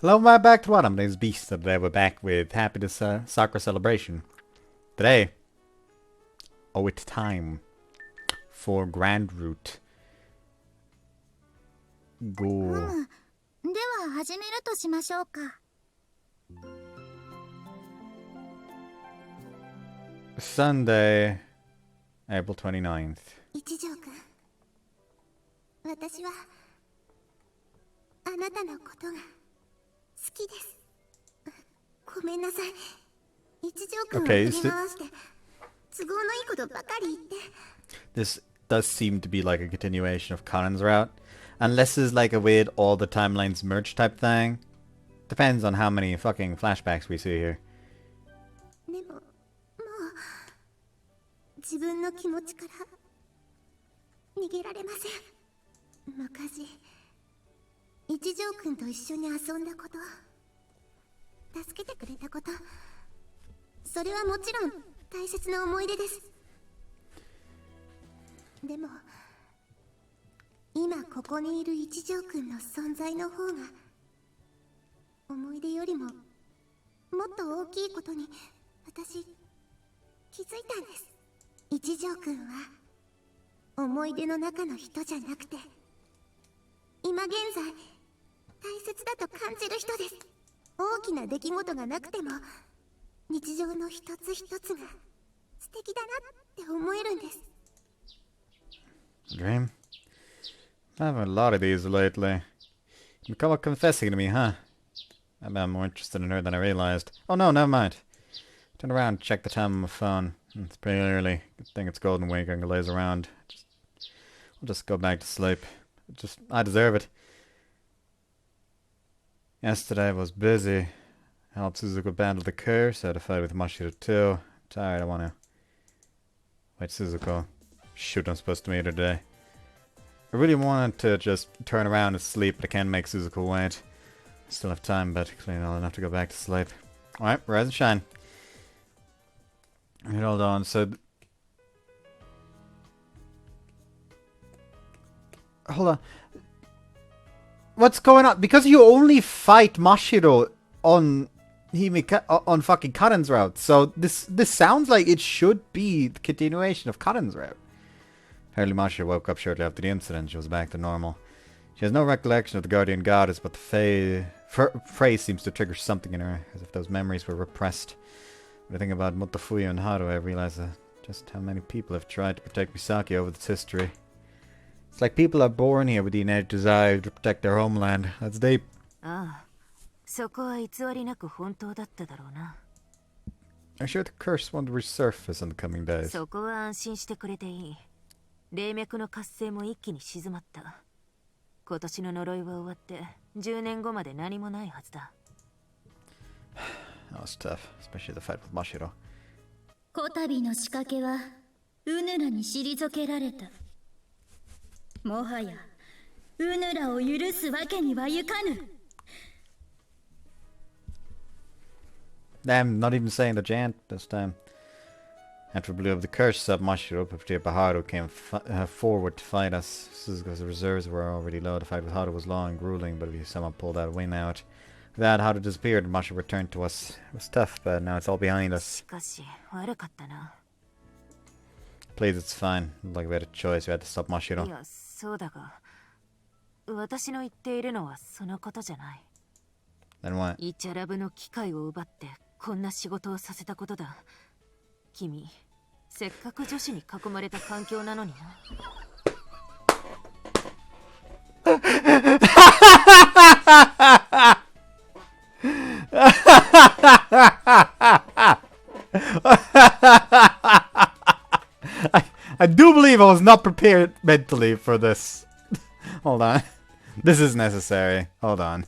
Hello, my back to what? My name's Beast. Today we're back with Happy Sakura Celebration. Today, it's time for Grand Route. Go. Sunday, April 29th. 好きです。ごめんなさい。一条くんを Okay, 振り回して都合のいいことばかり言って。 This does seem to be like a continuation of Conan's route. Unless it's like a weird all the timelines merge type thing. Depends on how many fucking flashbacks we see here. でも、もう自分の気持ちから逃げられません。昔一条くんと一緒に遊んだこと、助けてくれたこと、それはもちろん大切な思い出です。でも今ここにいる一条くんの存在の方が思い出よりももっと大きいことに私気づいたんです。一条くんは思い出の中の人じゃなくて今現在大切だと感じる人です。大きな出来事がなくても日常の一つ一つが素敵だなって思えるんです。 Dream? I'm having a lot of these lately. You come up confessing to me, huh? I bet I'm more interested in her than I realized. Oh no, never mind. Turn around and check the time on my phone. It's pretty early. Good thing it's Golden Week. I can laze around. I'll just go back to sleep. I deserve it. Yesterday I was busy. Helped Suzuko battle the curse. I had a fight with Mashiro too. Tired, I wanna... Wait, Suzuko. Shoot, I'm supposed to meet her today. I really wanted to just turn around and sleep, but I can't make Suzuko wait. Still have time, but clearly I'll have to go back to sleep. Alright, rise and shine. Right, hold on, so... Hold on. What's going on? Because you only fight Mashiro on on fucking Karen's route, so this sounds like it should be the continuation of Karen's route. Apparently Mashiro woke up shortly after the incident. She was back to normal. She has no recollection of the guardian goddess, but the phrase seems to trigger something in her, as if those memories were repressed. When I think about Motofuyo and Haru, I realize just how many people have tried to protect Misaki over this history. It's like people are born here with the innate desire to protect their homeland. That's deep. I'm sure the curse won't resurface in the coming days. 霊脈の活性も一気に静まった。今年の呪いは終わって10年後まで何もないはずだ。That was tough, especially the fight with Mashiro. こたびの仕掛けはウヌラに退けられた。もはやウヌラを許すわけにはいかぬ。 Damn, not even saying the chant this time. After we blew up the curse sub, Mashiro, particularly Haru, came forward to fight us. Suzuko's reserves were already low. The fight with Haru was long and grueling, but we somehow pulled that win out. With that, Haru disappeared and Mashiro returned to us. It was tough, but now it's all behind us. Please, it's fine. Like we had a choice, we had to stop Mashiro. Then what? イチャラブの機会を奪ってこんな仕事をさせたことだ。君、せっかく女子に囲まれた環境なのにな。I do believe I was not prepared mentally for this. Hold on. This is necessary. Hold on.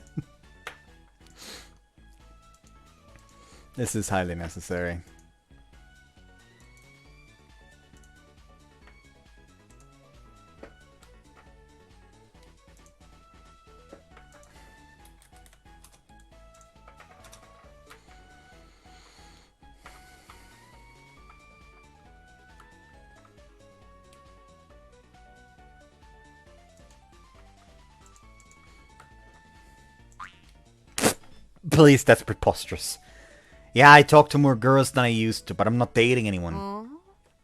This is highly necessary. Please, that's preposterous. Yeah, I talk to more girls than I used to, but I'm not dating anyone. おう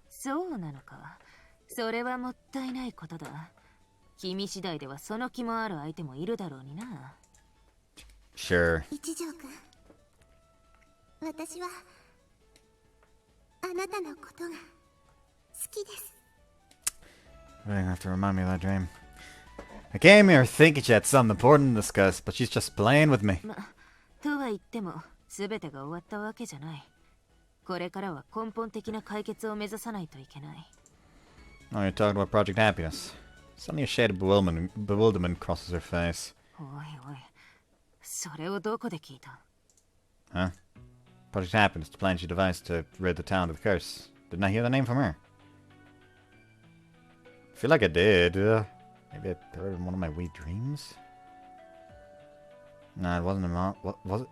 そうなのか。それはもったいないことだ。君次第ではその気もある相手もいるだろうにな。Sure. 一条くん、私はあなたのことが好きです。 You're gonna have to remind me of that dream. I came here thinking she had something important to discuss, but she's just playing with me. とは言っても、すべてが終わったわけじゃない。これからは根本的な解決を目指さないといけない。Oh, you're talking about Project Happiness. Suddenly a shade of bewilderment crosses her face. おいおい、それをどこで聞いた？ Huh? Project Happiness, the plan she devised to rid the town of the curse. Didn't I hear the name from her? I feel like I did. Maybe I heard it in one of my weird dreams? Nah, it wasn't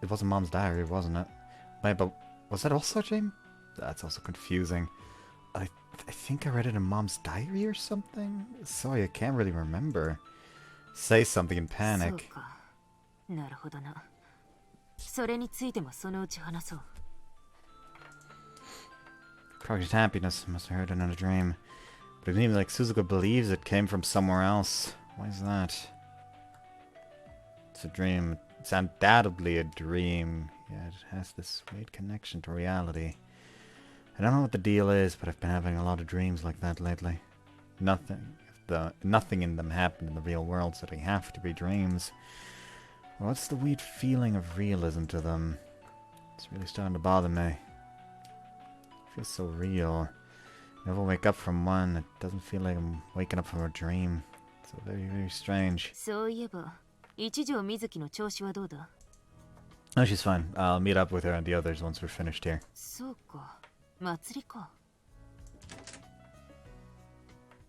it wasn't Mom's diary, wasn't it? Wait, but was that also a dream? That's also confusing. I think I read it in Mom's diary or something? Sorry, I can't really remember. Say something in そう panic. か。なるほどな。それについてもそのうち話そう。Project Happiness must have heard it in a dream. But it seems like Suzuka believes it came from somewhere else. Why is that? It's a dream. It's undoubtedly a dream. Yet it has this weird connection to reality. I don't know what the deal is, but I've been having a lot of dreams like that lately. Nothing in them happened in the real world, so they have to be dreams. What's the weird feeling of realism to them? It's really starting to bother me. It feels so real. Whenever I wake up from one, it doesn't feel like I'm waking up from a dream. It's so very, very strange. そういえば、一条瑞希の調子はどうだ？ Oh, she's fine. I'll meet up with her and the others once we're finished here. そうか、祭りか。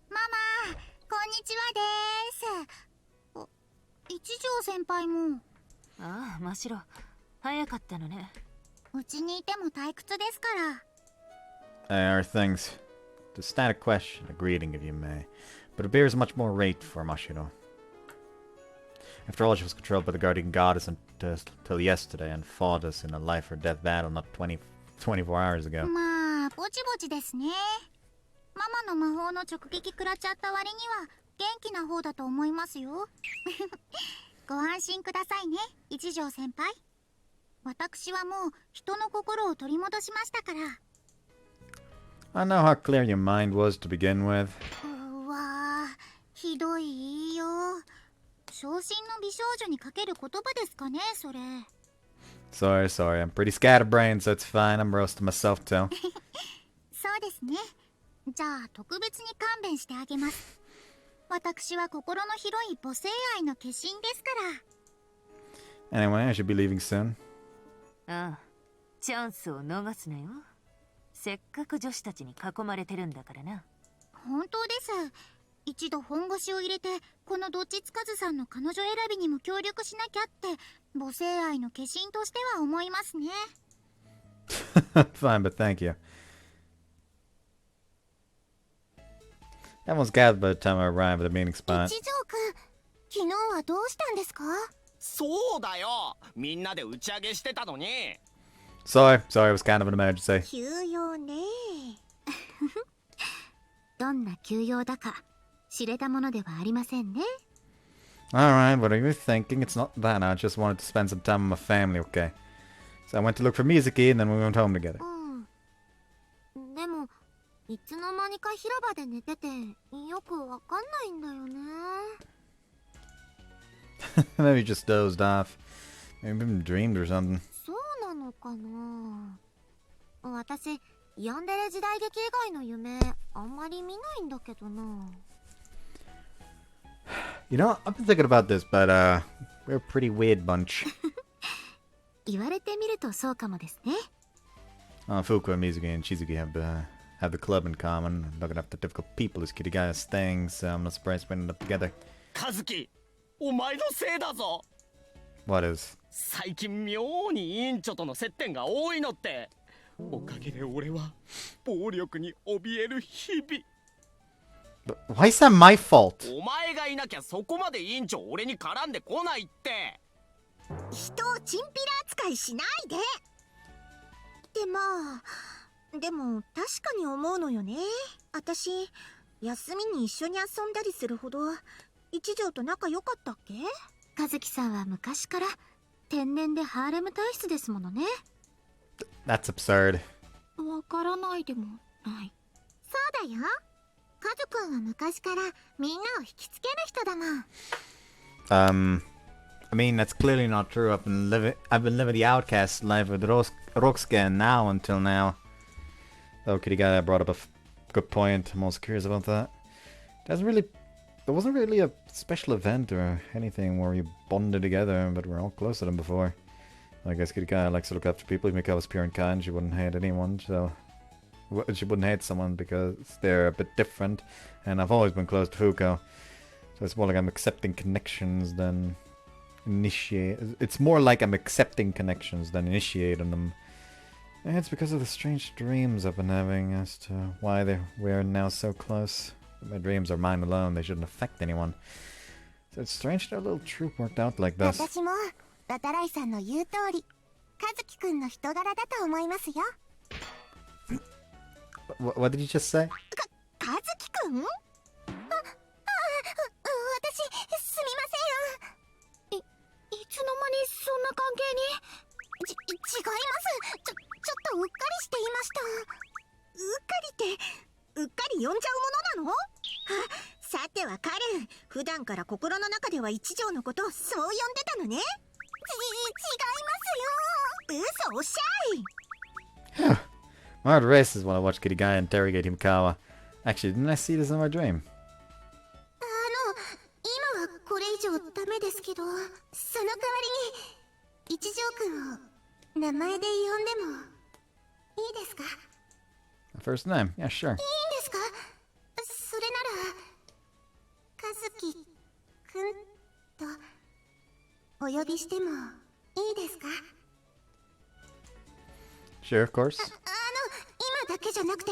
ママ、こんにちはです。お、一条先輩も。ああ、真白。早かったのね。うちにいても退屈ですから。Our things. The static question, a greeting if you may, but it bears much more weight for Mashiro. After all, she was controlled by the guardian goddess until yesterday and fought us in a life or death battle not 24 hours ago. まあ、ぼちぼちですね。ママの魔法の直撃食らっちゃった割には元気な方だと思いますよ。ご安心くださいね、一条先輩。私はもう人の心を取り戻しましたから。I know how clear your mind was to begin with. うわー、ひどい言いよう。昇進の美少女にかける言葉ですかね、それ。Sorry. I'm pretty scatterbrained, so it's fine. I'm roasting myself too. そうですね。じゃあ特別に勘弁してあげます。私は心の広い母性愛の化身ですから。Anyway, I should be leaving soon. ああ、チャンスを逃すなよ。せっかく女子たちに囲まれてるんだからな。本当です。一度本腰を入れてこのどっちつかずさんの彼女選びにも協力しなきゃって母性愛の化身としては思いますね。Fine, but thank you. Everyone's gathered by the time I arrive at the meeting spot. 一条くん、昨日はどうしたんですか？そうだよ、みんなで打ち上げしてたのに。Sorry, it was kind of an emergency. 休養ね。どんな休養だか知れたものではありませんね。Alright, what are you thinking? It's not that. I just wanted to spend some time with my family, okay? So I went to look for Mizuki and then we went home together. うん。でもいつの間にか広場で寝ててよくわかんないんだよね。Maybe you just dozed off. Maybe you dreamed or something. そうなのかな。私ヤンデレ時代劇以外の夢あんまり見ないんだけどな。You know, I've been thinking about this, but we're a pretty weird bunch. 言われてみるとそうかもですね。Fuku and Mizuki and Shizuki have the club in common. Looking after difficult people is Kirigaya's thing, so I'm not surprised we ended up together. カズキ、お前のせいだぞ。 What is? 最近妙に委員長との接点が多いのって。おかげで俺は暴力に怯える日々。But why is that my fault? お前がいなきゃそこまで委員長俺に絡んでこないって。人をチンピラ扱解しないで。でも確かに思うのよね。私休みに一緒に遊んだりするほど一条と仲良かったっけ？和樹さんは昔から天然でハーレム体質ですものね。That's absurd. わからないでもない。そうだよ。カズくんは昔からみんなを引きつける人だもん。I mean, that's clearly not true. I've been living the outcast life with Roxgen now until now. Though Kitty Guy brought up a good point. I'm also curious about that. There wasn't really a special event or anything where we bonded together, but we're all close to them before. I guess Kitty Guy likes to look after people. Himika was pure and kind. She wouldn't hate anyone, so she wouldn't hate someone because they're a bit different. And I've always been close to Fuko, so it's more like I'm accepting connections than It's more like I'm accepting connections than initiating them. And it's because of the strange dreams I've been having as to why we're now so close. My dreams are mine alone. They shouldn't affect anyone. So it's strange that a little troop worked out like this. 私もラタライさんの言う通り、カズキくんの人柄だと思いますよ。What did you just say? カズキくん？私すみません。いつの間にそんな関係に？違います。ちょっとうっかりしていました。うっかり呼んじゃうものなの？さてはカレン、普段から心の中では一条のことをそう呼んでたのね。違いますよ。嘘おっしゃい。My heart races when I watch Kitty Guy interrogate Himikawa. Actually, didn't I see this in my dream? 今はこれ以上ダメですけど、その代わりに一条くんを名前で呼んでもいいですか？ First name? Yeah, sure. いいんですか？それならカズキくんとお呼びしてもいいですか？ Sure, of course. 今だけじゃなくて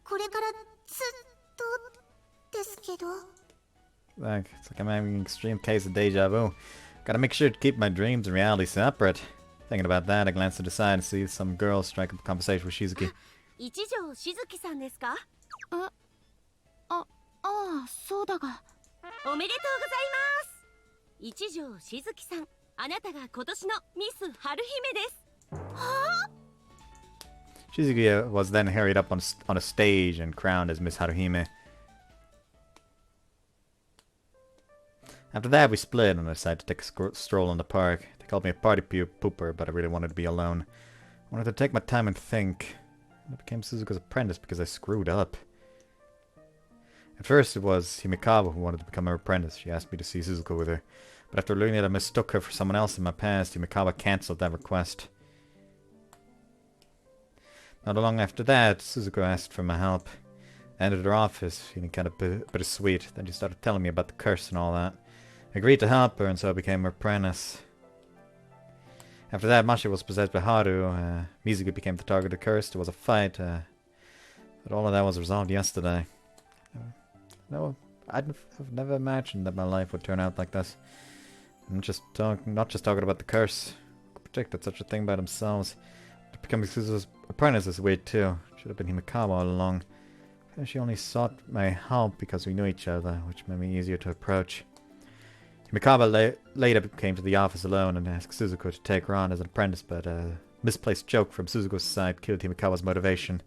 これからずっとですけど。It's like I'm having an extreme case of deja vu. Gotta make sure to keep my dreams and reality separate. Thinking about that, I glanced to the side and see some girl strike up a conversation with Shizuki. 一条しずきさんですか？そうだが。おめでとうございます。一条しずきさん、あなたが今年のミス春姫です。はぁShizuki was then hurried up on a stage and crowned as Miss Haruhime. After that, we split and I decided to take a stroll in the park. They called me a party pooper, but I really wanted to be alone. I wanted to take my time and think. I became Suzuka's apprentice because I screwed up. At first, it was Himikawa who wanted to become her apprentice. She asked me to see Suzuka with her. But after learning that I mistook her for someone else in my past, Himikawa cancelled that request. Not long after that, Suzuka asked for my help. I entered her office, feeling kind of bittersweet. Then she started telling me about the curse and all that. I agreed to help her, and so I became her apprentice. After that, Mashi was possessed by Haru. Mizuki became the target of the curse. There was a fight, but all of that was resolved yesterday. No, I've never imagined that my life would turn out like this. Not just talking about the curse. Who predicted such a thing by themselves? Becoming Suzuka's apprentice is weird too. Should have been Himikawa all along. She only sought my help because we knew each other, which made me easier to approach. Himikawa later came to the office alone and asked Suzuka to take her on as an apprentice, but a misplaced joke from Suzuka's side killed Himikawa's motivation.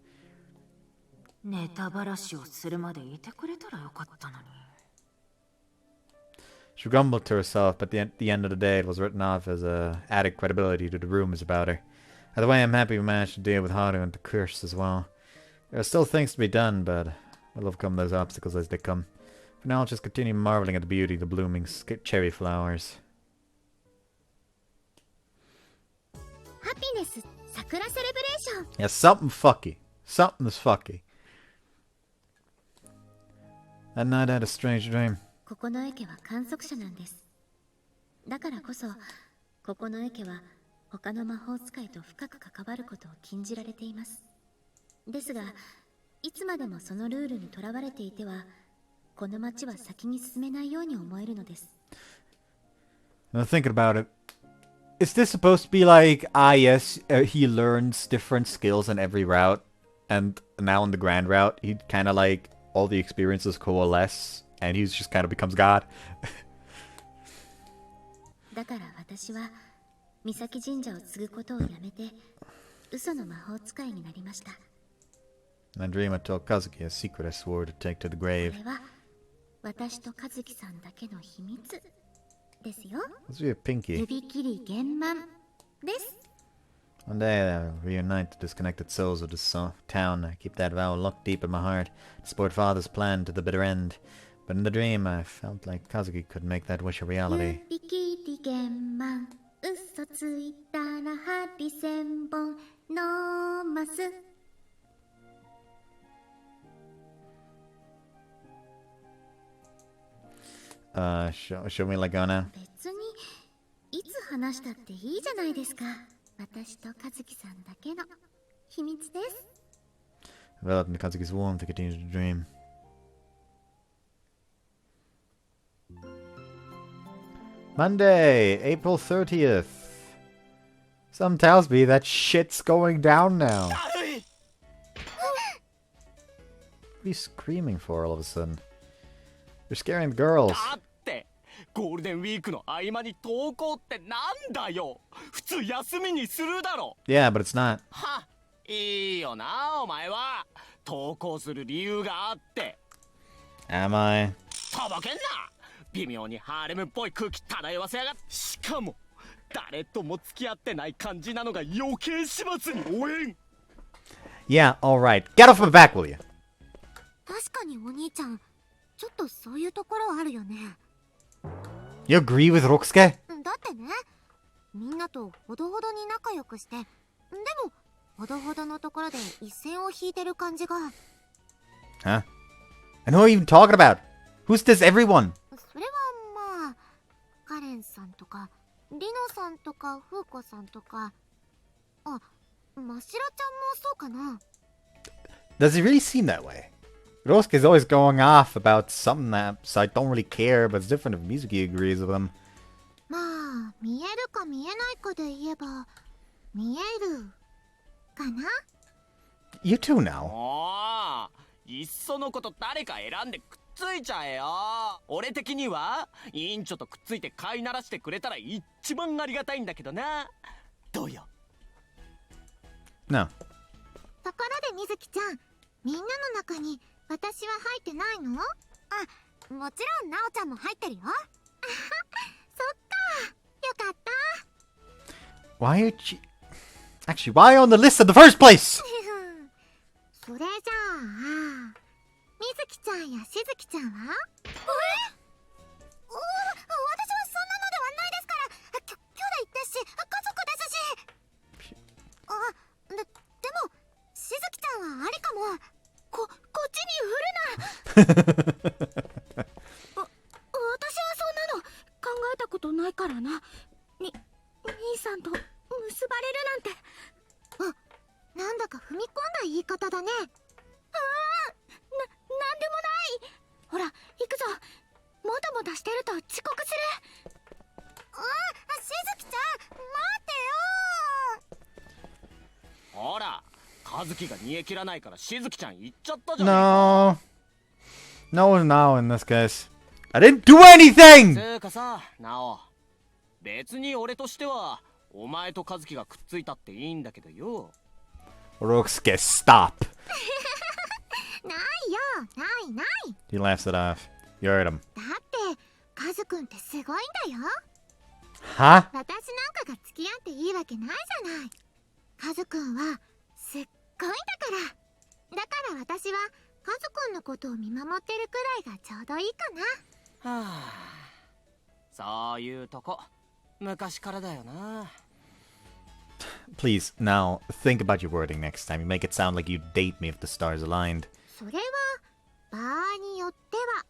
ネタバラシをするまでいてくれたらよかったのに。She grumbled to herself, but at the end of the day it was written off as added credibility to the rumors about her. Either way, I'm happy we managed to deal with Haru and the curse as well. There are still things to be done, but we'll overcome those obstacles as they come. For now, I'll just continue marveling at the beauty of the blooming cherry flowers. Happiness Sakura celebration. Yeah, something fucky. Something's fucky. That night I had a strange dream. ここの家は観測者なんです。だからこそ、ここの家は他の魔法使いと深く関わることを禁じられています。ですが、いつまでもそのルールにとらわれていては、この町は先に進めないように思えるのです。Now thinking about it, Is this supposed to be like, yes, he learns different skills on every route, and now on the grand route, he kind of like, all the experiences coalesce, and he's just kind of becomes God? だから私は岬神社を継ぐことをやめて嘘の魔法使いになりました。 And Dreamer told Kazuki a secret I swore to take to the こ grave. れは私と和樹さんだけの秘密ですよ。 Let's be a pinky. 指切り玄満です。 One day I'll reunite the disconnected souls of this town. I keep that vow locked deep in my heart to support Father's plan to the bitter end. But in the dream, I felt like Kazuki could make that wish a reality. 指切り玄満嘘ついたら針千本のます。 Show me like go now. 別にいつ話したっていいじゃないですか。私と和樹さんだけの秘密です。 Developed into Kazuki's womb to continue to dream. Monday, April 30th. Some tells me that shit's going down now. What are you screaming for all of a sudden? You're scaring the girls. だってゴールデンウィークの合間に登校ってなんだよ。普通休みにするだろ。 Yeah, but it's not. いいよなお前は。登校する理由があって。 Am I? とぼけんな。微妙にハーレムっぽい空気漂わせやがって。しかも誰とも付き合ってない感じなのが余計始末に応援。 Yeah, alright. Get off my back, will you? 確かにお兄ちゃん、ちょっとそういうところあるよね。 You agree with Rokusuke? だってね、みんなとほどほどに仲良くして、でもほどほどのところで一線を引いてる感じが。 Huh? And who are you even talking about? Who's this everyone? それはまあ、カレンさんとか、リノさんとか、フーコさんとか、あ、マシラちゃんもそうかな。 Does he really seem that way? Rosuke's always going off about something that so I don't really care, but it's different if Mizuki agrees with him. まあ、見えるか見えないかで言えば、見えるかな。 You too now. おー、いっそのこと誰か選んでくっついちゃえよ。俺的には委員長とくっついて飼いならしてくれたら一番ありがたいんだけどな。どうよ。 No. ところでみずきちゃん、みんなの中に私は入ってないの？あ、もちろんなおちゃんも入ってるよ。あはは、そっか、よかった。 Why are you... Actually, why on the list in the first place? それじゃあ、みずきちゃんやしずきちゃんは？私はそんなのではないですから。兄弟ですし、家族ですし。でもしずきちゃんはありかも。こっちに振るな。私はそんなの考えたことないからな。兄さんと結ばれるなんて。なんだか踏み込んだ言い方だね。なんでもない。ほら、行くぞ。もたもたしてると遅刻する。しずきちゃん、待ってよ。ほら、和樹が煮え切らないからしずきちゃん行っちゃったじゃん。 No. No, in this case. I didn't do anything! つうかさ、なお。別に俺としては、お前と和樹がくっついたっていいんだけどよ。 Rokusuke, stop! ないよ、ない。 He laughs it off. You heard him. だってカズくんってすごいんだよ。 Huh? 私なんかが付き合っていいわけないじゃない。カズくんはすっごいんだから。だから私はカズくんのことを見守ってるくらいがちょうどいいかな。はあ、そういうとこ昔からだよな。 Please, now, think about your wording next time. You make it sound like you date me if the stars aligned. それは場合によっては。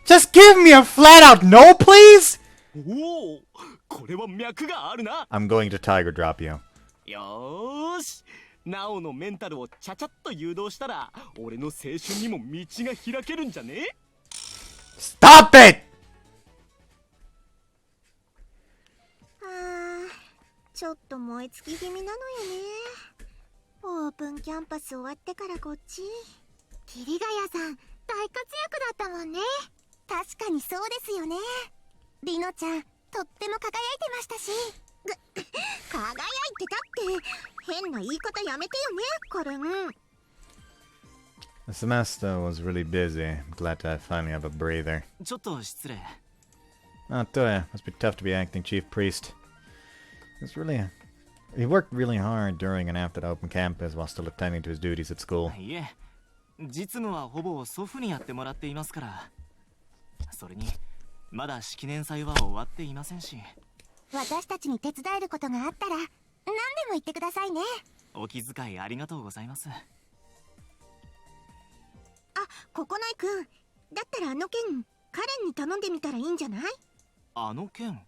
Just give me a flat out no, please! おお、これは脈があるな。 I'm going to tiger drop you. よーし、ナオのメンタルをちゃちゃっと誘導したら俺の青春にも道が開けるんじゃね？ Stop it! ちょっと燃え尽き気味なのよね。オープンキャンパス終わってからこっち。桐ヶ谷さん大活躍だったもんね。確かにそうですよね。リノちゃんとっても輝いてましたし。輝いてたって変な言い方やめてよね、コルン。 The semester was really busy. I'm glad to finally have a breather. ちょっと失礼。 Oh, Toya, must be tough to be acting chief priest. He worked really hard during and after the open campus while still attending to his duties at school. いえ、実務はほぼ祖父にやってもらっていますから。それにまだ式年祭は終わっていませんし。私たちに手伝えることがあったら何でも言ってくださいね。お気遣いありがとうございます。あ、ココナイくん、だったらあの件カレンに頼んでみたらいいんじゃない？あの件。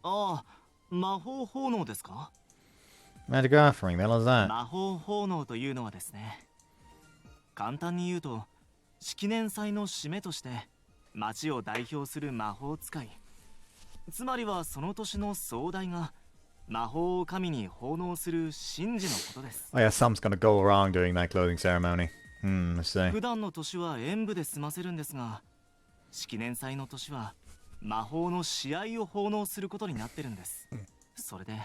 ああ、魔法奉納ですか？ Magic offering, the hell is that? 魔法奉納というのはですね、簡単に言うと式年祭の締めとして町を代表する魔法使い、つまりはその年の総代が魔法を神に奉納する神事のことです。 Oh yeah, something's gonna go wrong during that clothing ceremony. Let's see. 普段の年は演舞で済ませるんですが、式年祭の年は魔法の試合を奉納することになってるんです。それで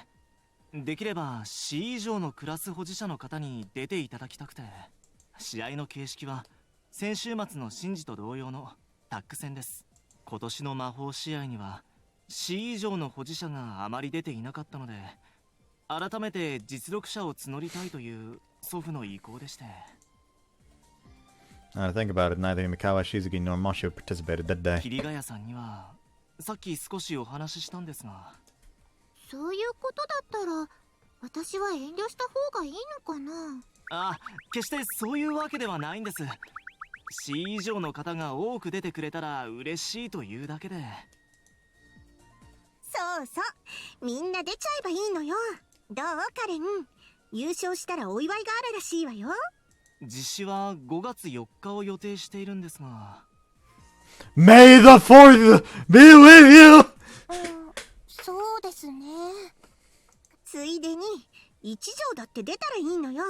できれば C 以上のクラス保持者の方に出ていただきたくて、試合の形式は先週末の神事と同様のタッグ戦です。今年の魔法試合には C 以上の保持者があまり出ていなかったので、改めて実力者を募りたいという祖父の意向でして。Now to think about it, neither Himikawa Shizuki nor Moshi participated that day. 桐ヶ谷さんにはさっき少しお話ししたんですが。そういうことだったら私は遠慮した方がいいのかな？あ、決してそういうわけではないんです。C 以上の方が多く出てくれたら嬉しいというだけで。そうそう、みんな出ちゃえばいいのよ。どうカレン、優勝したらお祝いがあるらしいわよ。実施は5月4日を予定しているんですが。 May the 4th be with you! そうですね。ついでに一条だって出たらいいのよ。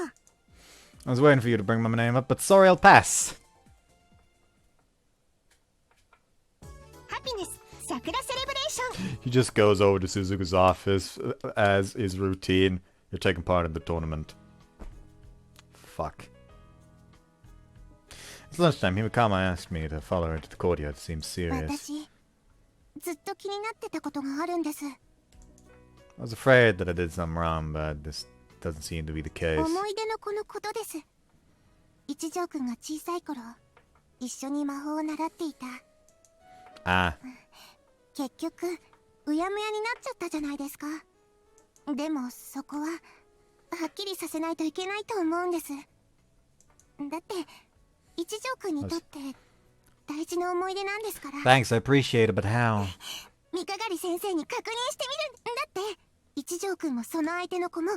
I was waiting for you to bring my name up, but sorry, I'll pass. ハピネス桜セレブレーション。 He just goes over to Suzuka's office as is routine. You're taking part in the tournament. Fuck. It's lunchtime. Himikama asked me to follow her to the courtyard. It seems serious. 私ずっと気になってたことがあるんです。 I was afraid that I did something wrong, but this doesn't seem to be the case. 思い出のこのことです。一条くんが小さい頃一緒に魔法を習っていた。Ah. 結局うやむやになっちゃったじゃないですか。でもそこははっきりさせないといけないと思うんです。だって一条くんにとって大事な思い出なんですから。 Thanks, I appreciate it, but how? 三鏡先生に確認してみるんだって。一条くんもその相手の子も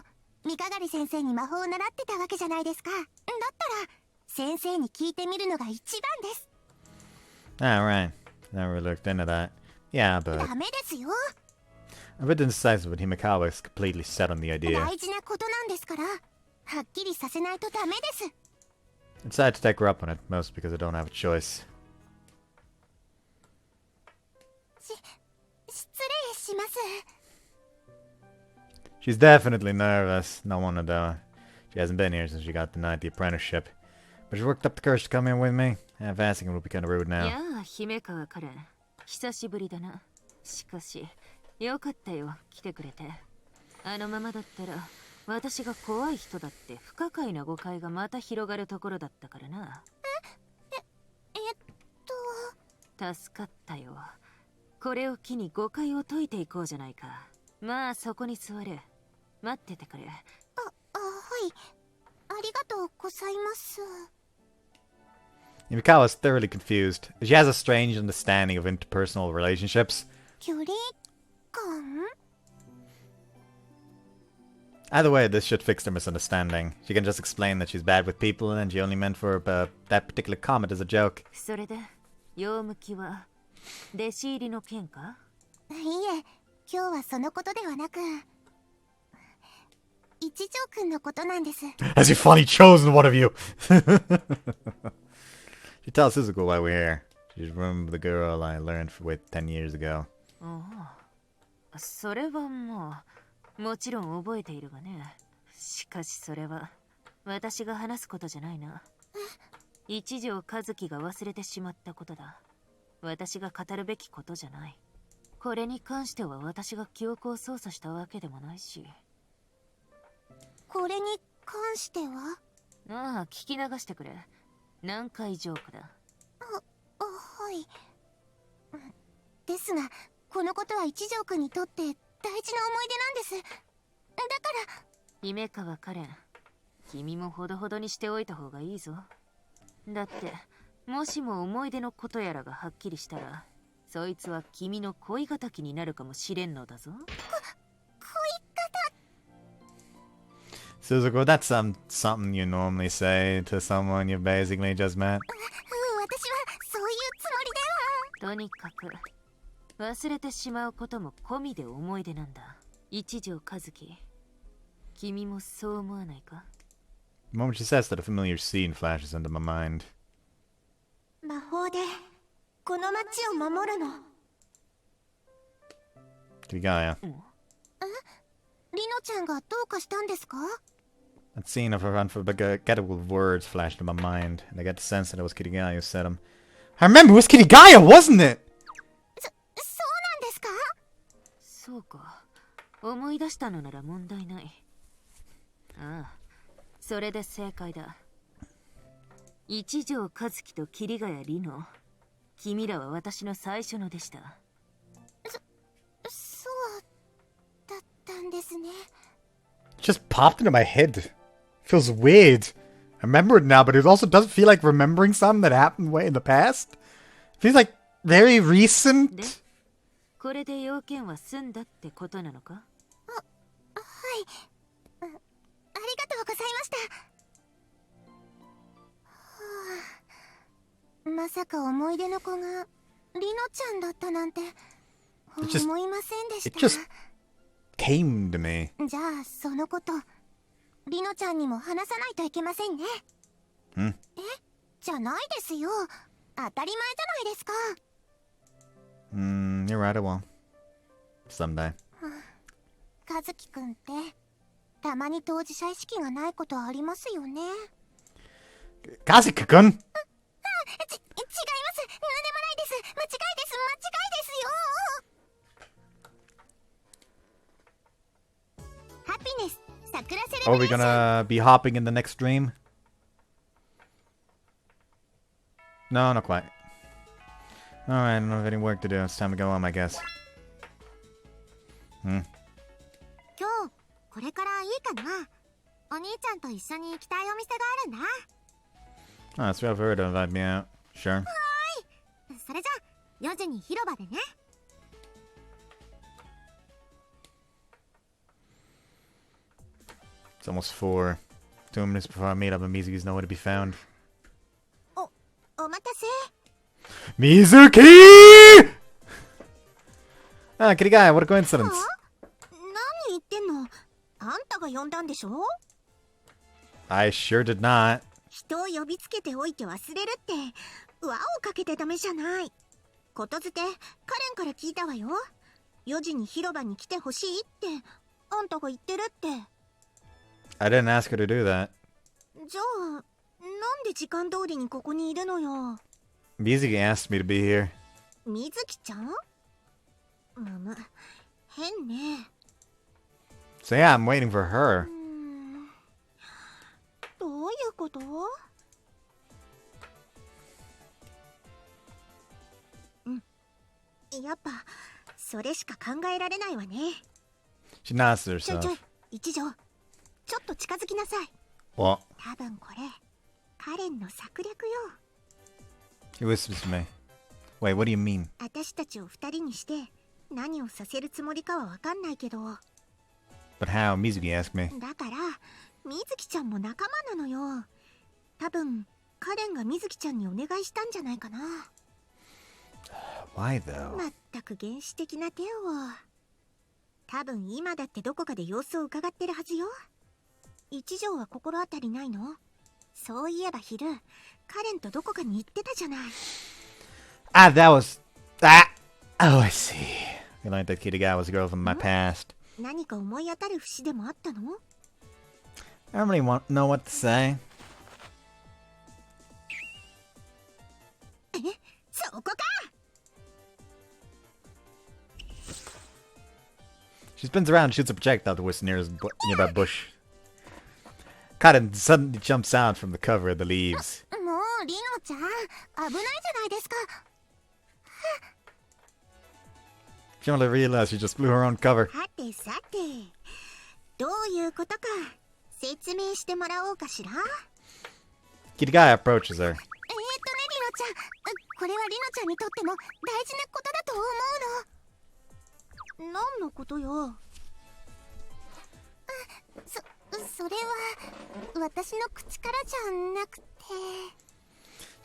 三鏡先生に魔法を習ってたわけじゃないですか。だったら先生に聞いてみるのが一番です。 Ah, right. Never really looked into that. Yeah, but ダメですよ。 a bit indecisive, but Himikawa is completely set on the idea. 大事なことなんですから、はっきりさせないとダメです。 I decided to take her up on it, mostly because I don't have a choice. 失礼します。 She's definitely nervous. No wonder though. She hasn't been here since she got denied the apprenticeship. But she worked up the courage to come in with me. Half-assing it would be kind of rude い now. やあ、姫川カレン、久しぶりだな。しかし、よかったよ、来てくれて。あのままだったら、私が怖い人だって不可解な誤解がまた広がるところだったからな。助かったよ。これを機に誤解を解いていこうじゃないか。まあそこに座れ。待っててくれ。はい。ありがとうございます。 Himikawa is thoroughly confused. She has a strange understanding of interpersonal relationships. 距離感？ Either way, this should fix their misunderstanding. She can just explain that she's bad with people and she only meant for that particular comment as a joke. それで、用向きは弟子入りの件か？いえ、今日はそのことではなく、一条くんのことなんです。 As you finally chosen one of you. She tells Suzuko why we're here. She just remembered the girl I learned with 10 years ago. ああ、それはもちろん覚えているがね。しかしそれは私が話すことじゃないな。一条和樹が忘れてしまったことだ。私が語るべきことじゃない。これに関しては私が記憶を操作したわけでもないし。これに関しては？ああ、聞き流してくれ。何回ジョークだ。はい。ですが、このことは一条くんにとって大事な思い出なんです。だから。姫川カレン、君もほどほどにしておいた方がいいぞ。だって、もしも思い出のことやらがはっきりしたら、そいつは君の恋敵になるかもしれんのだぞ。Suzuko, that's something you normally say to someone you basically just met. 私はそういうつもりでは。とにかく、忘れてしまうことも込みで思い出なんだ。一条和樹、君もそう思わないか？ The moment she says that, a familiar scene flashes into my mind. 魔法でこの町を守るの。Kirigaya. リノちゃんがどうかしたんですか？ That scene of her unforgettable words flashed in my mind, and I got the sense that it was Kirigaya who said them. I remember it was Kirigaya, wasn't it? そうなんですか？そうか。思い出したのなら問題ない。ああ、それで正解だ。一条和樹と桐ヶ谷里乃、君らは私の最初の弟子だ。そうだったんですね。 It just popped into my head. Feels weird. I remember it now, but it also doesn't feel like remembering something that happened way in the past. It feels like very recent. で、これで要件は済んだってことなのか？はい。ありがとうございました。まさか思い出の子がリノちゃんだったなんて思いませんでし It た。 just came to me. じゃあそのことリノちゃんにも話さないといけませんね。じゃないですよ。当たり前じゃないですか。You're right, I will. Someday. 和樹くんってたまに当事者意識がないことありますよね。Kazuki-kun! 違います。なんでもないです。間違いです。ハピネス、桜セレ Are ブレ we ーション。 gonna be hopping in the next stream? No, not quite. Alright, I don't have any work to do. It's time to go home, I guess. 今日これからいいかな。お兄ちゃんと一緒に行きたいお店があるんだ。 Oh, that's rough her to invite me out. Sure. それじゃ4時に広場でね。 It's almost 4. 2 minutes before I meet up and Mizuki's nowhere to be found. お待たせ。 Mizuki! Ah, Kirigaya, what a coincidence. 何言ってんの？あんたが呼んだんでしょ？ I sure did not. 人を呼びつけておいて忘れるって輪をかけてダメじゃない。ことづてカレンから聞いたわよ。4時に広場に来てほしいってあんたが言ってるって。 I didn't ask her to do that. じゃあなんで時間通りにここにいるのよ。 Mizuki asked me to be here. みずきちゃん？変ね。 So yeah, I'm waiting for her. どういうこと？やっぱそれしか考えられないわね。 She nods to ちょいちょい herself. 一条、ちょっと近づきなさい。 What? 多分これカレンの策略よ。 He whispers to me. Wait, what do you mean? 私たちを2人にして何をさせるつもりかはわかんないけど、 But how? Mizuki asked me. だからみずきちゃんも仲間なのよ。多分カレンがみずきちゃんにお願いしたんじゃないかな。 Why though? まったく原始的な手を。多分今だってどこかで様子を伺ってるはずよ。一条は心当たりないの？そういえば昼、カレンとどこかに行ってたじゃない。Ah, that was... Ah! Oh, I see. You like that Kirigawa was a girl from my past. 何か思い当たる節でもあったの？ I don't really know what to say. そこか！ She spins around and shoots a projectile towards the nearby bush. Karen suddenly jumps out from the cover of the leaves. もうリノちゃん、危ないじゃないですか。 She only realized she just blew her own cover. はてさて、どういうことか説明してもらおうかしら。 Kirigawa approaches her. リノちゃん、これはリノちゃんにとっても大事なことだと思うの。何のことよ。それは私の口からじゃなくて。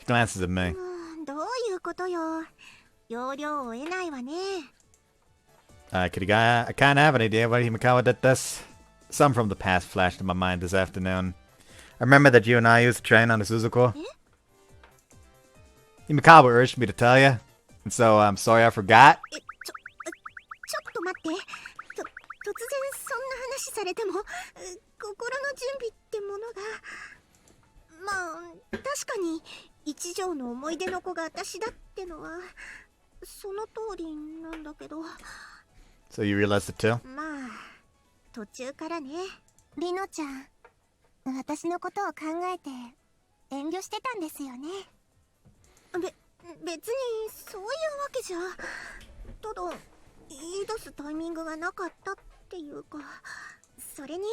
She glances at me. どういうことよ。要領を得ないわね。Kirigawa, I can't have an idea why Himikawa did this. Some from the past flashed in my mind this afternoon. I remember that you and I used to train on the Suzuko. Himikawa urged me to tell you, and so I'm sorry I forgot. ちょっと待って。突然そんな話されても、心の準備ってものが。まあ、確かに一条の思い出の子が私だってのは、その通りなんだけど。 So you realized it too? まあ、途中からね。リノちゃん、私のことを考えて遠慮してたんですよね。別にそういうわけじゃ。ただ、言い出すタイミングがなかったっていうか、それに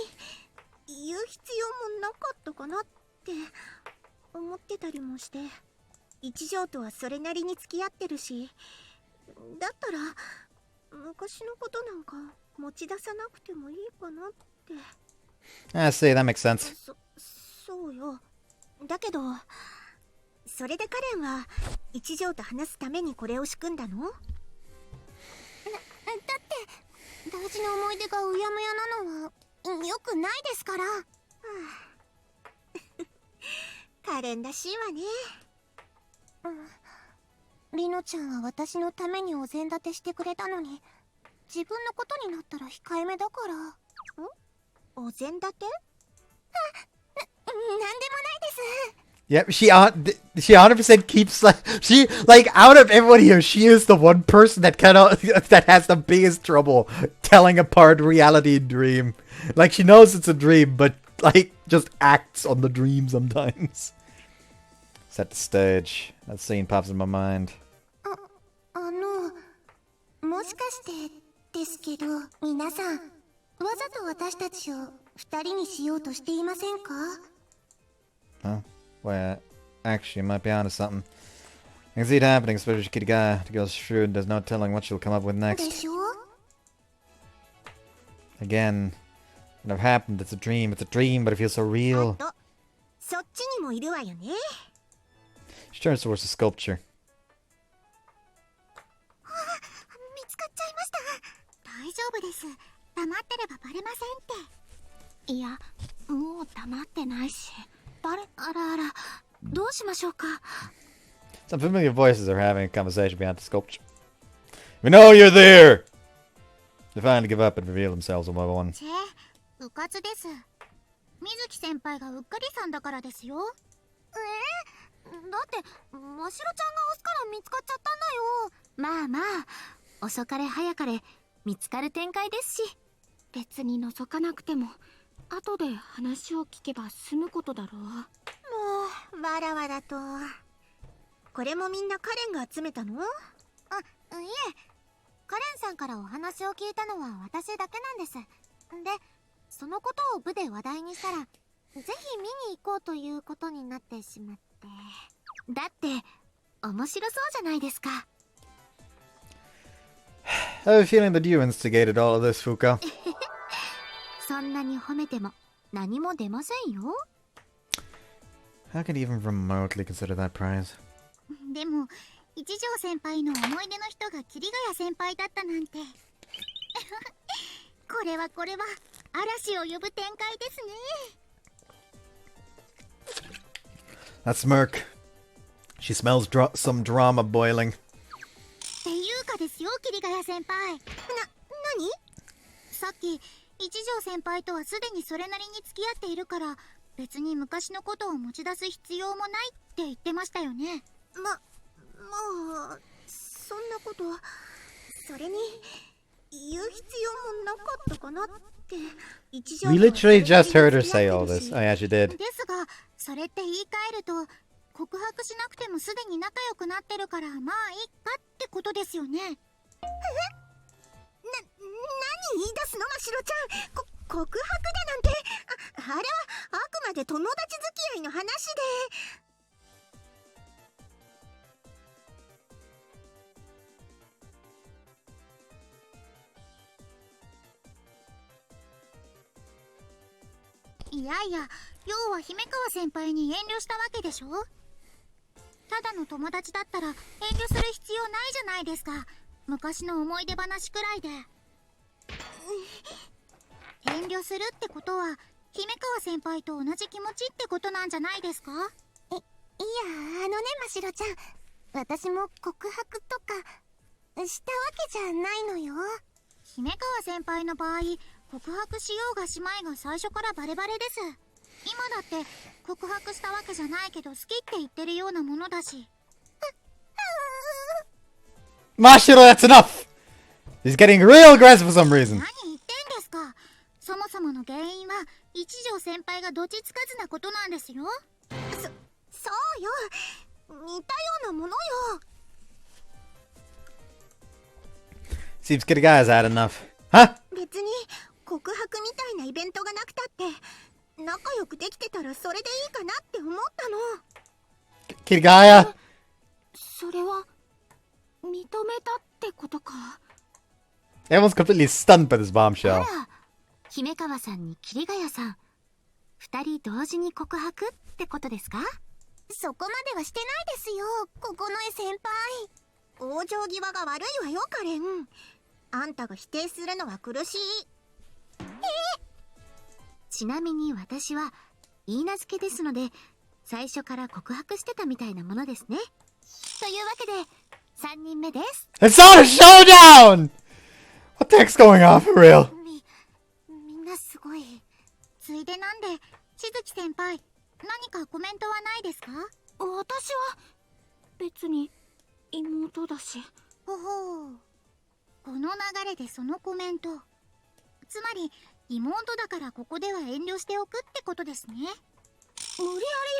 言う必要もなかったかなって思ってたりもして。一条とはそれなりに付き合ってるし、だったら昔のことなんか持ち出さなくてもいいかなって。 I see, that makes sense. そうよ。だけど、それでカレンは一条と話すためにこれを仕組んだの？だって大事な思い出がうやむやなのはよくないですから。はあ、カレンらしいわね。リノちゃんは私のためにお膳立てしてくれたのに、自分のことになったら控えめだから。お膳立て？なんでもないです。 Yep, she 100% keeps like out of everyone here, she is the one person that that has the biggest trouble telling apart reality and dream. Like she knows it's a dream, but like just acts on the dream sometimes. Set the stage. That scene pops in my mind. もしかしてですけど、皆さん、わざと私たちを二人にしようとしていませんか？ Huh? Well, actually, you might be onto something. I can see it happening, especially Kirigawa. The girl's shrewd, there's no telling what she'll come up with で next. しょ？ Again, it never happened, it's a dream, but it feels so あ real. と、そっちにもいるわよね。 She turns towards the sculpture. 見つかっちゃいました。大丈夫です。黙ってればバレませんって。いや、もう黙ってないし。あら、どうしましょうか。 Some familiar voices are having a conversation behind the sculpture. We know you're there! They finally give up and reveal themselves one by one. チェ、うかつです。水木先輩がうっかりさんだからですよ。だって真白ちゃんが押すから見つかっちゃったんだよ。まあまあ、遅かれ早かれ見つかる展開ですし。別に覗かなくても後で話を聞けば済むことだろう。もうわらわらと。これもみんなカレンが集めたの？いえ、カレンさんからお話を聞いたのは私だけなんです。で、そのことを部で話題にしたら、ぜひ見に行こうということになってしまって。だって面白そうじゃないですか。 I have a feeling that you instigated all of this, Fuko. そんなに褒めても何も出ませんよ。 How could you even remotely consider that prize? でも一条先輩の思い出の人が桐ヶ谷先輩だったなんて。これは嵐を呼ぶ展開ですね。That smirk. She smells some drama boiling. っていうかですよ、桐ヶ谷先輩。何？さっき一条先輩とはすでにそれなりに付き合っているから、別に昔のことを持ち出す必要もないって言ってましたよね。まあそんなこと、それに言う必要もなかったかなって。一条 We literally just heard her say all this. Oh yeah, she did. ですが、それって言い換えると、告白しなくてもすでに仲良くなってるからまあいいかってことですよね。何言い出すの、ましろちゃん。告白だなんて、あれはあくまで友達付き合いの話で。いやいや、要は姫川先輩に遠慮したわけでしょ。ただの友達だったら遠慮する必要ないじゃないですか。昔の思い出話くらいで。遠慮するってことは姫川先輩と同じ気持ちってことなんじゃないですか。いや、ましろちゃん、私も告白とかしたわけじゃないのよ。姫川先輩の場合、告白しようがしまいが最初からバレバレです。今だって告白したわけじゃないけど好きって言ってるようなものだし。Mashiro, that's enough! He's getting real aggressive for some reason. 何言ってんですか。そもそもの原因は一条先輩がどっちつかずなことなんですよ。そうよ、似たようなものよ。Seems Kirigai's had enough. Huh? 別に告白みたいなイベントがなくたって仲良くできてたらそれでいいかなって思ったの。Kirigaya! それは認めたってことか。 Everyone's completely stunned by this あ bombshell. ら、姫川さんに桐ヶ谷さん、二人同時に告白ってことですか？そこまではしてないですよ、ここの絵先輩。往生際が悪いわよ、カレン。あんたが否定するのは苦しい。ちなみに私は言い名付けですので、最初から告白してたみたいなものですね。というわけで3人目です。 It's not a showdown! What the heck's going on for real? みんなすごい。ついでなんで、しずき先輩、何かコメントはないですか？私は別に妹だし。ほほう。この流れでそのコメント、つまり妹だからここでは遠慮しておくってことですね。無理やり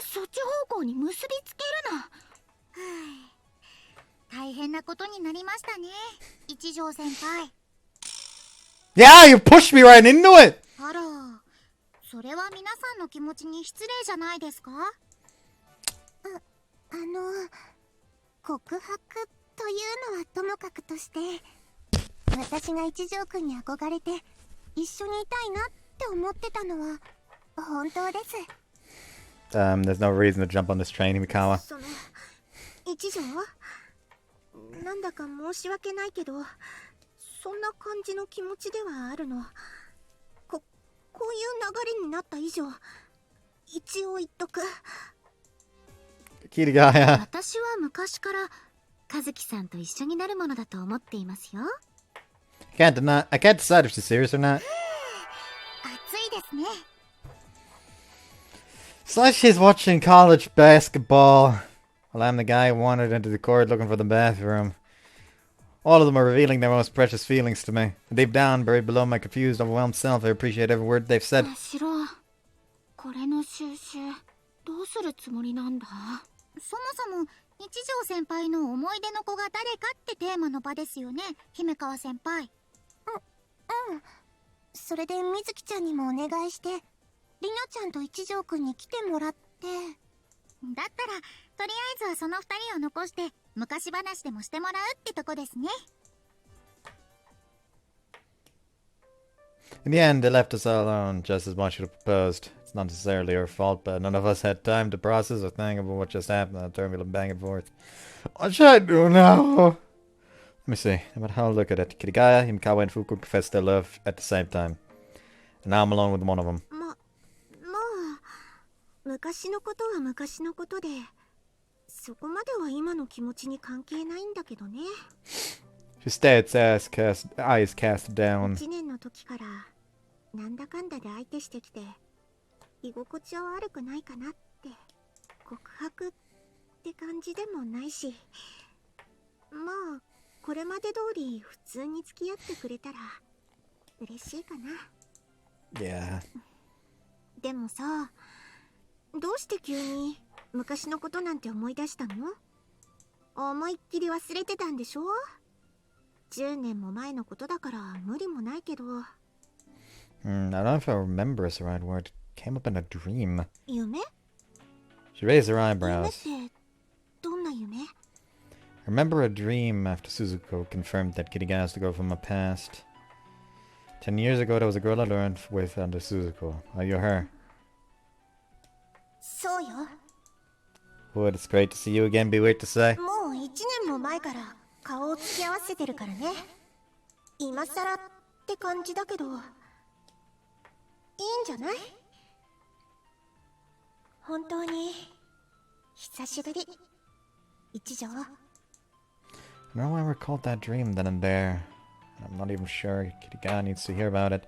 そっち方向に結びつけるな。大変なことになりましたね、一条先輩。Yeah, you pushed me right into it! あら、それは皆さんの気持ちに失礼じゃないですか？告白というのはともかくとして、私が一条くんに憧れて一緒にいたいなって思ってたのは本当です。There's no reason to jump on this train, Himikawa. その、一条？なんだか申し訳ないけど、そんな感じの気持ちではあるの。こういう流れになった以上、一応言っとく。Kirigaya. 私は昔から和樹さんと一緒になるものだと思っていますよ。I can't decide if she's serious or not. 熱いですね。It's like she's watching college basketball while I'm the guy who wandered into the court looking for the bathroom. All of them are revealing their most precious feelings to me. Deep down, buried below my confused, overwhelmed self, I appreciate every word they've said. しろ、これの収集どうするつもりなんだ？そもそも一条先輩の思い出の子が誰かってテーマの場ですよね、姫川先輩。それでみずきちゃんにもお願いして、りなちゃんと一条くんに来てもらって。だったらとりあえずはその二人を残して昔話でもしてもらうってとこですね。 In the end, they left us all alone, just as Mashiro proposed. It's not necessarily her fault, but none of us had time to process or think about what just happened in that turbulent back and forth. What should I do now? Let me see. About how I look at it. Kirigaya, Himikawa, and Fuku confessed their love at the same time. And now I'm alone with one of them. 昔のことは昔のことで、そこまでは今の気持ちに関係ないんだけどね。She stared, eyes cast down. 1年の時からなんだかんだで相手してきて居心地は悪くないかなって告白って感じでもないし、まあこれまで通り普通に付き合ってくれたら嬉しいかな。Yeah. でもさ、どうして急に昔のことなんて思い出したの？思いっきり忘れてたんでしょ？10年も前のことだから無理もないけど。I don't know if I remember is the right word. Came up in a dream. 夢？ She raised her 夢っ eyebrows. てどんな夢？ I remember a dream after Suzuko confirmed that Kirigaya was the girl from my past. 10 years ago, there was a girl I learned with under Suzuko. Are you her? そうよ。Wood, it's great to see you again. Be weird to say. もう1年も前から顔を付き合わせてるからね。今さらって感じだけど、いいんじゃない？本当に久しぶり、一条。No, I recalled that dream then and there. I'm not even sure Kirigaya needs to hear about it.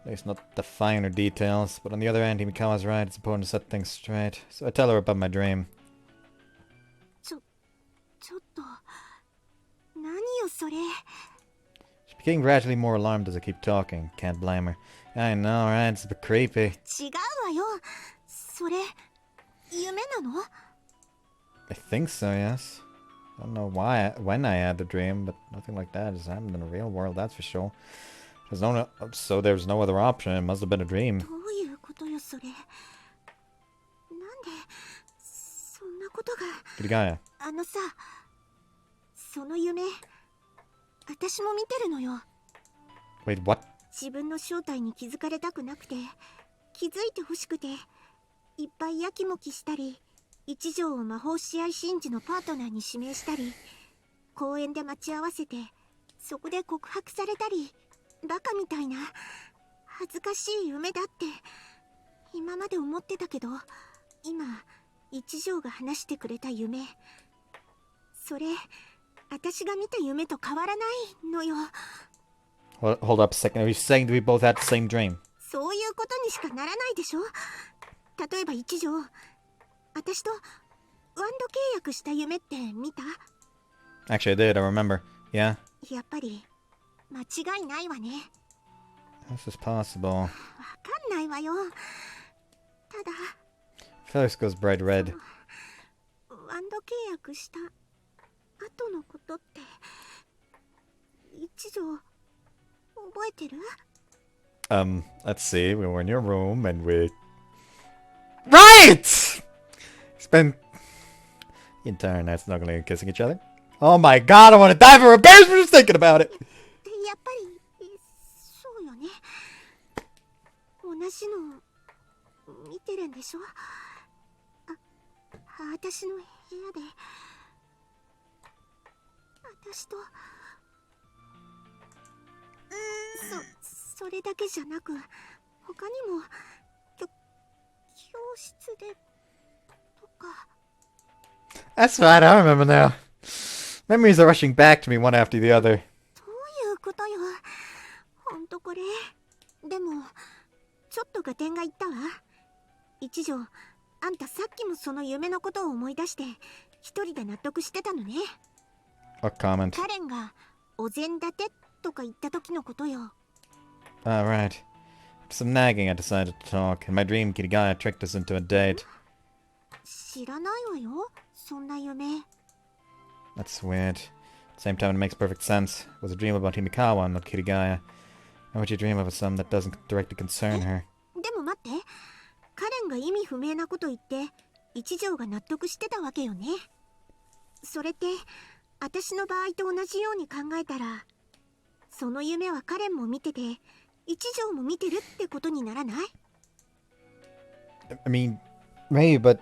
At least not the finer details. But on the other hand, Himikawa's right. It's important to set things straight. So I tell her about my dream. ちょっと、何よそれ。She became gradually more alarmed as I keep talking. Can't blame her. I know, right? It's a bit creepy. 違うわよ。それ、夢なの？ I think so, yes. I don't know when I had the dream, but nothing like that has happened in the real world, that's for sure. So there's no other option. It must have been a dream. どういうことよそれ。なんで、そんなことが。Kirigaya. さ、その夢、私も見てるのよ。 Wait, what? 自分の正体に気づかれたくなくて、気づいてほしくて、いっぱいやきもきしたり、一条を魔法試合神事のパートナーに指名したり、公園で待ち合わせて、そこで告白されたり、バカみたいな恥ずかしい夢だって今まで思ってたけど、今一条が話してくれた夢、それ私が見た夢と変わらないのよ。 Hold up a second. Are you saying that we both had the same dream? そういうことにしかならないでしょ。例えば一条、私とワンド契約した夢って見た？ Actually, I did. I remember. Yeah? やっぱり間違いないわね。 This is possible. わかんないわよ。ただ Face goes bright red. ワンド契約した後のことって一条覚えてる？ Let's see. We were in your room and we... Right! Spent the entire night snuggling and kissing each other. Oh my god, I want to die for a bear for just thinking about it! やっぱりそうよね。同じの見てるんでしょ？私の部屋で私とそれだけじゃなく他にも教室でとか。 That's right, I remember now. Memories are rushing back to me one after the other. どういうことよ。ほんとこれ。でもちょっと合点がいったわ。一条、あんたさっきもその夢のことを思い出して一人で納得してたのね。 What comment? カレンがお膳立てとか言った時のことよ。 Ah, right. After some nagging, I decided to talk. In my dream, Kirigaya tricked us into a date. 知らないわよ、そんな夢。 That's weird. At the same time, it makes perfect sense. It was a dream about Himikawa, not Kirigaya. Why would you dream about something that doesn't directly concern her? でも待って、カレンが意味不明なこと言って一条が納得してたわけよね。それって私の場合と同じように考えたら、その夢はカレンも見てて一条も見てるってことにならない？ I mean, maybe, but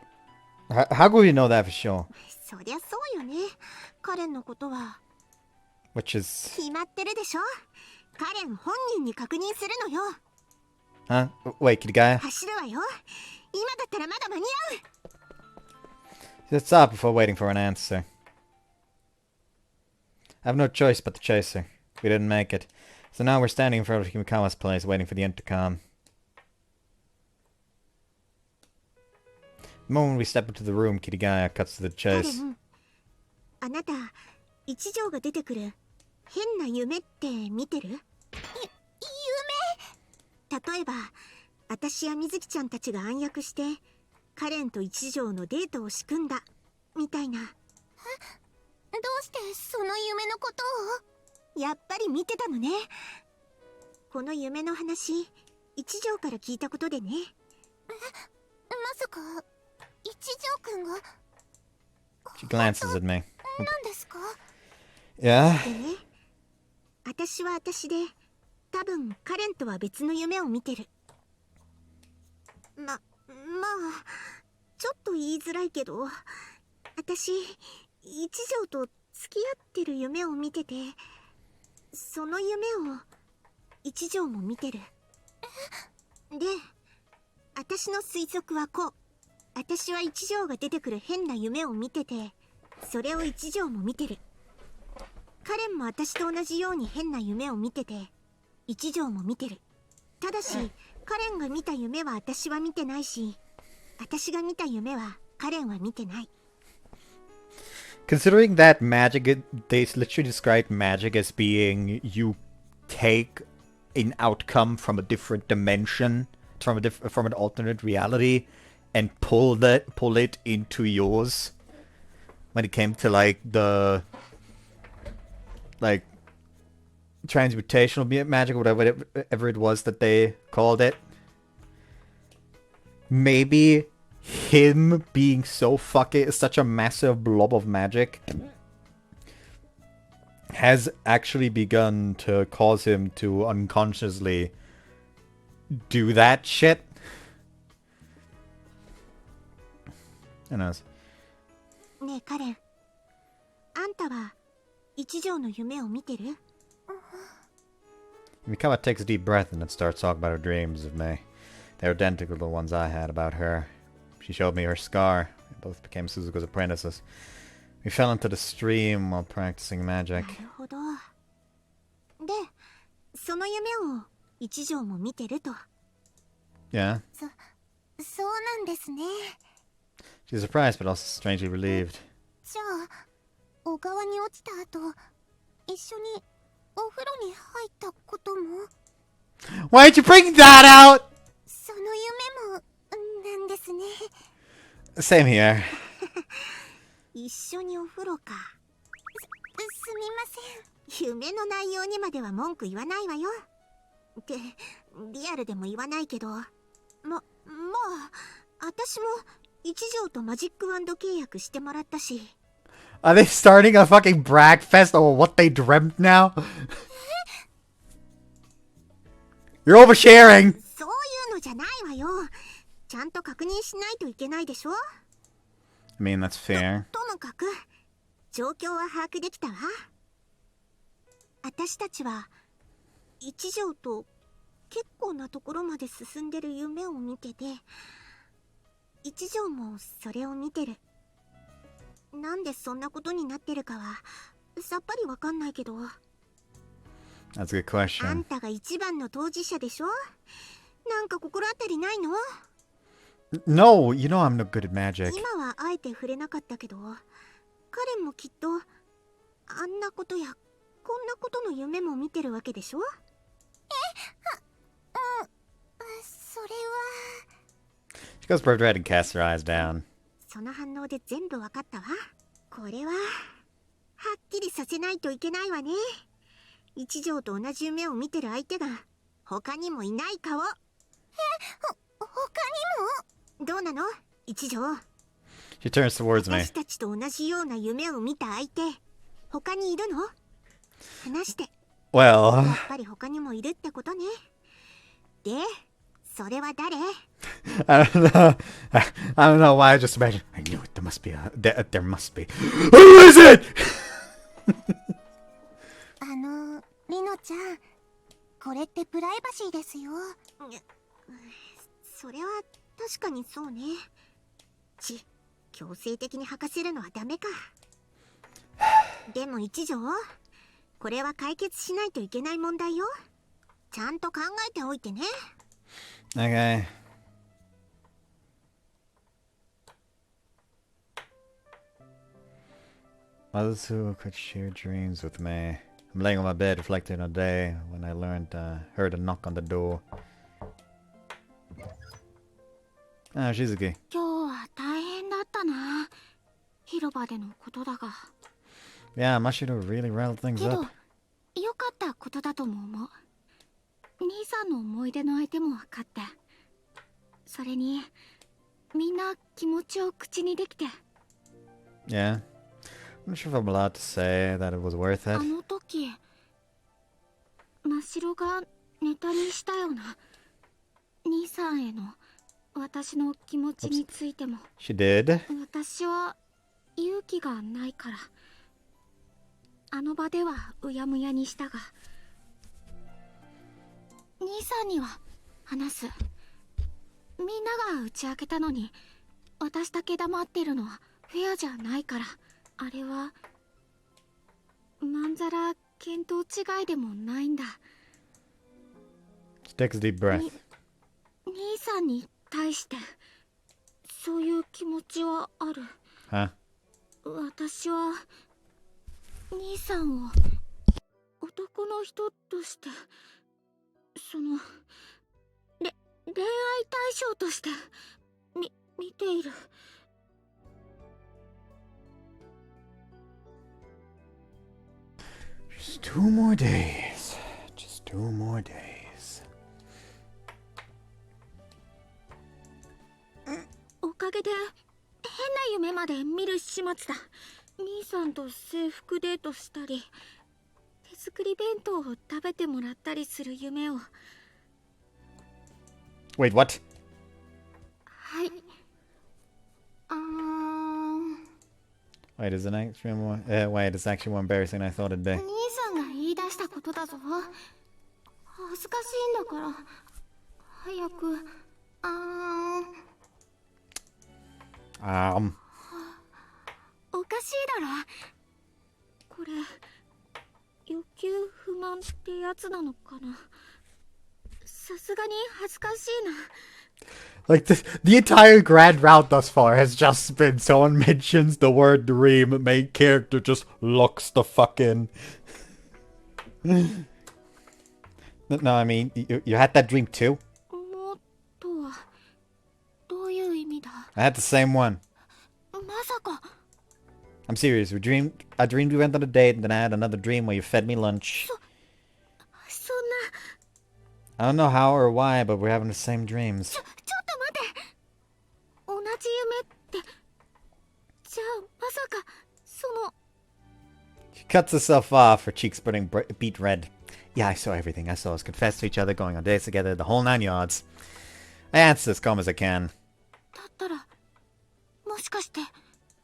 how could you know that for sure? そりゃそうよね。カレンのことは Which is... 決まってるでしょ。カレン本人に確認するのよ。Huh? Wait, Kirigaya? 走るわよ。今だったらまだ間に合う。 Let's stop before waiting for an answer. I have no choice but to chase her. We didn't make it. So now we're standing in front of Himikawa's place waiting for the intercom. The moment we step into the room, Kirigaya cuts to the カレ chase. ン、あなた一条が出てくる変な夢って見てる？夢？例えば私や水木ちゃんたちが暗躍してカレンと一条のデートを仕組んだみたいな。どうしてその夢のことを？やっぱり見てたのね。この夢の話一条から聞いたことでね。まさか一条くんが She glances at me. 何ですか？ Yeah? でね、私は私で多分カレンとは別の夢を見てる。まあちょっと言いづらいけど、私一条と付き合ってる夢を見てて、その夢を一条も見てる。で、私の推測はこう。私は一条が出てくる変な夢を見てて、それを一条も見てる。カレンも私と同じように変な夢を見てて、一条も見てる。ただし、カレンが見た夢は私は見てないし、私が見た夢はカレンは見てない。Considering that magic, they literally described magic as being you take an outcome from a different dimension, from an alternate reality, and pull it into yours. When it came to the transmutational magic, whatever it was that they called it. Maybe him being such a massive blob of magic has actually begun to cause him to unconsciously do that shit. Who knows? ねえカレン、あんたは一条の夢を見てる？ Mikawa takes a deep breath and then starts talking about her dreams of me. They're identical to the ones I had about her. She showed me her scar. We both became Suzuko's apprentices. We fell into the stream while practicing な magic. るほど。で、その夢を一条も見てると。 Yeah? そうなんですね。 She's surprised but also strangely relieved. じゃあ、小川に落ちた後、一緒にお風呂に入ったことも？ Why'd you bring that out? その夢もなんですね。 Same here. 一緒にお風呂か。すみません。夢の内容にまでは文句言わないわよ。ってリアルでも言わないけど、まあ私も一条とマジックワンド契約してもらったし。 Are they starting a fucking brag fest over what they dreamt now? You're oversharing! そういうのじゃないわよ。ちゃんと確認しないといけないでしょ。 I mean, that's fair. ともかく状況は把握できたわ。私たちは一条と結構なところまで進んでる夢を見てて、一条もそれを見てる。なんでそんなことになってるかはさっぱりわかんないけど。 That's a good あ question. んたが一番の当事者でしょ。なんか心当たりないの？ No, you know I'm no good at magic. 今はあえて触れなかったけど、カレンもきっとあんなことやこんなことの夢も見てるわけでしょ。それは。 She goes bright red and casts her eyes down. その反応で全部わかったわ。これははっきりさせないといけないわね。一条と同じ夢を見てる相手が他にもいないかを。他にも？どうなの一条？ She turns towards me. 私たちと同じような夢を見た相手他にいるの？話して。 Well, やっぱり他にもいるってことね。で、それは誰？ I don't know. I don't know why I just imagine. I knew it. There must be there must be. Who is it? リノちゃん、これってプライバシーですよ。それは確かにそうね。強制的に履かせるのはダメか。でも一条、これは解決しないといけない問題よ。ちゃんと考えておいてね。Okay. Others who could share dreams with me. I'm laying on my bed reflecting on a day when I heard a knock on the door. Ah, Shizuki. 今日は大変だったな。広場でのことだが。Yeah, Mashiro really riled things けど、 up. 良かったことだとも思う。兄さんの思い出の相手も分かって。それに、みんな気持ちを口にできて。Yeah. I'm not sure if I'm allowed to say that it was worth あ it. の時、真っ白がネタにしたよな。兄さんへの私の気持ちについても。 She did. 私は勇気がないから。あの場ではうやむやにしたが。兄さんには話す。みんなが打ち明けたのに、私だけ黙ってるのはフェアじゃないから。あれはまんざら見当違いでもないんだ。 She takes a deep breath. 兄さんに対してそういう気持ちはある。 Huh? 私は兄さんを男の人として、恋愛対象として見ている。 Just 2 more days. Just 2 more days. おかげで変な夢まで見る始末だ。兄さんと制服デートしたり、手作り弁当を食べてもらったりする夢を。 Wait, what? はい。Wait, is it actually more? Wait, it's actually more embarrassing than I thought it'd be. 兄さんが言い出したことだぞ。恥ずかしいんだから。早く。おかしいだろ。これ欲求不満ってやつなのかな。さすがに恥ずかしいな。 Like, the entire grand route thus far has just been someone mentions the word dream, main character just looks the fucking... No, I mean, you had that dream too? もっとはどういう意味だ。 I had the same one. まさか。 I'm serious, I dreamed we went on a date, and then I had another dream where you fed me lunch. そんな。 I don't know how or why, but we're having the same dreams. ちょっと待て。同じ夢って。じゃあまさかShe cuts herself off, her cheeks burning beet red. Yeah, I saw everything. I saw us confess to each other, going on dates together, the whole 9 yards. I answer as calm as I can. だったらもしかして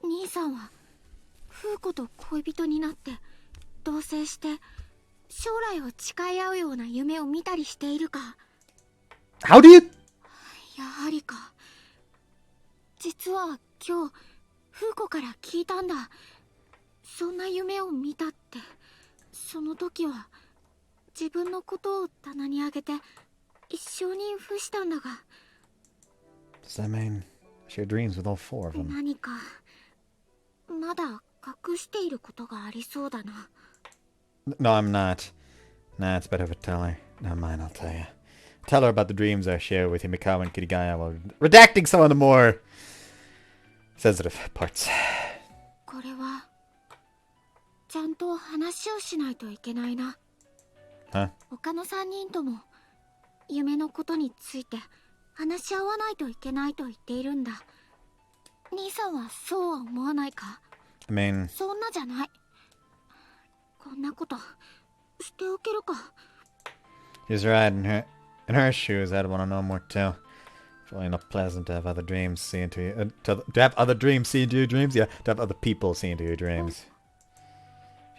兄さんはフーコと恋人になって同棲して将来を誓い合うような夢を見たりしているか。 How do you... やはりか。実は今日フーコから聞いたんだ。そんな夢を見たって。その時は自分のことを棚にあげて一生に付したんだが。 Does that mean I share dreams with all 4 of them? 何かまだ隠していることがありそうだな。 No, I'm not. Nah, it's better if I tell her. Never mind, I'll tell you. Tell her about the dreams I share with Himikawa and Kirigaya while redacting some of the more sensitive parts. これはちゃんと話をしないといけないな。 Huh? 他の3人とも夢のことについて話し合わないといけないと言っているんだ。兄さんはそうは思わないか。 I mean... そんなじゃない。こんなことしておけるか。 She's right. In her shoes, I'd want to know more too. It's really not pleasant to have other dreams see into you. To have other dreams see into your dreams? Yeah, to have other people see into your dreams.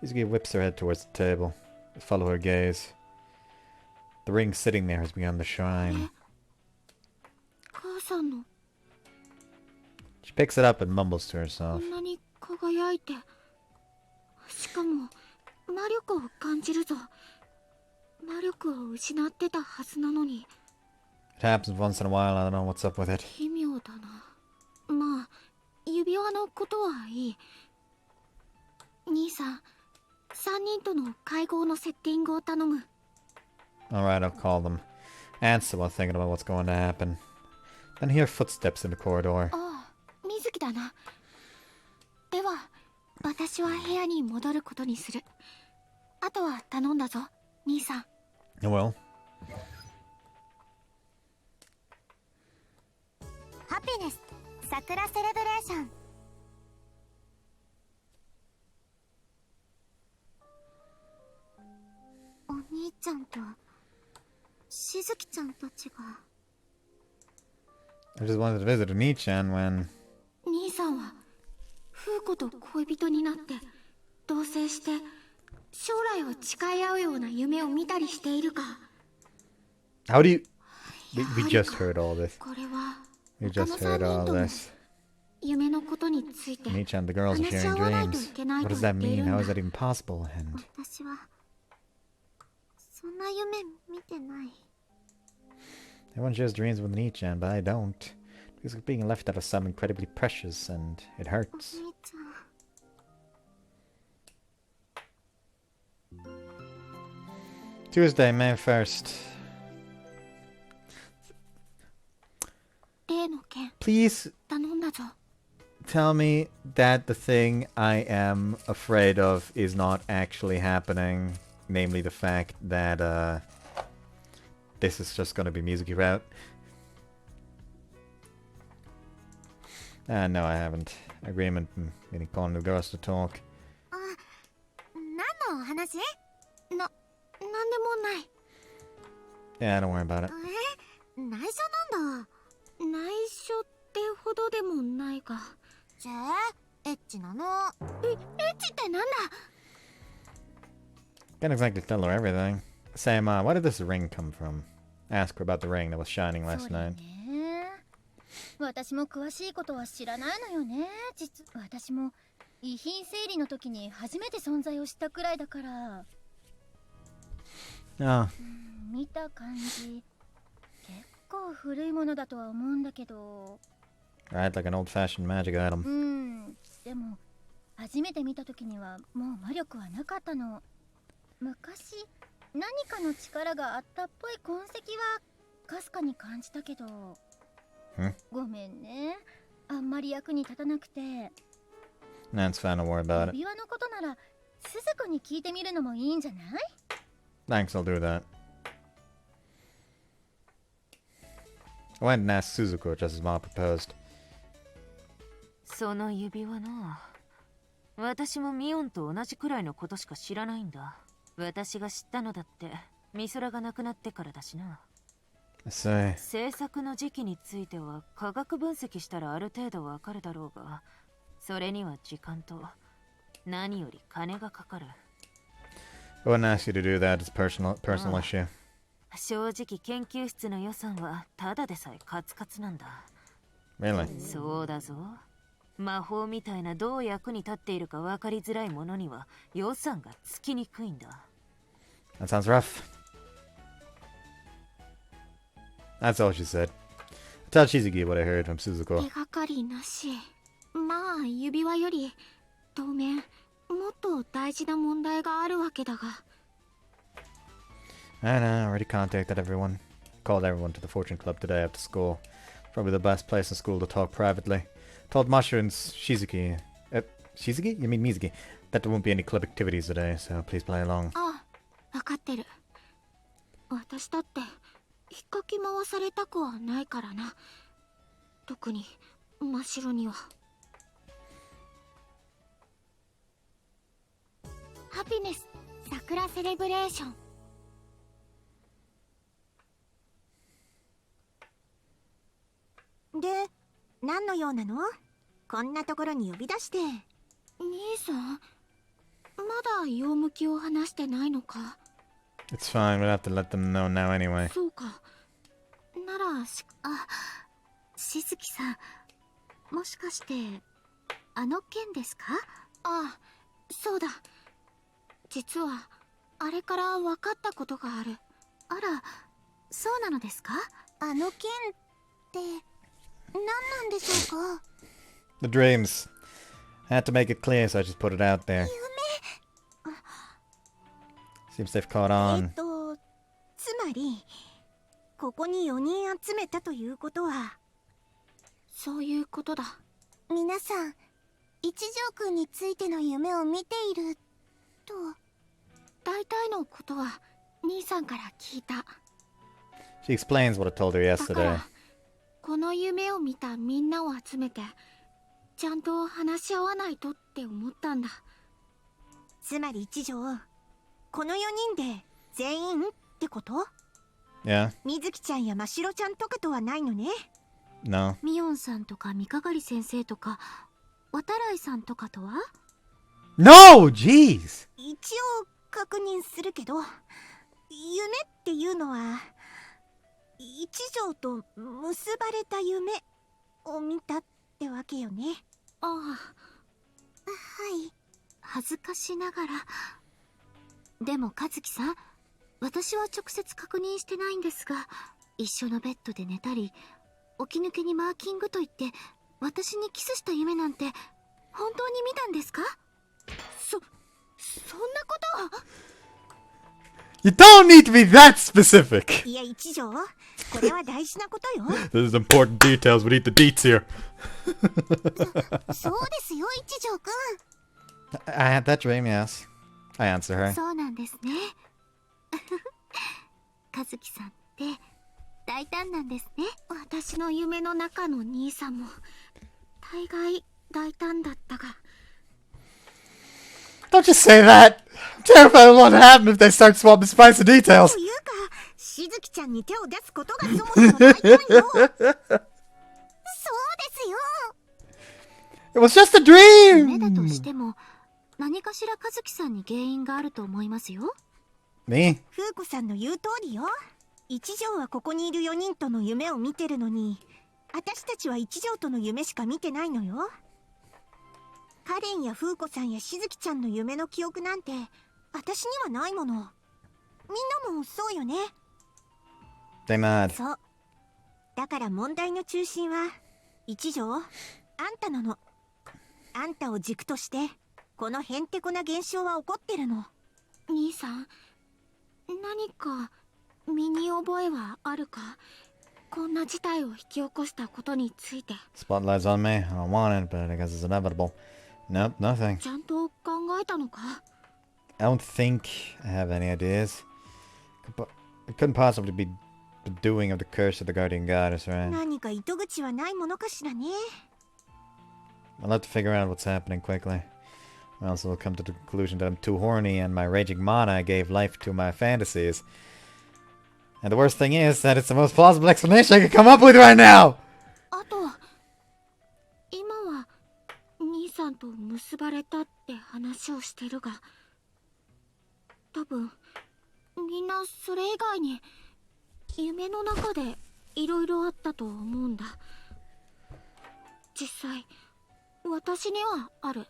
Shizuki whips her head towards the table. I follow her gaze. The ring sitting there has begun to shine. 母さんの She picks it up and mumbles to こ herself. んなに輝いて、しかも魔力を感じるぞ。魔力を失ってたはずなのに。 It happens once in a while. I don't know what's up with it. 奇妙だな。まあ指輪のことはいい。兄さん、3人との会合のセッティングを頼む。 Alright, I'll call them. Answer while thinking about what's going to happen. Then hear footsteps in the corridor. ああ、水木だな。では私は部屋に戻ることにする。あとは頼んだぞ、兄さん。 Oh well. ハピネス桜セレブレーション。お兄ちゃんとしずきちゃんたちが。 I just wanted to visit Oni-chan when... 兄さんはフーコと恋人になって同棲して将来を誓い合うような夢を見たりしているか。 How do you... We just heard all this. これは We 他 just の heard 3人 all とも this. 夢のことについて Oni-chan, the girls are 話し合 sharing わないとい dreams. けない What と does 言 that ってい mean? る How ん is だ。 that even possible? And 私はそんな夢見てない。 everyone shares dreams with Oni-chan, but I don't. Because being left out of something incredibly precious, and it お hurts. 兄ちゃん。 Tuesday, May 1st. 例の件 Please 頼んだぞ。 tell me that the thing I am afraid of is not actually happening. Namely the fact that this is just gonna be Mizuki route. No, I haven't. Agreement, meaning calling the girls to talk. 何の話？なんでもない。 Yeah, don't worry about it. 内緒なんだ。内緒ってほどでもないが。じゃあエッチなの。エッチってなんだ？ Can't exactly tell her everything. Say, Ma, where did this ring come from? Ask her about the ring that was shining そう last だよ night. ね。私も詳しいことは知らないのよね。私も遺品整理の時に初めて存在を知ったくらいだから。 Oh, 見た感じ結構古いものだとは思うんだけど。 right, like an old-fashioned magic item. でも初めて見た時にはもう魔力はなかったの。昔何かの力があったっぽい痕跡はかすかに感じたけど。ごめんね、あんまり役に立たなくて。 That's fine, don't worry about it. 指輪のことならスズ子に聞いてみるのもいいんじゃない？ Thanks, I'll do that. I went and asked Suzuko just as Mom proposed. その指輪な。私もミオンと同じくらいのことしか知らないんだ。私が知ったのだって美空が亡くなってからだしな。I say, 制作の時期については科学分析したらある程度わかるだろうが、それには時間と何より金がかかる。 I wouldn't ask you to do that. It's a personal issue. 正直研究室の予算はただでさえカツカツなんだ。 Really? そうだぞ。魔法みたいなどう役に立っているか分かりづらいものには予算がつきにくいんだ。 That sounds rough. That's all she said. Tell Shizuki what I heard from 手 Suzuko. がかりなし。まあ指輪より当面もっと大事な問題があるわけだが。 I know, I already contacted everyone. Called everyone to the Fortune Club today after school. Probably the best place in school to talk privately. Told Masha and Shizuki... Shizuki? You mean Mizuki? That there won't be any club activities today, so please play along. ああ、わかってる。私だって引っかき回されたくはないからな。特に真っ白には。ハピネス桜セレブレーション。で、何の用なの？こんなところに呼び出して。兄さん、まだ用向きを話してないのか？ It's fine, we'll have to let them know now anyway. そうか。ならしずきさん、もしかしてあの件ですか？ああ、そうだ。実はあれから分かったことがある。あら、そうなのですか？あの件って何なんでしょうか？ The dreams. I had to make it clear, so I just put it out there. Seems they've caught on. つまりここに4人集めたということは、そういうことだ。皆さん、一条くんについての夢を見ていると。大体のことは兄さんから聞いた。 She explains what I told her だか yesterday. らこの夢を見たみんなを集めてちゃんと話し合わないとって思ったんだ。つまり一条、この4人で全員ってこと？ Yeah? みずきちゃんやましろちゃんとかとはないのね。No. ミオンさんとか三係先生とか渡来さんとかとは？ No! Jeez! 一応確認するけど、夢っていうのは一条と結ばれた夢を見たってわけよね。ああ、はい。恥ずかしながら。でも和樹さん、私は直接確認してないんですが、一緒のベッドで寝たり、起き抜けにマーキングと言って私にキスした夢なんて本当に見たんですか？そんなこと。 You don't need to be that specific! いや一条、これは大事なことよ。This is important details. We need the deets here. そうですよ一条くん。 I had that dream, yes. I answer her. そうなんですね。和樹さんって大胆なんですね。私の夢の中の兄さんも大概大胆だったが。 Don't just say that! I'm terrified of what will happen if they start swapping spice and details. というか、しずきちゃんに手を出すことがそもそも大胆よ。そうですよ。 It was just a 夢だと dream! しても何かしら和樹さんに原因があると思いますよ。 Me? 風子さんの言う通りよ。一条はここにいる4人との夢を見てるのに、私たちは一条との夢しか見てないのよ。カレンや風子さんやしずきちゃんの夢の記憶なんて私にはないもの。みんなもそうよね。 They mad. そう。だから問題の中心は一条、あんたなの。あんたを軸としてこのへんてこな現象は起こってるの。兄さん、何か身に覚えはあるか？こんな事態を引き起こしたことについて。 Spotlight's on me. I don't want it, but I guess it's inevitable. Nope, nothing. ちゃんと考えたのか？ I don't think I have any ideas. It couldn't possibly be the doing of the curse of the guardian goddess, right? 何か糸口はないものかしらね。 I'll have to figure out what's happening quickly. I also will come to the conclusion that I'm too horny and my raging mana gave life to my fantasies. And the worst thing is that it's the most plausible explanation I can come up with right now! あと、今は兄さんと結ばれたって話をしてるが、多分みんなそれ以外に夢の中でいろいろあったと思うんだ。実際私にはある。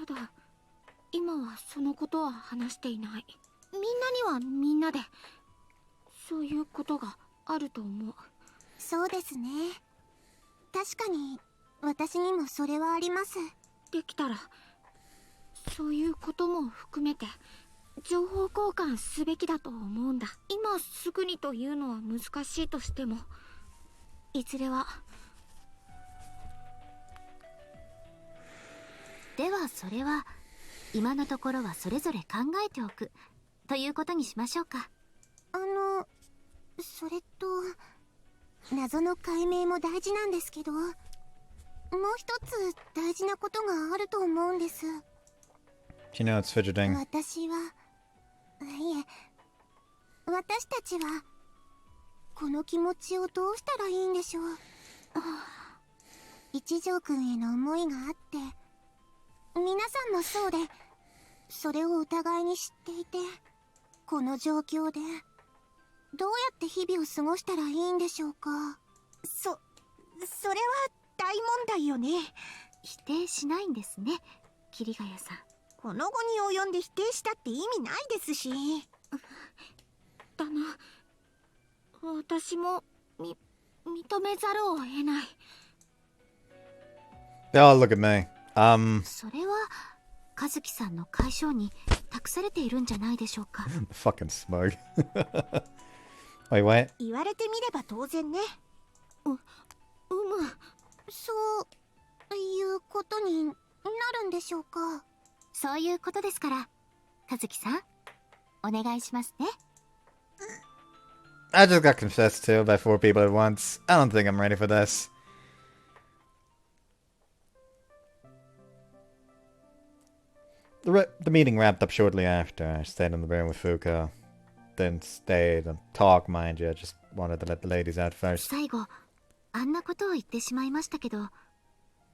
ただ今はそのことは話していない。みんなにはみんなでそういうことがあると思う。そうですね。確かに私にもそれはあります。できたらそういうことも含めて情報交換すべきだと思うんだ。今すぐにというのは難しいとしても、いずれは。ではそれは今のところはそれぞれ考えておくということにしましょうか。それと謎の解明も大事なんですけど、もう一つ大事なことがあると思うんです。 You know it's fidgeting. 私は、いえ、私たちはこの気持ちをどうしたらいいんでしょう。一条くんへの思いがあって、皆さんもそうで、それをお互いに知っていて、この状況でどうやって日々を過ごしたらいいんでしょうか。そそれは大問題よね。否定しないんですね、桐ヶ谷さん。この後に及んで否定したって意味ないですし。だな。私も認めざるを得ない。Oh, look at me. それは和樹さんの解消に託されているんじゃないでしょうか。fucking smug. Wait, what? 言われてみれば当然ね。そういうことになるんでしょうか。そういうことですから、和樹さん、お願いしますね。I just got confessed to by 4 people at once. I don't think I'm ready for this. The meeting wrapped up shortly after. I stayed in the room with Fuko. Didn't stay to talk, mind you. I just wanted to let the ladies out first. 最後、あんなことを言ってしまいましたけど、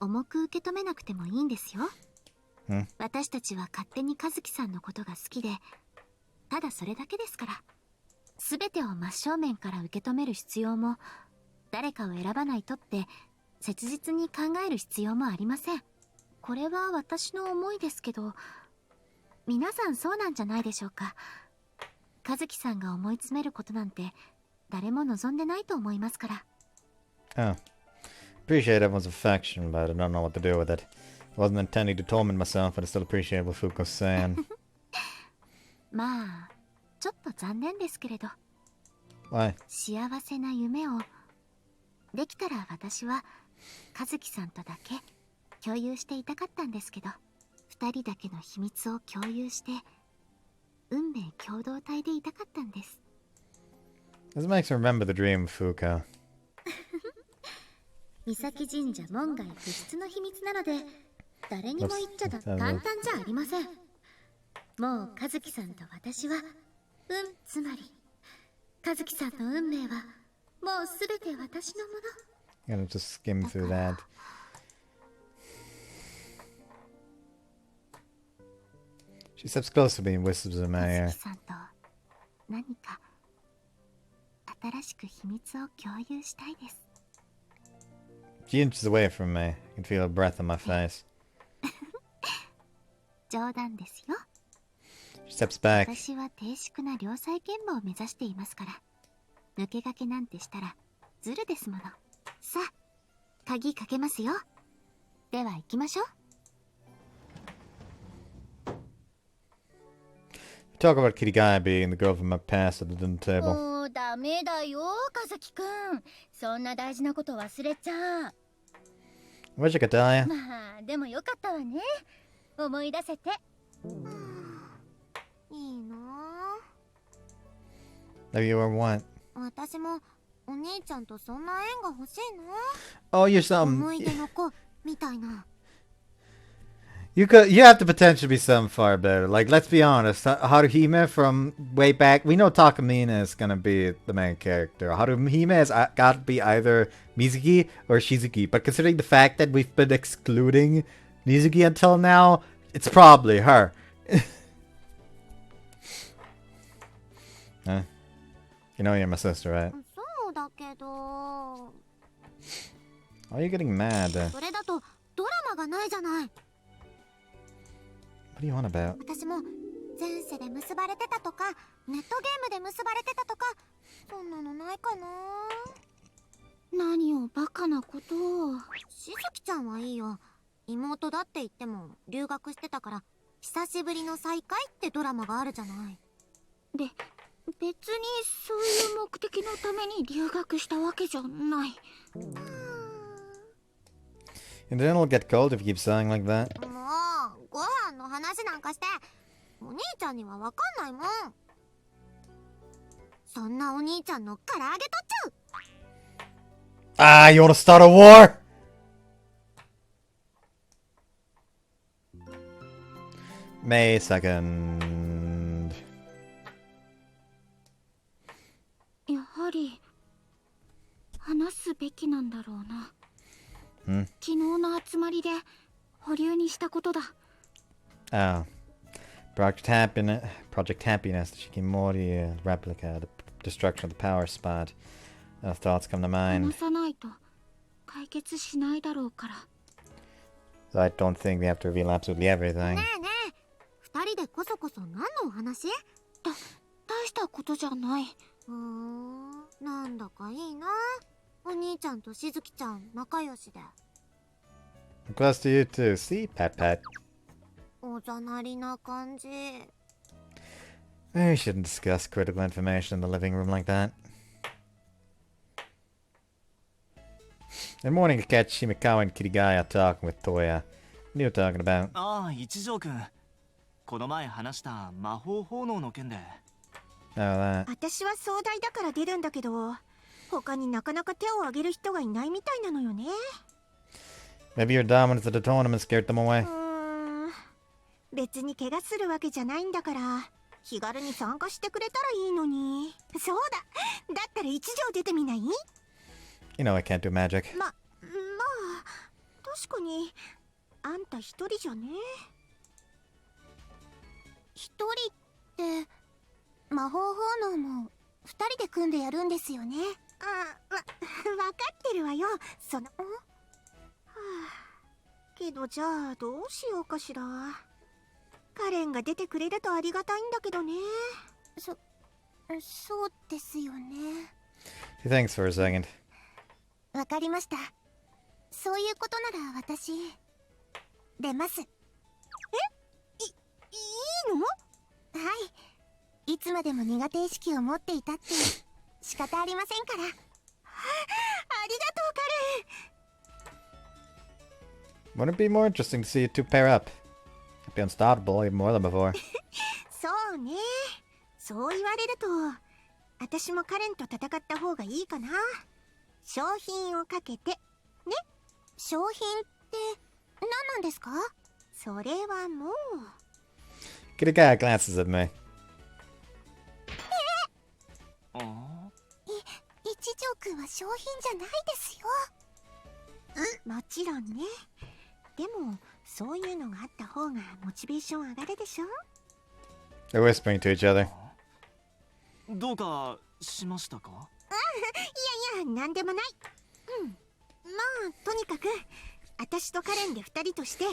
重く受け止めなくてもいいんですよ。私たちは勝手に和樹さんのことが好きで、ただそれだけですから。全てを真正面から受け止める必要も、誰かを選ばないとって切実に考える必要もありません。これは私の思いですけど、皆さんそうなんじゃないでしょうか。和樹さんが思い詰めることなんて誰も望んでないと思いますから。Oh. Appreciate everyone's affection, but I don't know what to do with it. I wasn't intending to torment myself, but I still appreciate what Fuko's saying. まあ、ちょっと残念ですけれど。Why? 幸せな夢を、できたら私は和樹さんとだけ共有していたかったんですけど、二人だけの秘密を共有して、運命共同体でいたかったんです。This makes me remember the dream of Fuko. 三崎神社門外不出の秘密なので、誰にも言っちゃ簡単じゃありません。もう和樹さんと私は、つまり和樹さんの運命はもうすべて私のもの。 Gotta just skim through that. She steps close to me and whispers in my 和 ear. 樹さんと何か新しく秘密を共有したいです。 She inches away from me. I can feel her breath on my face. 冗談ですよ。 She steps back. 私は低粛な良妻賢母を目指していますから、抜け駆けなんてしたらズルですもの。さあ、鍵かけますよ。では行きましょう。Talk about Kirigaya being the girl from my past at the dinner table. もうダメだよ、和樹くん。そんな大事なこと忘れちゃう。 Wish I could tell you. まあでもよかったわね、思い出せて。いいなぁ。 Maybe you were what? 私もお兄ちゃんとそんな縁が欲しいな。 Oh, you're some. 思い出の子みたいな。 You have the potential to be something far better. Like, let's be honest. Haruhime from way back, we know Takamine is gonna be the main character. Haruhime has got to be either Mizuki or Shizuki. But considering the fact that we've been excluding Mizuki until now, it's probably her. Huh? You know you're my sister, right? そうだけど。 Why are you getting mad? それだとドラマがないじゃない。 What do you want about? 私も前世で結ばれてたとか、ネットゲームで結ばれてたとか、そんなのないかな。何をバカなことを。しずきちゃんはいいよ。妹だって言っても留学してたから、久しぶりの再会ってドラマがあるじゃない。で、別にそういう目的のために留学したわけじゃない。And then it'll get cold if you keep saying like that. もうご飯の話なんかして、お兄ちゃんにはわかんないもん。そんなお兄ちゃんの唐揚げ取っちゃう。 Ah, you wanna start a war? May 2nd. やはり話すべきなんだろうな。昨日の集まりで保留にしたことだ。Oh. Project Happiness, the Shikimori replica, the destruction of the power spot. Thoughts come to mind. 話さないと解決しないだろうから。 So I don't think we have to reveal absolutely everything. ねえねえ、二人でこそこそ何のお話？大したことじゃない。なんだかいいな。お兄ちゃんとしずきちゃん仲良しで。Close to you too. See, pat pat. おざなりな感じ。We shouldn't discuss critical information in the living room like that. In the morning, I catch Shimikawa and Kirigaya talking with Toya. What are you talking about? ああ、一条くん。この前話した魔法奉納の件で。Oh, that. 私は壮大だから出るんだけど、他になかなか手を挙げる人がいないみたいなのよね。Maybe your dominance at the tournament scared them away. 別に怪我するわけじゃないんだから、気軽に参加してくれたらいいのに。そうだ、だったら一条出てみない？ You know I can't do magic. まあ、確かに、あんた一人じゃね。一人って魔法奉納も二人で組んでやるんですよね。わかってるわよ。その、けどじゃあどうしようかしら。カレンが出てくれるとありがたいんだけどね。そうですよね。 She thinks for a second. わかりました。そういうことなら私出ます。いいの？はい。いつまでも苦手意識を持っていたって仕方ありませんから。ありがとう、カレン。 Wouldn't it be more interesting to see you two pair up? You'd be unstoppable even more than before. そうね。そう言われると、私もカレンと戦った方がいいかな。商品をかけて、ね。商品って何なんですか？それはもう。Kirigaya glances at me. ああ。一条くんは商品じゃないですよ。もちろんね。でも、そういうのがあった方がモチベーション上がるでしょ？ They're whispering to each other. どうかしましたか？いや、なんでもない。まあ、とにかく、私とカレンで二人として、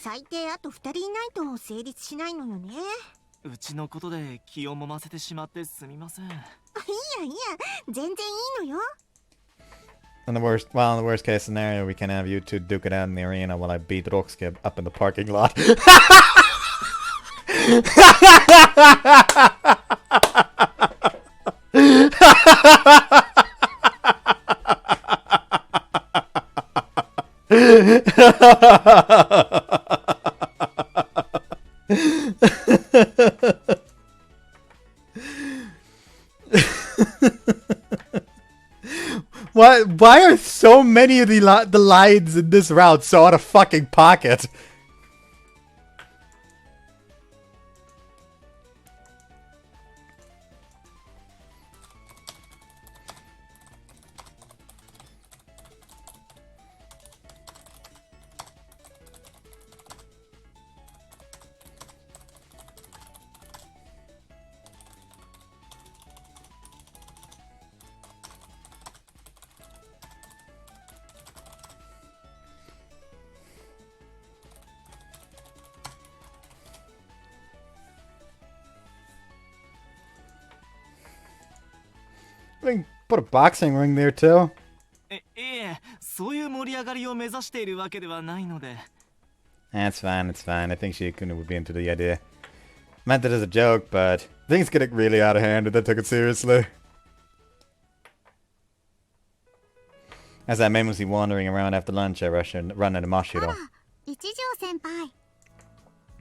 最低あと二人いないと成立しないのよね。うちのことで気を揉ませてしまってすみません。いや、全然いいのよ。In the worst case scenario, we can have you two duke it out in the arena while I beat Roxkib up in the parking lot. Why are so many of the lines in this route so out of fucking pocket? Put a boxing ring there too. いえ、そういう盛り上がりを目指しているわけではないので。That's fine, it's fine. I think Shiakuna would be into the idea. Meant it as a joke, but things get really out of hand and they took it seriously. As I'm aimlessly wandering around after lunch, I run into Mashiro. 一条先輩。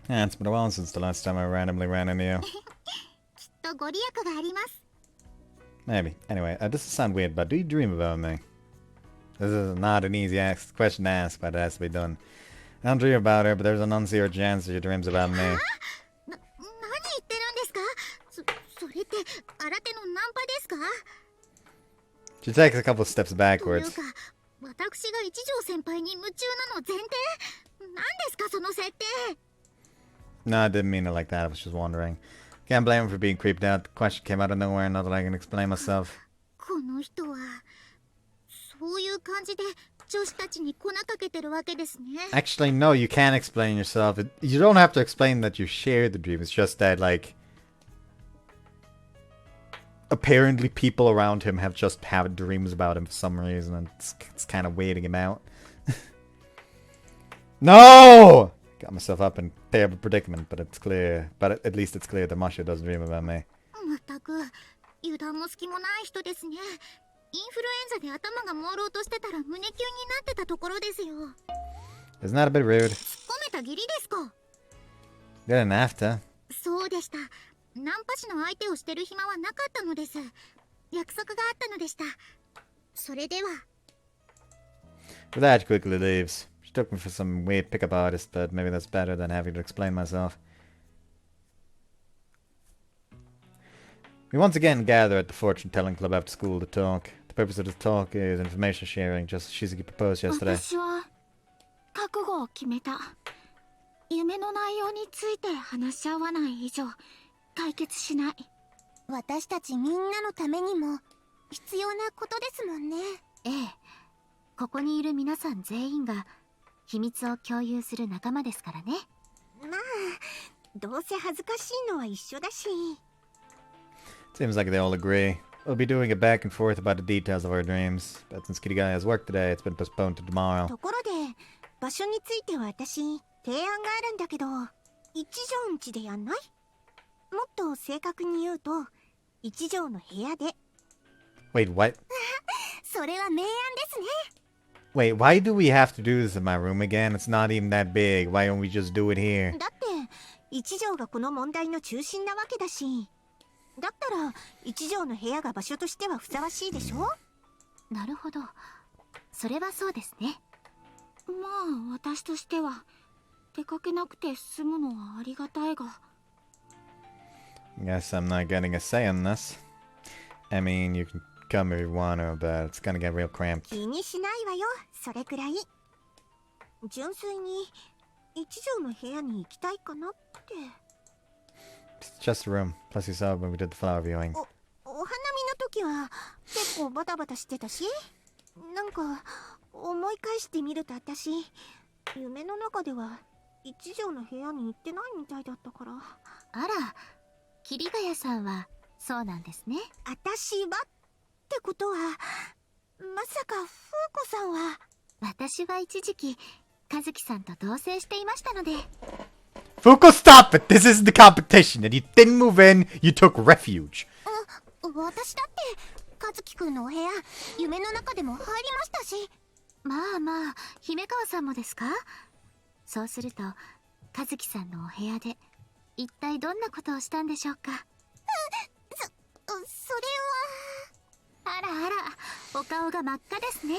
Yeah, it's been a while since the last time I randomly ran into you. きっとご利益があります。 Maybe. Anyway, this will sound weird, but do you dream about me? This is not an easy question to ask, but it has to be done. I don't dream about her, but there's an unzero chance that she dreams about me. 何言ってるんですか？それって新手のナンパですか？ She takes a couple steps という backwards. か、私が一条先輩に夢中なの前提？何ですかその設定？ No, I didn't mean it like that. I was just wondering. Can't blame him for being creeped out. The question came out of nowhere, not that I can explain myself. この人はそういう感じで女子たちに粉かけてるわけですね。 Actually, no, you can't explain yourself. You don't have to explain that you share the dream. It's just that, like, apparently people around him have just had dreams about him for some reason, and it's kind of waiting him out. No! Got myself up in a terrible predicament, but it's clear. But at least it's clear that Masha doesn't dream about me. まったく油断も隙もない人ですね。インフルエンザで頭が朦朧としてたら胸キュンになってたところですよ。 Isn't that a bit rude? 突っ込めた義理ですか？ Didn't have to. そうでした。ナンパ師の相手をしてる暇はなかったのです。約束があったのでした。それでは。 With that, she quickly leaves. She took me for some weird pickup artist, but maybe that's better than having to explain myself. We once again gather at the fortune-telling club after school to talk. The purpose of this talk is information sharing, just as Shizuki proposed yesterday. 私は覚悟を決めた。夢の内容について話し合わない以上解決しない。私たちみんなのためにも必要なことですもんね。ええ、ここにいる皆さん全員が秘密を共有する仲間ですからね。まあ、どうせ恥ずかしいのは一緒だし。 Seems like they all agree. We'll be doing a back and forth about the details of our dreams, but since Kirigai has work today, it's been postponed to tomorrow. ところで場所については私提案があるんだけど、一条んちでやんない？もっと正確に言うと一条の部屋で。 Wait, what? それは明暗ですね。 Wait, why do we have to do this in my room again? It's not even that big. Why don't we just do it here? だって一条がこの問題の中心なわけだし、だったら一条の部屋が場所としてはふさわしいでしょ。なるほど、それはそうですね。まあ私としては出かけなくて済むのはありがたいが。 Guess I'm not getting a say on this. I mean, you can come if you want to, but it's gonna get real cramped. 気にしないわよ、それくらい。純粋に一条の部屋に行きたいかなって。 It's just a room. Plus you saw it when we did the flower viewing. お花見の時は結構バタバタしてたし、なんか思い返してみると私夢の中では一条の部屋に行ってないみたいだったから。あら、桐ヶ谷さんはそうなんですね。私はってことはまさか風子さんは。私は一時期和樹さんと同棲していましたので。 Fuko, stop it! This isn't the competition, and you didn't move in, you took refuge. 私だって和樹くんのお部屋夢の中でも入りましたし。まあまあ、姫川さんもですか？そうすると和樹さんのお部屋で一体どんなことをしたんでしょうか？それは。あらあら、お顔が真っ赤ですね。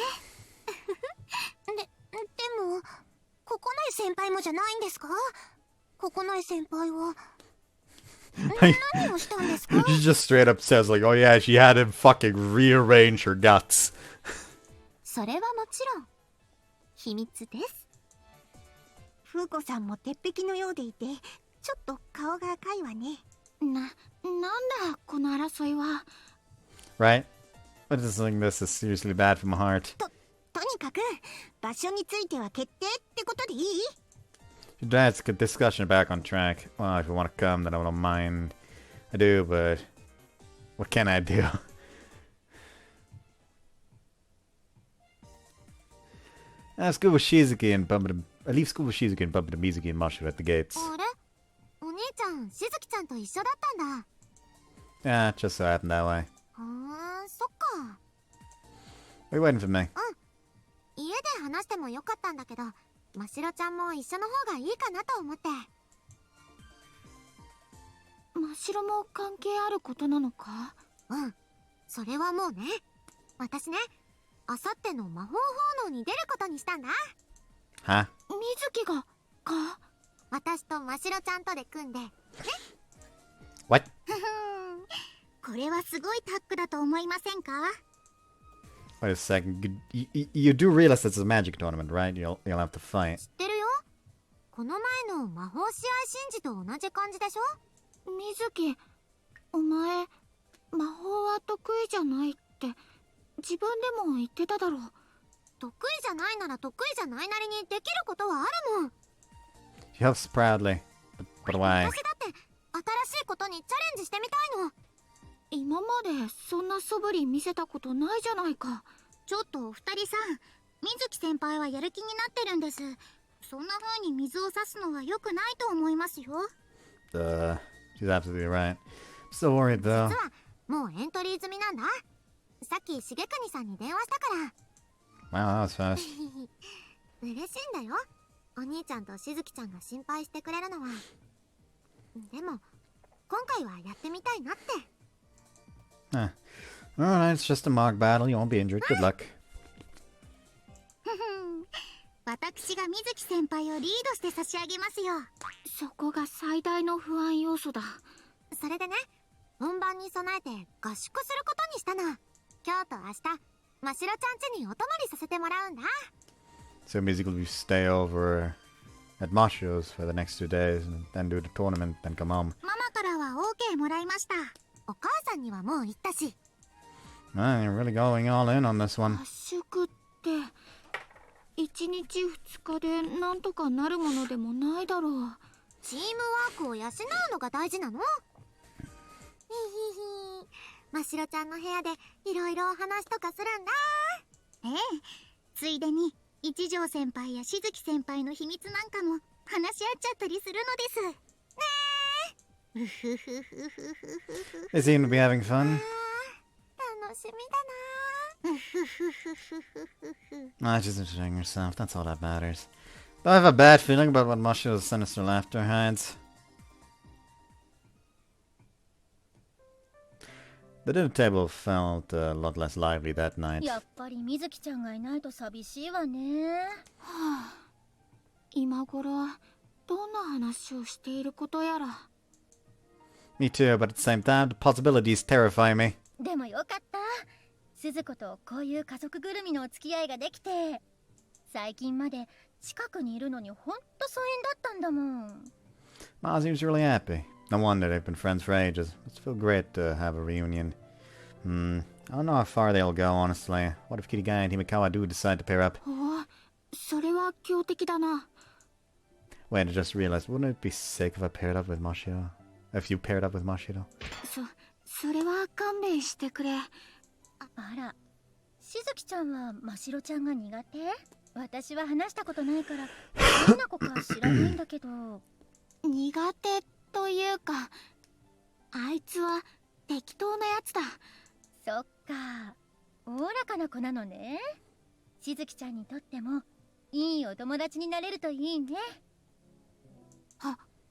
でも九重先輩もじゃないんですか？九重先輩は何をしたんですか？ She just straight up says, like, oh yeah, she had him fucking rearrange her guts. それはもちろん秘密です。風子さんも鉄壁のようでいてちょっと顔が赤いわね。なんだこの争いは。 Right? I just think this is seriously bad for my heart. とにかく場所については決定ってことでいい？ That's a good discussion back on track. Well, if you want to come, then I don't mind. I do, but what can I do? I school with Shizuki and I leave school with Shizuki and bump into Mizuki and Mashu at the gates. あれ、お姉ちゃんしずきちゃんと一緒だったんだ。 Yeah, just so happened that way. そっか。 Are you waiting for me? 家で話してもよかったんだけど、ましろちゃんも一緒の方がいいかなと思って。ましろも関係あることなのか？うん、それはもうね。私ね、あさっての魔法奉納に出ることにしたんだ。Huh? みずきがか？私とましろちゃんとで組んでね。What? これはすごいタッグだと思いませんか？ Wait a second. You do realize it's a magic tournament, right? You'll have to fight. 知ってるよ。この前の魔法試合神事と同じ感じでしょ？みずき、お前魔法は得意じゃないって自分でも言ってただろう。得意じゃないなら得意じゃないなりにできることはあるもん。 She huffs proudly. But why? 私だって新しいことにチャレンジしてみたいの。今までそんな素振り見せたことないじゃないか。ちょっとお二人さん、水木先輩はやる気になってるんです。そんな風に水を差すのは良くないと思いますよ。She's absolutely right. Still worried 実 though. はもうエントリー済みなんだ。さっき重国さんに電話したから。Wow, that was fast. 嬉しいんだよ、お兄ちゃんとしずきちゃんが心配してくれるのは。でも今回はやってみたいなって。Alright, it's just a mock battle. You won't be injured. Good luck. 私が水木先輩をリードして差し上げますよ。そこが最大の不安要素だ。それでね、本番に備えて合宿することにしたの。今日と明日、ましろちゃん家にお泊まりさせてもらうんだ。 So basically, we stay over at Masho's for the next 2 days and then do the tournament, then come home. ママからは OK もらいました。お母さんにはもう言ったし。Man, you're really going all in on this one. 合宿って1日2日でなんとかなるものでもないだろう。チームワークを養うのが大事なの。ひひひ、ましろちゃんの部屋でいろいろお話とかするんだ。ええ、ついでに一条先輩やしずき先輩の秘密なんかも話し合っちゃったりするのです。ねえ。うふふふふふふ。 They seem to be having fun. 楽しみだな。うふふふふふふ。 Ah, she's enjoying herself. That's all that matters. Though I have a bad feeling about what Masho's sinister laughter hides. The dinner table felt a lot less lively that night. やっぱり水木ちゃんがいないと寂しいわね。はあ、今頃どんな話をしていることやら。 Me too, but at the same time, the possibilities terrify me. でもよかった。鈴子とこういう家族ぐるみのお付き合いができて。最近まで近くにいるのにほんと疎遠だったんだもん。Ma seems really happy. No wonder they've been friends for ages. It's feel great to have a reunion. I don't know how far they'll go, honestly. What if Kirigai and Himikawa do decide to pair up? お、それは強敵だな。 Wait, I just realized, wouldn't it be sick if I paired up with Mashiro? If you paired up with Mashiro? それは勘弁してくれ。あら、しずきちゃんはましろちゃんが苦手？私は話したことないからどんな子か知らないんだけど。苦手というか、あいつは適当なやつだ。そっか、おおらかな子なのね。しずきちゃんにとってもいいお友達になれるといいね。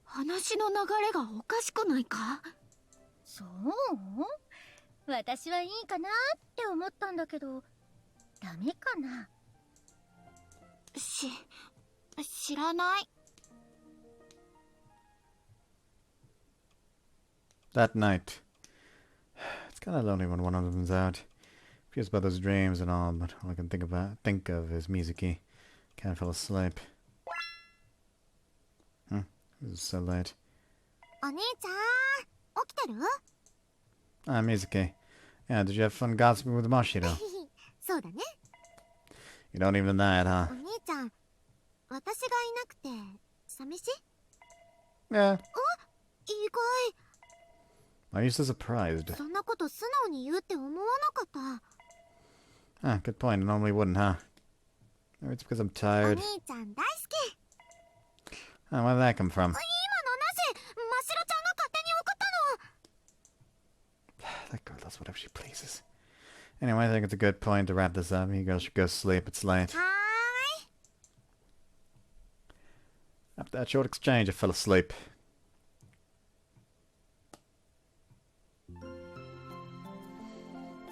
話の流れがおかしくないか？そう？私はいいかなって思ったんだけど、ダメかな？知らない。 That night. It's kind of lonely when one of them's out. Feels about those dreams and all, but all I can think of is Mizuki. Can't fall asleep. It's so late. お兄ちゃん、起きてる？ Ah, Mizuki. Yeah, did you have fun gossiping with Mashiro? そうだね。 You don't even know that, お huh? 兄ちゃん、私がいなくて寂しい？ Yeah. 意外。 Why are you so surprised? そんなこと素直に言うって思わなかった。 Ah, good point. I normally wouldn't, huh? Maybe it's because I'm お tired. 兄ちゃん大好き。 Oh, where did that come from? 今のなし、ましろちゃんが勝手に送ったの。 That girl does whatever she pleases. Anyway, I think it's a good point to wrap this up. You girls should go sleep. It's late. はーい。 After that short exchange, I fell asleep.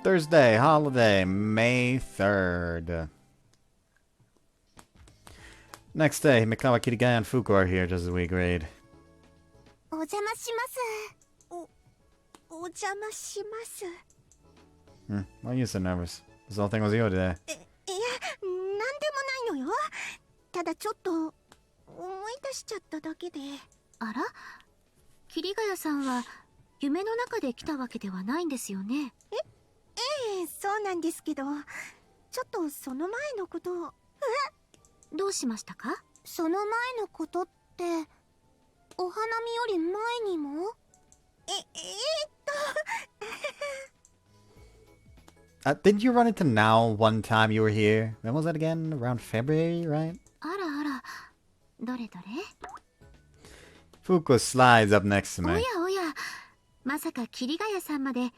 Thursday, holiday, May 3rd. Next day, Mikawa Kirigai and Fuku are here just as we agreed. お邪魔します。お邪魔します。 Why are you so nervous? This whole thing was you today. いや、なんでもないのよ。ただちょっと思い出しちゃっただけで。あら、桐ヶ谷さんは夢の中で来たわけではないんですよね。そうなんですけど、ちょっとその前のことを。どうしましたか？その前のことって、お花見より前にもDidn't you run into Now one time you were here? When was that again? Around February, right? あらあら、どれどれ？ Fuko slides up next to おや me. おや、まさか桐ヶ谷さんまで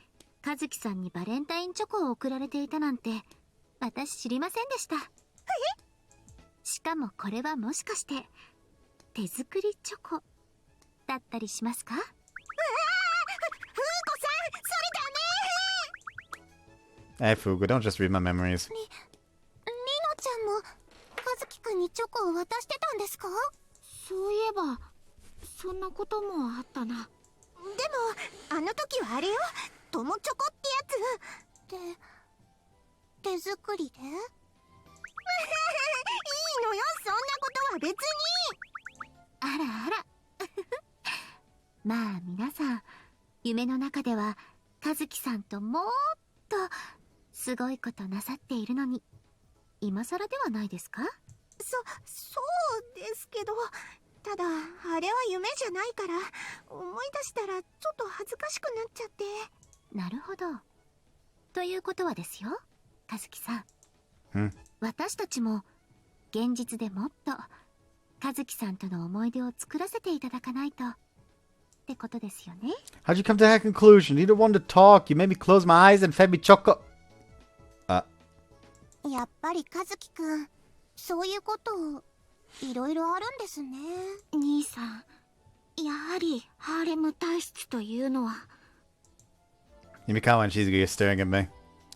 和樹さんにバレンタインチョコを送られていたなんて私知りませんでした。しかもこれはもしかして手作りチョコだったりしますか？Hey, Fuko, don't just read my memories. りのちゃんも和樹くんにチョコを渡してたんですか？そういえばそんなこともあったな。でもあの時はあれよ、友チョコってやつ。手作りで？いいのよ、そんなことは別に。あらあらまあ皆さん、夢の中では和樹さんともっとすごいことなさっているのに今更ではないですか？そうですけど、ただあれは夢じゃないから、思い出したらちょっと恥ずかしくなっちゃって。なるほど。ということはですよ、和樹さん。ん？私たちも現実でもっと和樹さんとの思い出を作らせていただかないとってことですよね。 How'd you come to that conclusion? You don't want to talk. You made me close my eyes and fed me choco. やっぱり和樹くん、そういうこといろいろあるんですね。兄さん、やはりハーレム体質というのは。 Yumikawa and Shizuki are staring at me.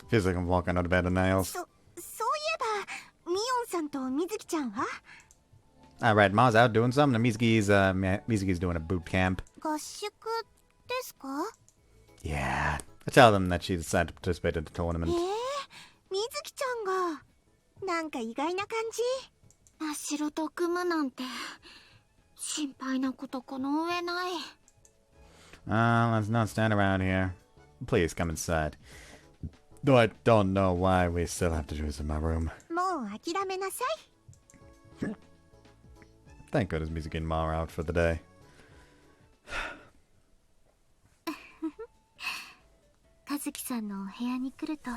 Feels like I'm walking out of bed of nails. そういえばミオンさんとみずきちゃんは？ Alright, Ma's out doing something. And Mizuki's doing a boot camp. 合宿ですか？ Yeah. I tell them that she decided to participate in the tournament. みずきちゃんがなんか意外な感じ。真っ白と組むなんて心配なことこの上ない。 Let's not stand around here. Please come inside. Though I don't know why we still have to do this in my room. もう諦めなさい。 Thank goodness Mizuki and Ma are out for the day. 和樹さんのお部屋に来ると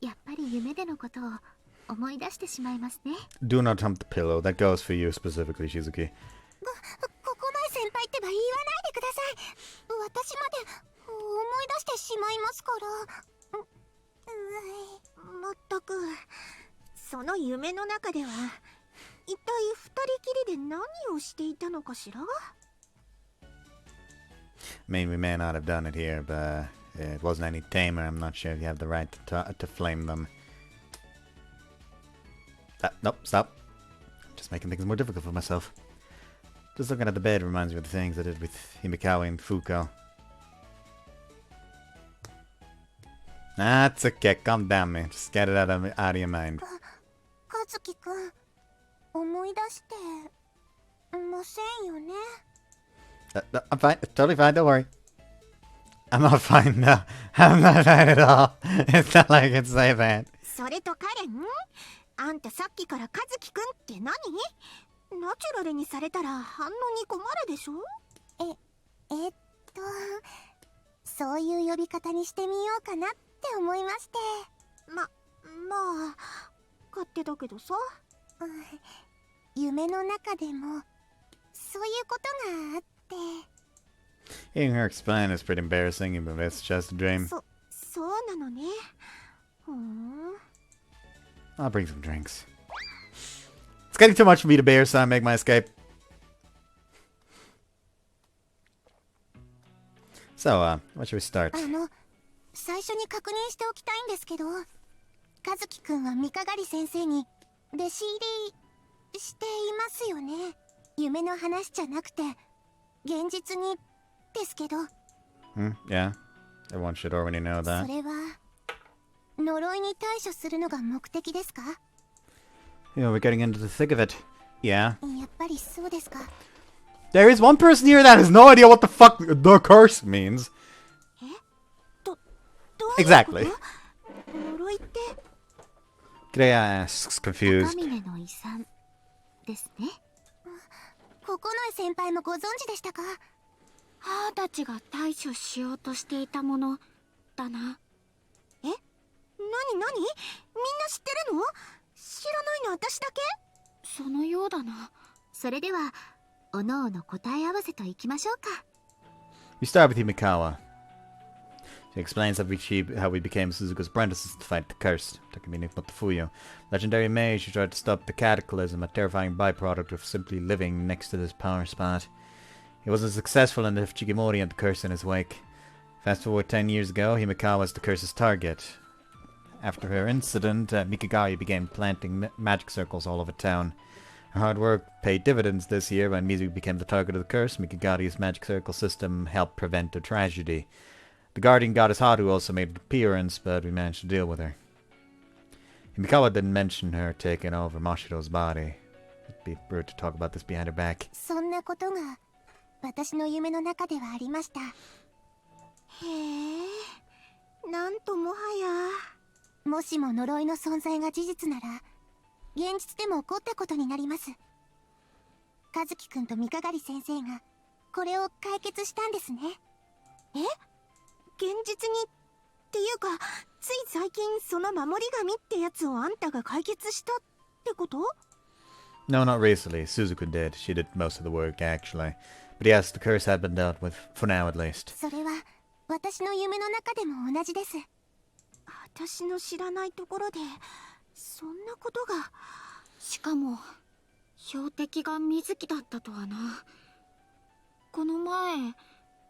やっぱり夢でのことを思い出してしまいますね。 Do not hump the pillow. That goes for you specifically, Shizuki. ここない先輩ってば言わないでください。私まで思い出してしまいますから。まったく、その夢の中では一体二人きりで何をしていたのかしら？ I mean, we may not have done it here, but it wasn't any tamer. I'm not sure if you have the right to flame them. Nope, stop. Just making things more difficult for myself. Just looking at the bed reminds me of the things I did with Himikawa and Fuko. That's okay. Calm down, man. Just get it out of your mind. 和樹くん、思い出してませんよね。No, I'm fine. It's totally fine. Don't worry. I'm not fine. No, I'm not fine at all. It's not like I can say that. それとカレン、あんたさっきから和樹くんって何？ナチュラルにされたら反応に困るでしょ？そういう呼び方にしてみようかなって思いまして。まあ勝手だけどさ。夢の中でもそういうことがあって。 Hearing her explain is pretty embarrassing, even if it's just a dream. そうなのね。I'll bring some drinks. It's getting too much for me to bear, so I make my escape. So, what should we start? 最初に確認しておきたいんですけど、和樹くんは三鏡先生に弟子入りしていますよね。夢の話じゃなくて現実にですけど。Yeah. Everyone should already know そ that. れは呪いに対処するのが目的ですか？ Yeah, we're getting into the thick of it. Yeah. やっぱりそうですか。 There is one person here that has no idea what the fuck the curse means. どう Exactly. 呪いって。 Kreia asks, 赤 confused. 峰の遺産ですね。九重先輩もご存知でしたか？母たちが対処しようとしていたものだな。え？なにみんな知ってるの？知らないの私だけ？そのようだな。それではおのおの答え合わせといきましょうか。 We start with Himikawa. She explains how we became Suzuka's apprentices to fight the cursed. Takemine Motofuyo. Legendary mage who tried to stop the cataclysm, a terrifying byproduct of simply living next to this power spot. He wasn't successful and left Chigimori and the curse in his wake. Fast forward 10 years ago, Himikawa was the curse's target. After her incident, Mikigari began planting magic circles all over town. Her hard work paid dividends this year when Mizu became the target of the curse. Mikigari's magic circle system helped prevent a tragedy. The guardian goddess Haru also made an appearance, but we managed to deal with her. Himikawa didn't mention her taking over Mashiro's body. It'd be rude to talk about this behind her back. そんなことが私の夢の中ではありました。へえ、なんともはや。もしも呪いの存在が事実なら、現実でも起こったことになります。和樹くんと三鏡先生がこれを解決したんですね。え？現実にっていうか、つい最近その守り神ってやつをあんたが解決したってこと？ No, not recently. Suzuku did. She did most of the work, actually. But yes, the curse had been dealt with, for now at least. それは私の夢の中でも同じです。私の知らないところでそんなことが。しかも標的が水木だったとはな。この前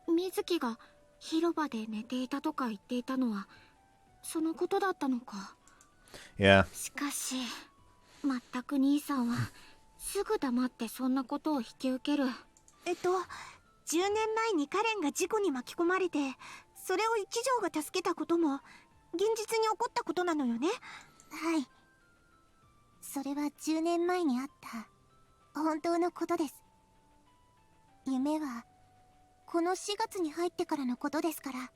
水木が広場で寝ていたとか言っていたのはそのことだったのか。 Yeah. しかし全く兄さんはすぐ黙ってそんなことを引き受ける。10年前にカレンが事故に巻き込まれて、それを一条が助けたことも現実に起こったことなのよね。はい。それは10年前にあった本当のことです。夢はこの4月に入ってからのことですから。は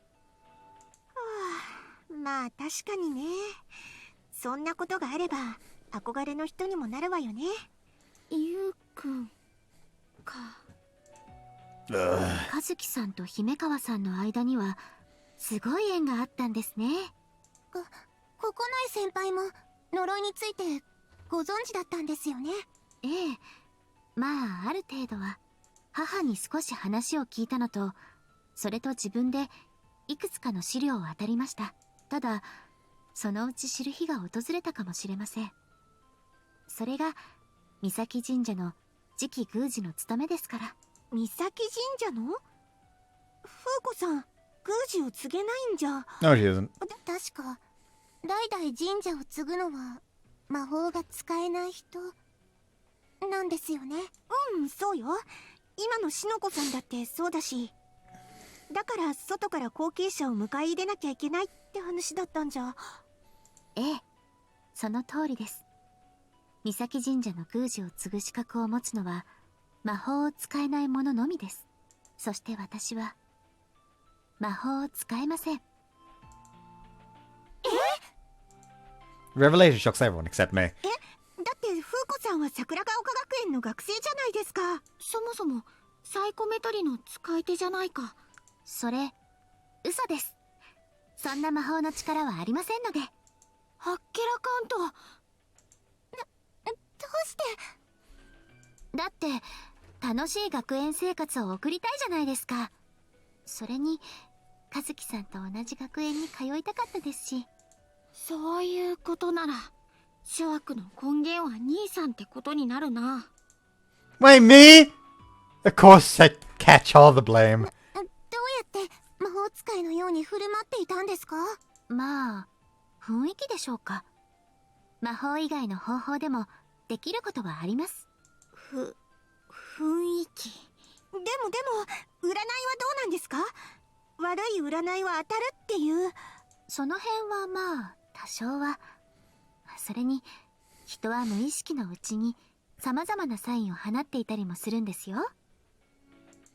あ、まあ確かにね。そんなことがあれば憧れの人にもなるわよね。ゆうくんか。和樹さんと姫川さんの間にはすごい縁があったんですね。九重先輩も呪いについてご存知だったんですよね。ええ、まあある程度は。母に少し話を聞いたのと、それと自分でいくつかの資料を当たりました。ただそのうち知る日が訪れたかもしれません。それが三崎神社の次期宮司の務めですから。三崎神社の？風子さん、宮司を継げないんじゃ。 No, she isn't. 確か代々神社を継ぐのは魔法が使えない人なんですよね。うん、そうよ。今のしのこさんだってそうだし。だから外から後継者を迎え入れなきゃいけないって話だったんじゃ。ええ、その通りです。三崎神社の宮司を継ぐ資格を持つのは魔法を使えない者のみです。そして私は魔法を使えません。Revelation shocks everyone except me. だって風子さんは桜ヶ丘学園の学生じゃないですか。そもそもサイコメトリの使い手じゃないか。それ嘘です。そんな魔法の力はありませんので。あっけらかんと。どうして？だって楽しい学園生活を送りたいじゃないですか。それに和樹さんと同じ学園に通いたかったですし。そういうことなら諸悪の根源は兄さんってことになるな。 Wait, me? Of course I catch all the blame. どうやって魔法使いのように振る舞っていたんですか？まあ雰囲気でしょうか。魔法以外の方法でもできることはあります。雰囲気。でも占いはどうなんですか？悪い占いは当たるっていう。その辺はまあ多少は。それに人は無意識のうちに様々なサインを放っていたりもするんですよ。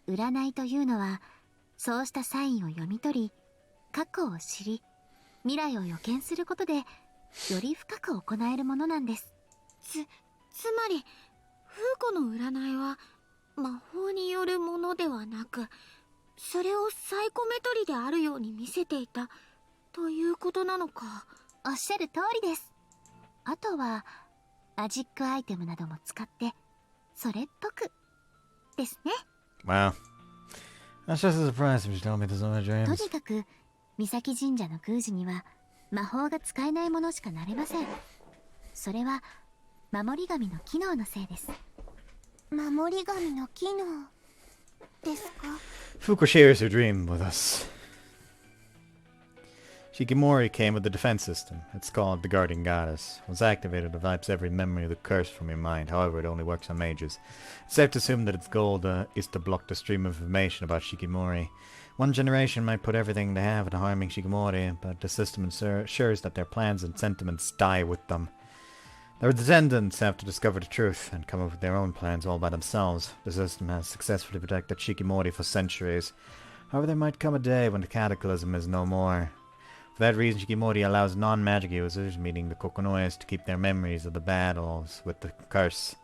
占いというのはそうしたサインを読み取り、過去を知り、未来を予見することでより深く行えるものなんです。つまりフーコの占いは魔法によるものではなく、それをサイコメトリであるように見せていたということなのか。おっしゃる通りです。あとはマジックアイテムなども使ってそれっぽくですね。Wow. That's just a surprise if you tell me there's no と dreams. にかく岬神社の宮司には魔法が使えないものしかなれません。それは守り神の機能のせいです。守り神の機能ですか？ Fuko shares her dream with us. Shikimori came with the defense system. It's called the Guardian Goddess. Once activated, it wipes every memory of the curse from your mind. However, it only works on mages. It's safe to assume that its goal is to block the stream of information about Shikimori. One generation might put everything they have into harming Shikimori, but the system ensures that their plans and sentiments die with them. Their descendants have to discover the truth and come up with their own plans all by themselves. The system has successfully protected Shikimori for centuries. However, there might come a day when the cataclysm is no more. For that reason, Shikimori allows non-magic users, meaning the Kokonoes, to keep their memories of the battles with the curse.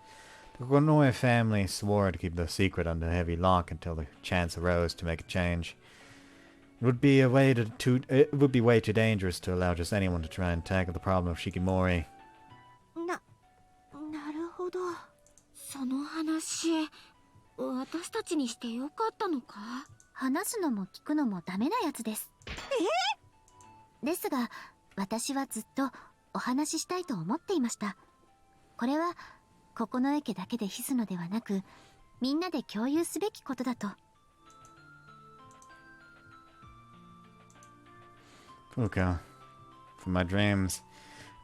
The Kokonoe family swore to keep the secret under heavy lock until the chance arose to make a change. It would be way too dangerous to allow just anyone to try and tackle the problem of Shikimori. なるほど。その話、私たちにしてよかったのか？話すのも聞くのもダメなやつです。ですが私はずっとお話ししたいと思っていました。これはここの家だけで秘すのではなく、みんなで共有すべきことだと。Fuka, from my dreams.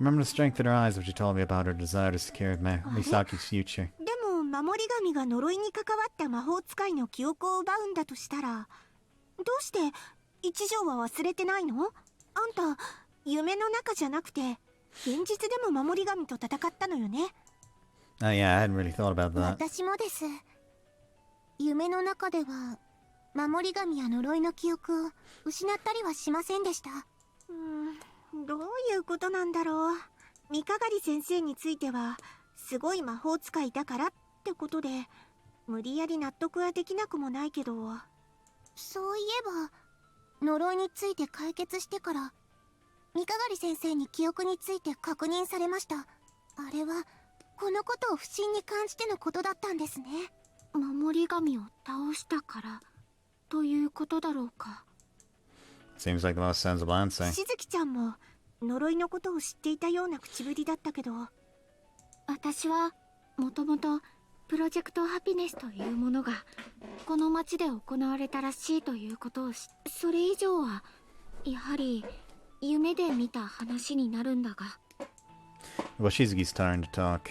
Remember the strength in her eyes when she told me about her desire to secure Misaki's future. でも守り神が呪いに関わった魔法使いの記憶を奪うんだとしたら、どうして一条は忘れてないの？あんた夢の中じゃなくて現実でも守り神と戦ったのよね。Yeah, I hadn't really thought about that. 私もです。夢の中では守り神や呪いの記憶を失ったりはしませんでした。どういうことなんだろう。三鏡先生についてはすごい魔法使いだからってことで無理やり納得はできなくもないけど。そういえば呪いについて解決してから三鏡先生に記憶について確認されました。あれはこのことを不審に感じてのことだったんですね。守り神を倒したからということだろうか。Seems like the most sensible answer. しずきちゃんも呪いのことを知っていたような口ぶりだったけど、私はもともとプロジェクトハピネスというものがこの町で行われたらしいということをそれ以上はやはり夢で見た話になるんだが。Well, Shizuki's turn to talk.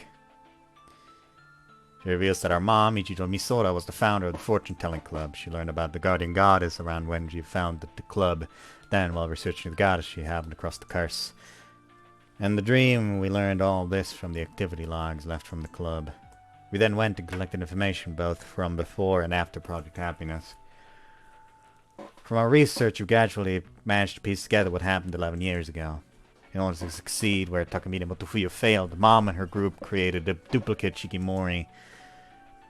She reveals that her mom, Ichijo Misora, was the founder of the fortune-telling club. She learned about the guardian goddess around when she founded the club. Then, while researching the goddess, she happened across the curse. In the dream, we learned all this from the activity logs left from the club. We then went and collected information both from before and after Project Happiness. From our research, we gradually managed to piece together what happened 11 years ago. In order to succeed where Takamine Motofuyo failed, Mom and her group created a duplicate Shikimori.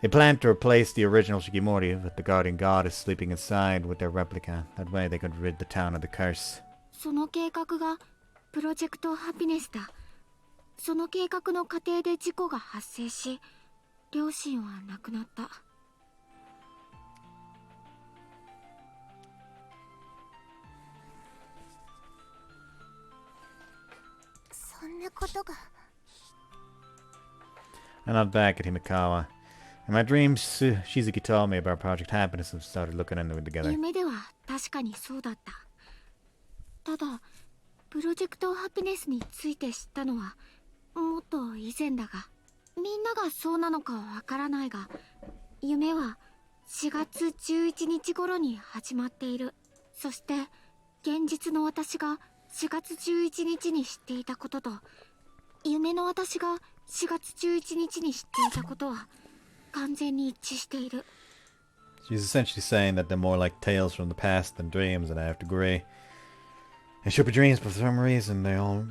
They planned to replace the original Shikimori with the guardian goddess sleeping inside with their replica. That way they could rid the town of the curse. その計画がプロジェクトハピネスだ。その計画の過程で事故が発生し、両親は亡くなった。そんなことが。I nod back at Himikawa. In my dreams, Shizuki told me about Project Happiness and started looking into it together. 夢では確かにそうだった。ただ、プロジェクトハピネスについて知ったのはもっと以前だが、みんながそうなのかはわからないが、夢は4月11日頃に始まっている。そして現実の私が4月11日に知っていたことと、夢の私が4月11日に知っていたことは完全に一致している。 She's essentially saying that they're more like tales from the past than dreams, and I have to agree. They should be dreams, but for some reason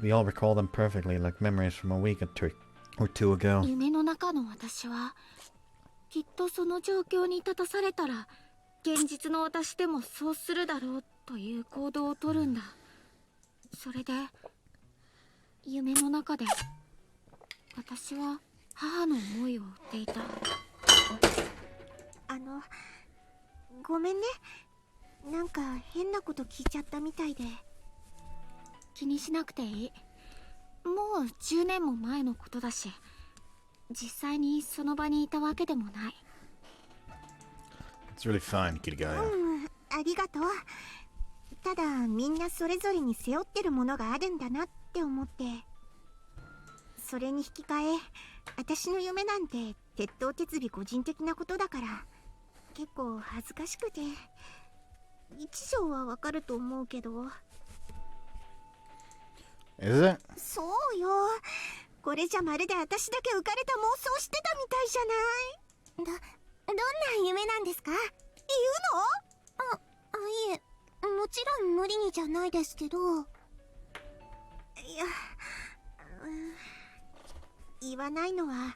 we all recall them perfectly, like memories from a week or two ago. 夢の中の私はきっとその状況に立たされたら現実の私でもそうするだろうという行動をとるんだ。それで夢の中で私は母の思いを追っていた。ごめんね。なんか変なこと聞いちゃったみたいで。気にしなくていい。もう10年も前のことだし、実際にその場にいたわけでもない。It's really fine, Kirigaya. ありがとう。ただみんなそれぞれに背負ってるものがあるんだなって思って。それに引き換え、私の夢なんて鉄頭鉄尾個人的なことだから結構恥ずかしくて。一条はわかると思うけど。Is it? そうよ。これじゃまるで私だけ浮かれた妄想してたみたいじゃない。どんな夢なんですか？言うの？いえ、もちろん無理にじゃないですけど。いや、言わないのは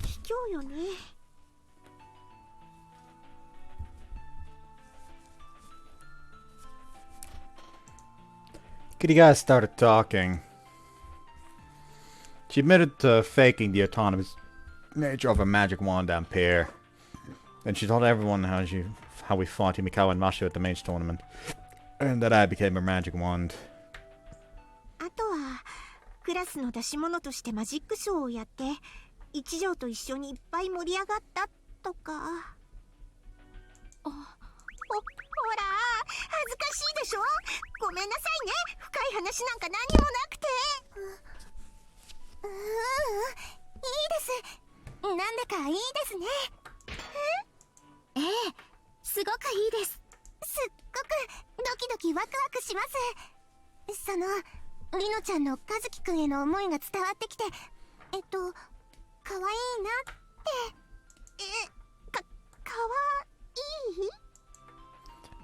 卑怯よね。Kirigaya started talking. She admitted to faking the autonomous nature of her magic wand Ampere. Then she told everyone how we fought Himikawa and Mashio at the mage tournament. And that I became her magic wand. あとはクラスの出し物としてマジックショーをやって一条と一緒にいっぱい盛り上がったとか。ほら恥ずかしいでしょ。ごめんなさいね。深い話なんか何もなくて。いいです。なんだかいいですね。ええ、すごくいいです。すっごくドキドキワクワクします。そのりのちゃんの和樹くんへの思いが伝わってきて、可愛いなって。かわいい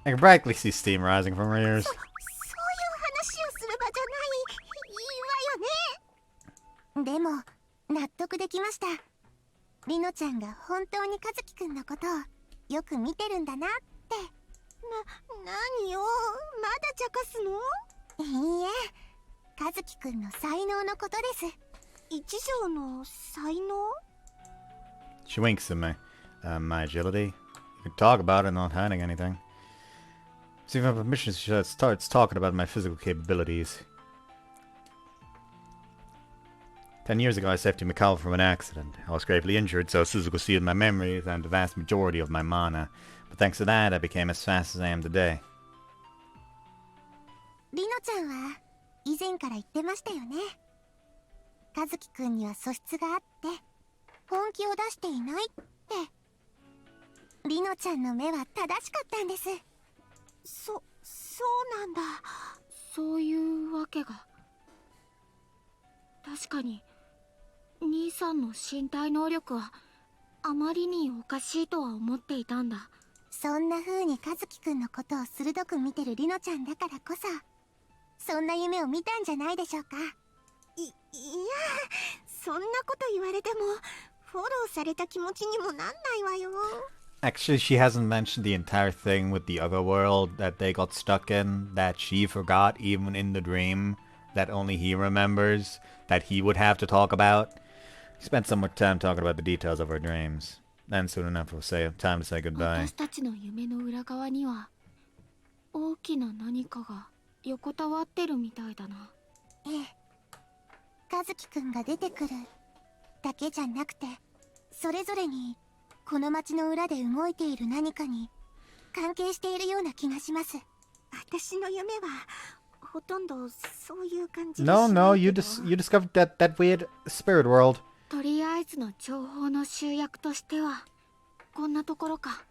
I can practically see steam rising from her ears. そういう話をする場じゃないわよね。でも納得できました。りのちゃんが本当に和樹くんのことをよく見てるんだなって。何よ、まだ茶化すの？いいえ、和樹くんの才能のことです。一条の才能？ She winks at me. My agility? You can talk about it, not hiding anything. So if I have permission, she starts talking about my physical capabilities. 10 years ago, I saved Himikawa from an accident. I was gravely injured, so Suzuku sealed my memories and the vast majority of my mana. But thanks to that, I became as fast as I am today. りのちゃんは以前から言ってましたよね。和樹くんには素質があって本気を出していないって。りのちゃんの目は正しかったんです。そうなんだ。そういうわけが。確かに兄さんの身体能力はあまりにおかしいとは思っていたんだ。そんな風に和樹くんのことを鋭く見てるりのちゃんだからこそ、そんな夢を見たんじゃないでしょうか。いや、そんなこと言われてもフォローされた気持ちにもなんないわよ。Actually, she hasn't mentioned the entire thing with the other world that they got stuck in, that she forgot even in the dream, that only he remembers, that he would have to talk about. She spent some more time talking about the details of her dreams. Then soon enough it was time to say goodbye. 私たちの夢の裏側には大きな何かが横たわってるみたいだな。ええ、和樹くんが出てくるだけじゃなくて、それぞれにこの街の裏で動いている何かに関係しているような気がします。私の夢はほとんどそういう感じで。 No, you discovered that weird spirit world. とりあえずの情報の集約としてはこんなところか。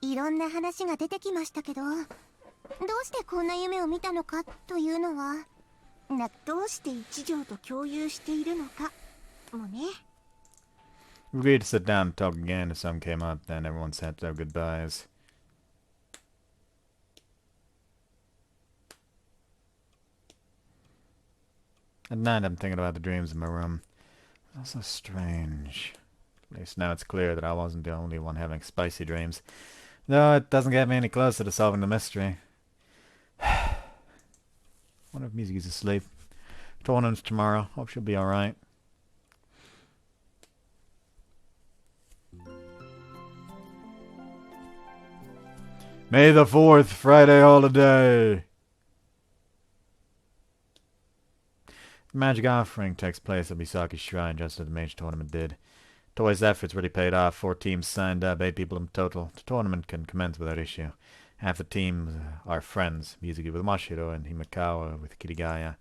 いろんな話が出てきましたけど、どうしてこんな夢を見たのかというのは、どうして一条と共有しているのかもね。We agreed to sit down and talk again if some came up, then everyone sat their goodbyes. At night I'm thinking about the dreams in my room. That's so strange. At least now it's clear that I wasn't the only one having spicy dreams. No, it doesn't get me any closer to solving the mystery. Wonder if Mizuki's asleep. Tournament's tomorrow. Hope she'll be alright. May the 4th, Friday holiday! The magic offering takes place at Misaki's shrine just as the mage tournament did. Toei's efforts really paid off. 4 teams signed up, 8 people in total. The tournament can commence without issue. Half the teams are friends. Mizuki with Mashiro and Himekawa with Kirigaya.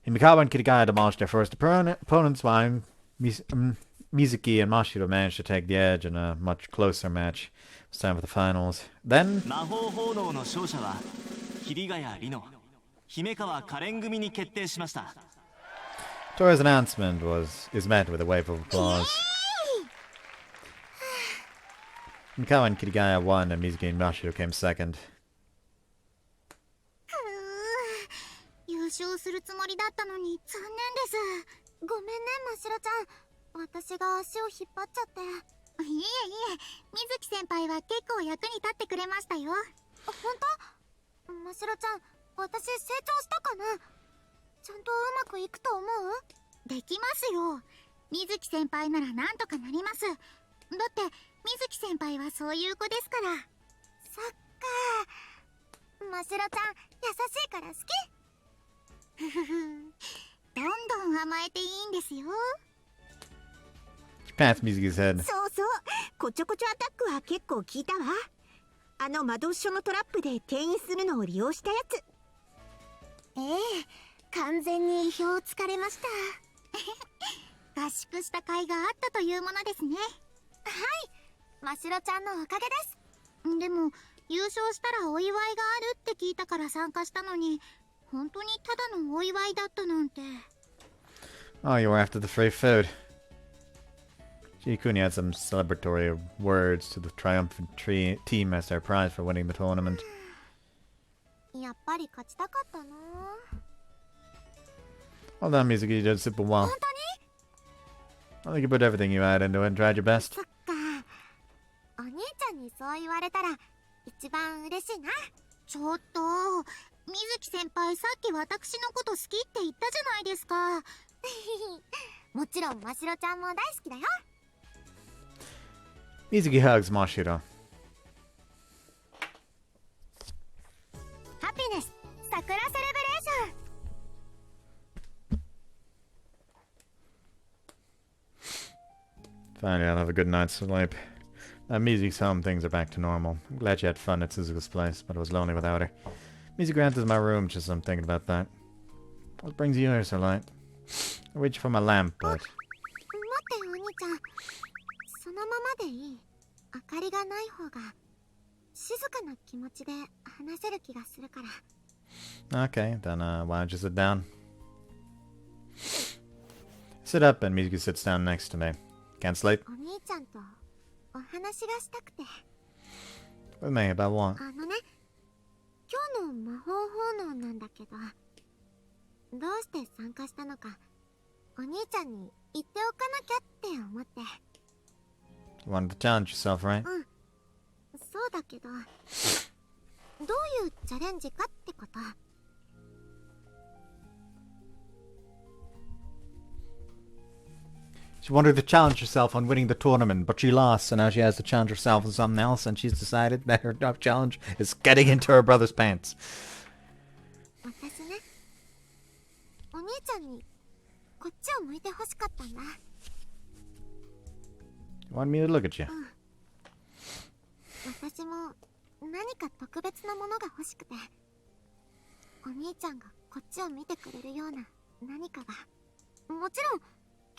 Himekawa and Kirigaya demolished their first opponents while Mizuki and Mashiro managed to take the edge in a much closer match. It's time for the finals. Then... Toei's announcement is met with a wave of applause. Mikawa and Kirigaya won and Mizuki and Mashiro came second. 優勝するつもりだったのに残念です。ごめんね、ましろちゃん。私が足を引っ張っちゃって。いえいえ、水木先輩は結構役に立ってくれましたよ。本当？ましろちゃん、私成長したかな？ちゃんとうまくいくと思う？できますよ。水木先輩ならなんとかなります。だって水木先輩はそういう子ですから。そっか。ましろちゃん、優しいから好き？ふふふ。どんどん甘えていいんですよ。Pats Mizuki's head. そうそう。こちょこちょアタックは結構効いたわ。あの魔導書のトラップで転移するのを利用したやつ。ええ、完全に意表をつかれました。合宿した甲斐があったというものですね。はい、ましろちゃんのおかげです。でも優勝したらお祝いがあるって聞いたから参加したのに、本当にただのお祝いだったなんて。Oh, you were after the free food. Shikuni had some celebratory words to the triumphant team as their prize for winning the tournament. やっぱり勝ちたかったな。Well done, Mizuki. You did super well. 本当に？ I think you put everything you had into it and tried your best. そっか。お兄ちゃんにそう言われたら一番嬉しいな。ちょっと、水木先輩さっき私のこと好きって言ったじゃないですか。もちろんましろちゃんも大好きだよ。Mizuki hugs Mashiro. ハピネス桜セレブレーション。 Finally, I'll have a good night's sleep. At Mizuki's home, things are back to normal. I'm glad you had fun at Suzuka's place, but it was lonely without her. Mizuki enters my room just as I'm thinking about that. What brings you here so late? I reach for my lamp, but... 待ってお兄ちゃん、そのままでいい。明かりがない方が静かな気持ちで話せる気がするから。 Okay, then why don't you sit down? Sit up and Mizuki sits down next to me. Can't sleep? お兄ちゃんとお話がしたくて。 With me, about what? 今日の魔法奉納なんだけど、どうして参加したのかお兄ちゃんに言っておかなきゃって思って。 You wanted to challenge yourself, right? うん、そうだけど、どういうチャレンジかってこと。 She wanted to challenge herself on winning the tournament, but she lost, so now she has to challenge herself on something else, and she's decided that her challenge is getting into her brother's pants. 私ね、お兄ちゃんにこっちを向いてほしかったんだ。 You want me to look at you? 私も何か特別なものが欲しくて、お兄ちゃんがこっちを見てくれるような何かが。もちろん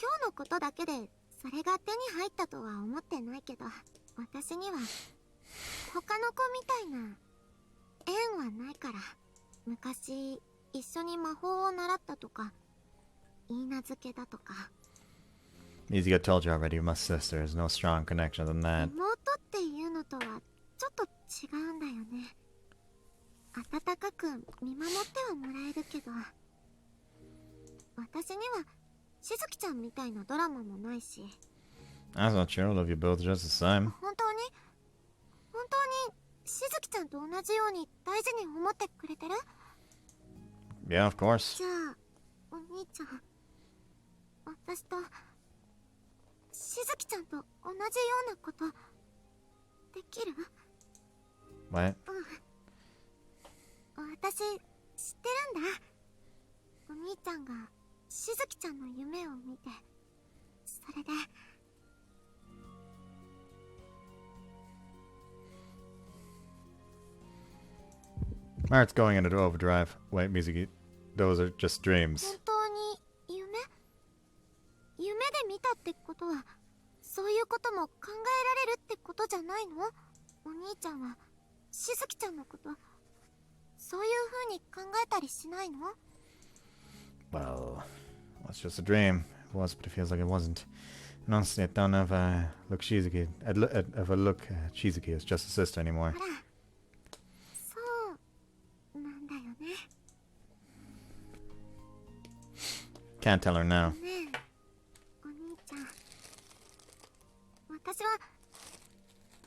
今日のことだけでそれが手に入ったとは思ってないけど、私には他の子みたいな縁はないから。昔一緒に魔法を習ったとか、言い名付けだとか。 Mizuki told you already, you're my sister. There's no strong connection than that. 妹っていうのとはちょっと違うんだよね。温かく見守ってはもらえるけど。私にはしずきちゃんみたいなドラマもないし。 That's not true. I love you both just the same. 本当にしずきちゃんと同じように大事に思ってくれてる？ Yeah, of course. じゃあお兄ちゃん、私としずきちゃんと同じようなことできる？ What? 私知ってるんだ。お兄ちゃんがしずきちゃんの夢を見て、それで。Mart's going into overdrive. Wait, Mizuki. Those are just dreams. 本当に夢で見たってことは、そういうことも考えられるってことじゃないの？お兄ちゃんはしずきちゃんのことそういう風に考えたりしないの？ Well, it's just a dream. It was, but it feels like it wasn't. And honestly, I don't know if I look Shizuki. If I look Shizuki as just a sister anymore. ほら、そうなんだよね。 Can't tell her now. ねえ、お兄ちゃん。私は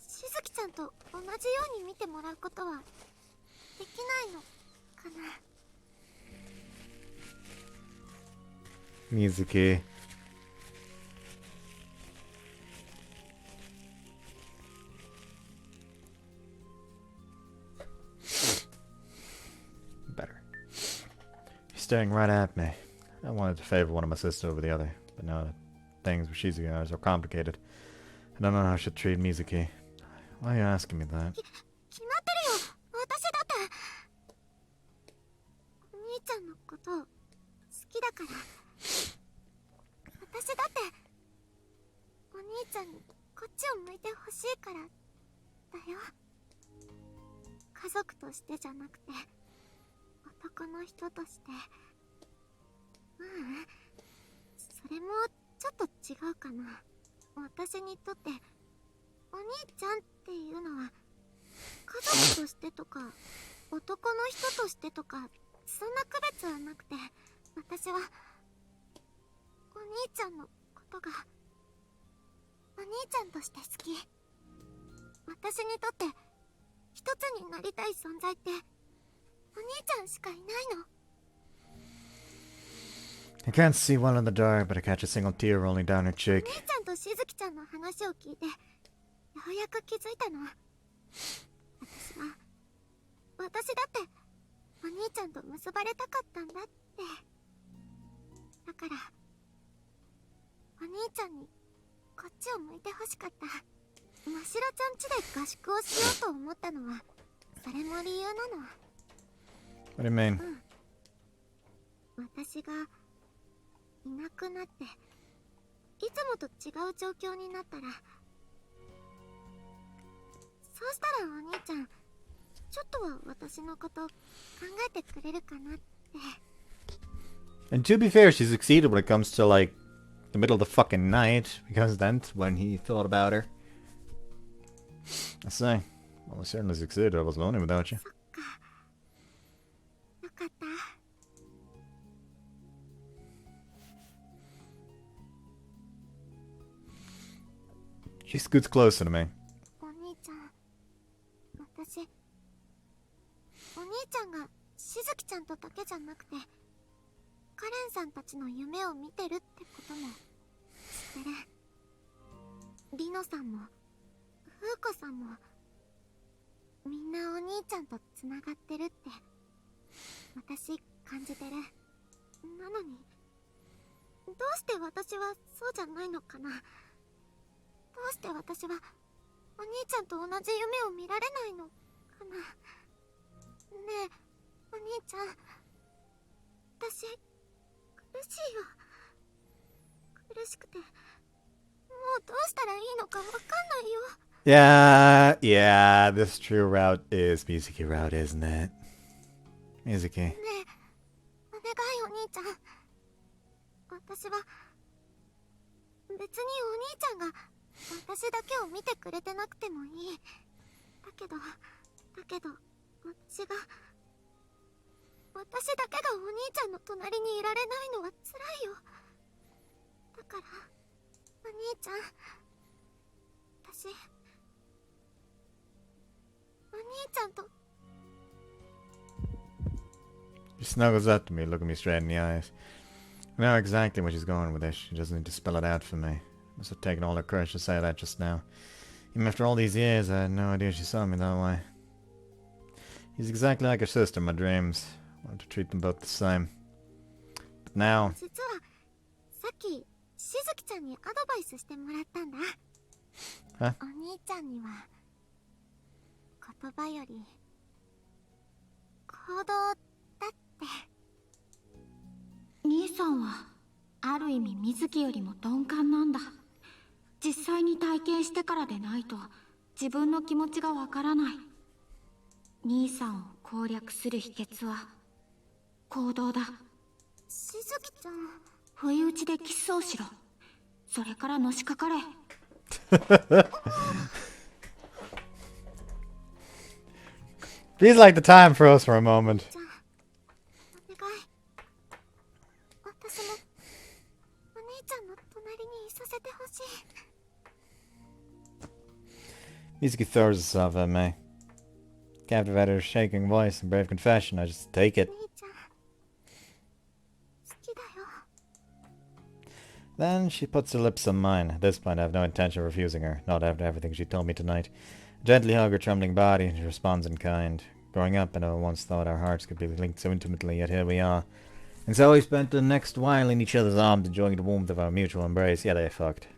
しずきちゃんと同じように見てもらうことはできないのかな。 Mizuki. Better. He's staring right at me. I wanted to favor one of my sisters over the other, but now that things with Shizuki are so complicated, I don't know how I should treat Mizuki. Why are you asking me that? 決まってるよ。私だってお兄ちゃんのこと好きだから。私だってお兄ちゃんにこっちを向いてほしいからだよ。家族としてじゃなくて男の人として。それもちょっと違うかな。私にとってお兄ちゃんっていうのは家族としてとか男の人としてとかそんな区別はなくて、私はお兄ちゃんのことがお兄ちゃんとして好き。私にとって一つになりたい存在ってお兄ちゃんしかいないの。 I can't see well in the dark, but I catch a single tear rolling down her お cheek. 姉ちゃんとしずきちゃんの話を聞いてようやく気づいたの。私だってお兄ちゃんと結ばれたかったんだって。だからお兄ちゃんにこっちを向いてほしかった。ましろちゃん家で合宿をしようと思ったのはそれも理由なの。 What do you mean? 私がいなくなっていつもと違う状況になったら、そうしたらお兄ちゃんちょっとは私のこと考えてくれるかなって。 And to be fair, she succeeded when it comes to, like, the middle of the fucking night, because that's when he thought about her. I say, well, I certainly succeeded. I was lonely without you. そっか、よかった。 She scoots closer to me. お兄ちゃん、私お兄ちゃんがしずきちゃんとだけじゃなくてカレンさんたちの夢を見てるってことも知ってる。リノさんもフーコさんもみんなお兄ちゃんとつながってるって私感じてる。なのにどうして私はそうじゃないのかな。どうして私はお兄ちゃんと同じ夢を見られないのかな。ねえお兄ちゃん、私苦しいよ。苦しくてもうどうしたらいいのかわかんないよ。 Yeah, this true route is Mizuki route, isn't it? Mizuki. ねえお願いお兄ちゃん。私は別にお兄ちゃんが私だけを見てくれてなくてもいい。だけど私が私だけがお兄ちゃんの隣にいられないのは辛いよ。だからお兄ちゃん、私お兄ちゃんと。 She snuggles up to me, looking me straight in the eyes. I know exactly where she's going with this. She doesn't need to spell it out for me. Must have taken all her courage to say that just now. Even after all these years, I had no idea she saw me that way. He's exactly like her sister in my dreams. I wanted to treat them both the same. But now... 実はさっきしずきちゃんにアドバイスしてもらったんだ。え？お兄ちゃんには言葉より行動だって。兄さんはある意味水木よりも鈍感なんだ。実際に体験してからでないと自分の気持ちがわからない。兄さんを攻略する秘訣は行動だ。しずきちゃん、不意打ちでキスをしろ。それからのしかかれ。Feels like the time froze for a moment. じゃあお願い。私もお兄ちゃんの隣にいさせてほしい。 Mizuki throws herself at me. Captivated her shaking voice and brave confession, I just take it. お兄ちゃん好きだよ。 Then she puts her lips on mine. At this point, I have no intention of refusing her, not after everything she told me tonight. I gently hug her trembling body, and she responds in kind. Growing up, I know I once thought our hearts could be linked so intimately, yet here we are. And so we spent the next while in each other's arms, enjoying the warmth of our mutual embrace. Yeah, they fucked.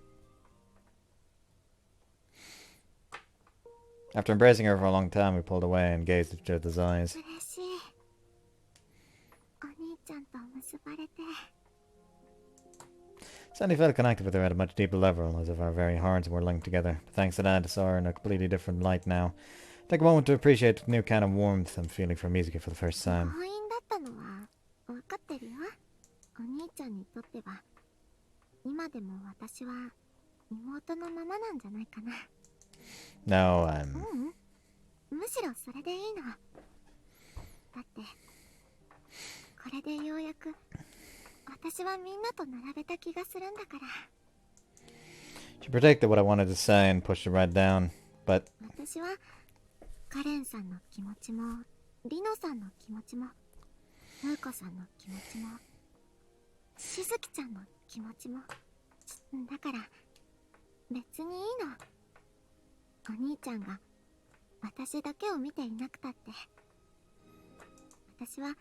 After embracing her for a long time, we pulled away and gazed at each other's eyes. 嬉しい。お兄ちゃんと結ばれて。 Suddenly felt connected with her at a much deeper level, as if our very hearts were linked together. But thanks to that, I saw her in a completely different light now. Take a moment to appreciate the new kind of warmth I'm feeling for Mizuki for the first time. 強引だったのは分かってるよ。お兄ちゃんにとっては今でも私は妹のままなんじゃないかな。 No, むしろそれでいいの。だってこれでようやく私はみんなと並べた気がするんだから。 She predicted what I wanted to say and pushed it right down, but 私はカレンさんの気持ちもリノさんの気持ちもムーコさんの気持ちもしずきちゃんの気持ちもだから別にいいの。お兄ちゃんが私だけを見ていなくたって私は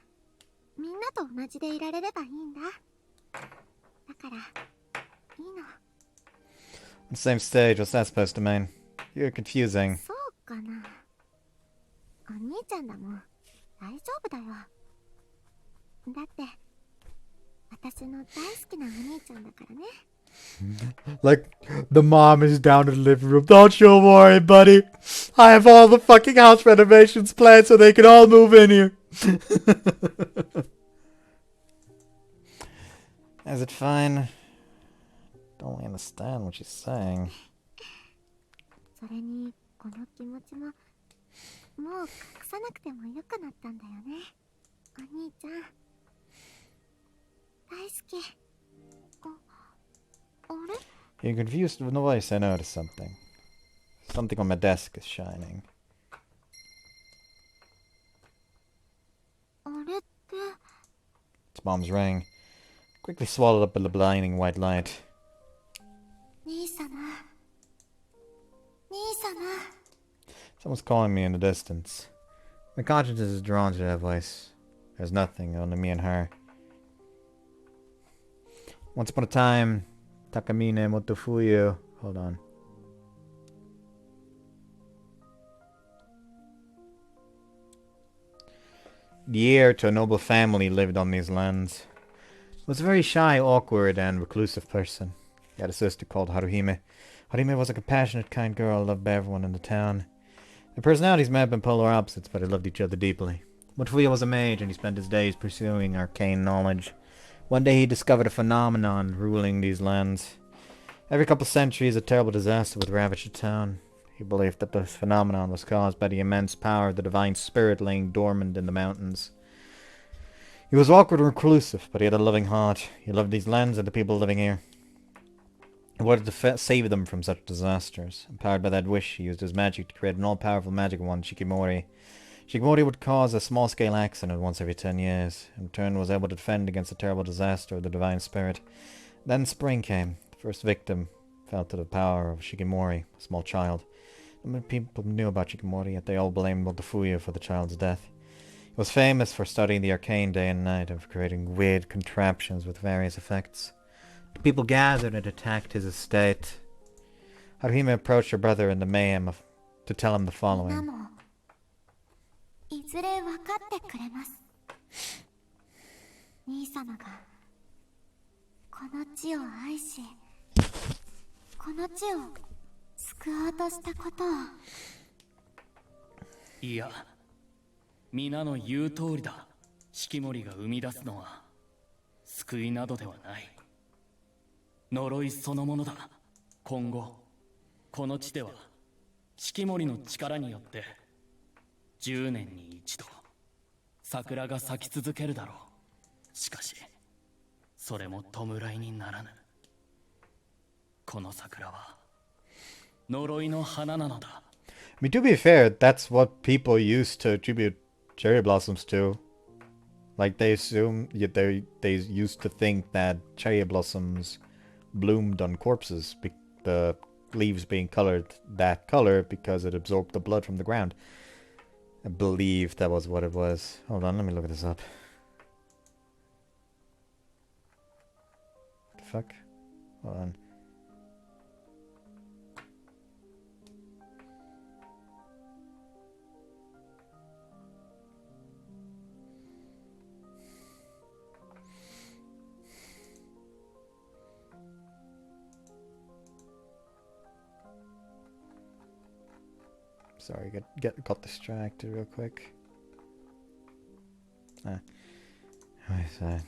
みんなと同じでいられればいいんだ。だからいいの。 on the same stage, what's that supposed to mean? You're confusing. そうかな。お兄ちゃんだもん。大丈夫だよ。だって私の大好きなお兄ちゃんだからね。 Like, the mom is down in the living room. Don't you worry, buddy. I have all the fucking house renovations planned so they can all move in here. Is it fine? Don't really understand what she's saying. それにこの気持ちももう隠さなくてもよくなったんだよね。お兄ちゃん大好き。あれ？ You're confused with the voice. I noticed something. Something on my desk is shining. あれって It's mom's ring. Quickly swallowed up by the blinding white light. 兄様兄様。 Someone's calling me in the distance. My conscience is drawn to that voice. There's nothing, only me and her. Once upon a time, Takamine Motofuyu. Hold on. The heir to a noble family lived on these lands. He was a very shy, awkward, and reclusive person. He had a sister called Haruhime. Haruhime was a compassionate, kind girl loved by everyone in the town. Their personalities may have been polar opposites, but they loved each other deeply. Motofuyu was a mage, and he spent his days pursuing arcane knowledge. One day he discovered a phenomenon ruling these lands. Every couple centuries, a terrible disaster would ravage the town. He believed that this phenomenon was caused by the immense power of the divine spirit laying dormant in the mountains. He was awkward and reclusive, but he had a loving heart. He loved these lands and the people living here. He wanted to save them from such disasters. Empowered by that wish, he used his magic to create an all-powerful magic wand, Shikimori. Shikimori would cause a small-scale accident once every 10 years. In turn, was able to defend against the terrible disaster of the divine spirit. Then spring came. The first victim fell to the power of Shikimori, a small child. Not many people knew about Shikimori, yet they all blamed Motofuya for the child's death. He was famous for studying the arcane day and night and for creating weird contraptions with various effects. The people gathered and attacked his estate. Haruhime approached her brother in the mayhem to tell him the 皆 following. もいずれ分かってくれます。兄様がこの地を愛し、この地を救おうとしたことを。いや、皆の言う通りだ。四季森が生み出すのは救いなどではない。呪いそのものだ。今後この地では四季森の力によって10年に一度桜が咲き続けるだろう。しかしそれも弔いにならぬ。この桜は呪いの花なのだ。I mean, to be fair, that's what people used to attribute cherry blossoms to. Like, they assume, they used to think that cherry blossoms bloomed on corpses, the leaves being colored that color because it absorbed the blood from the ground. I believe that was what it was. Hold on, let me look this up. What the fuck? Hold on. Sorry, got distracted real quick. What is that?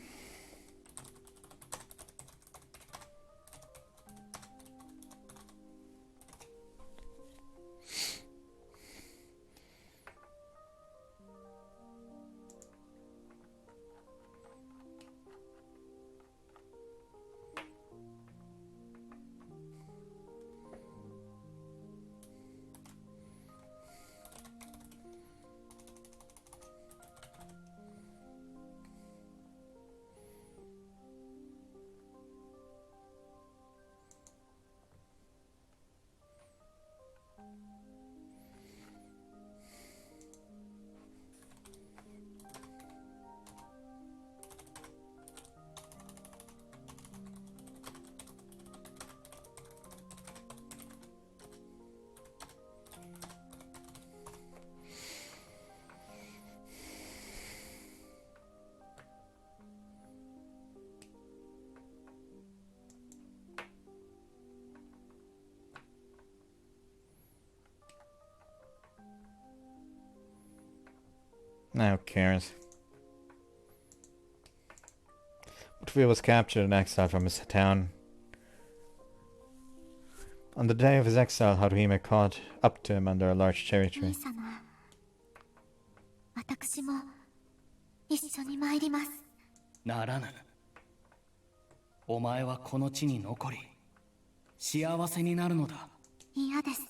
Who cares? Motofuya was captured and exiled from his town. On the day of his exile, Haruhime caught up to him under a large cherry 兄 tree. 様、私も一緒に参ります。ならぬ。お前はこの地に残り幸せになるのだ。嫌です。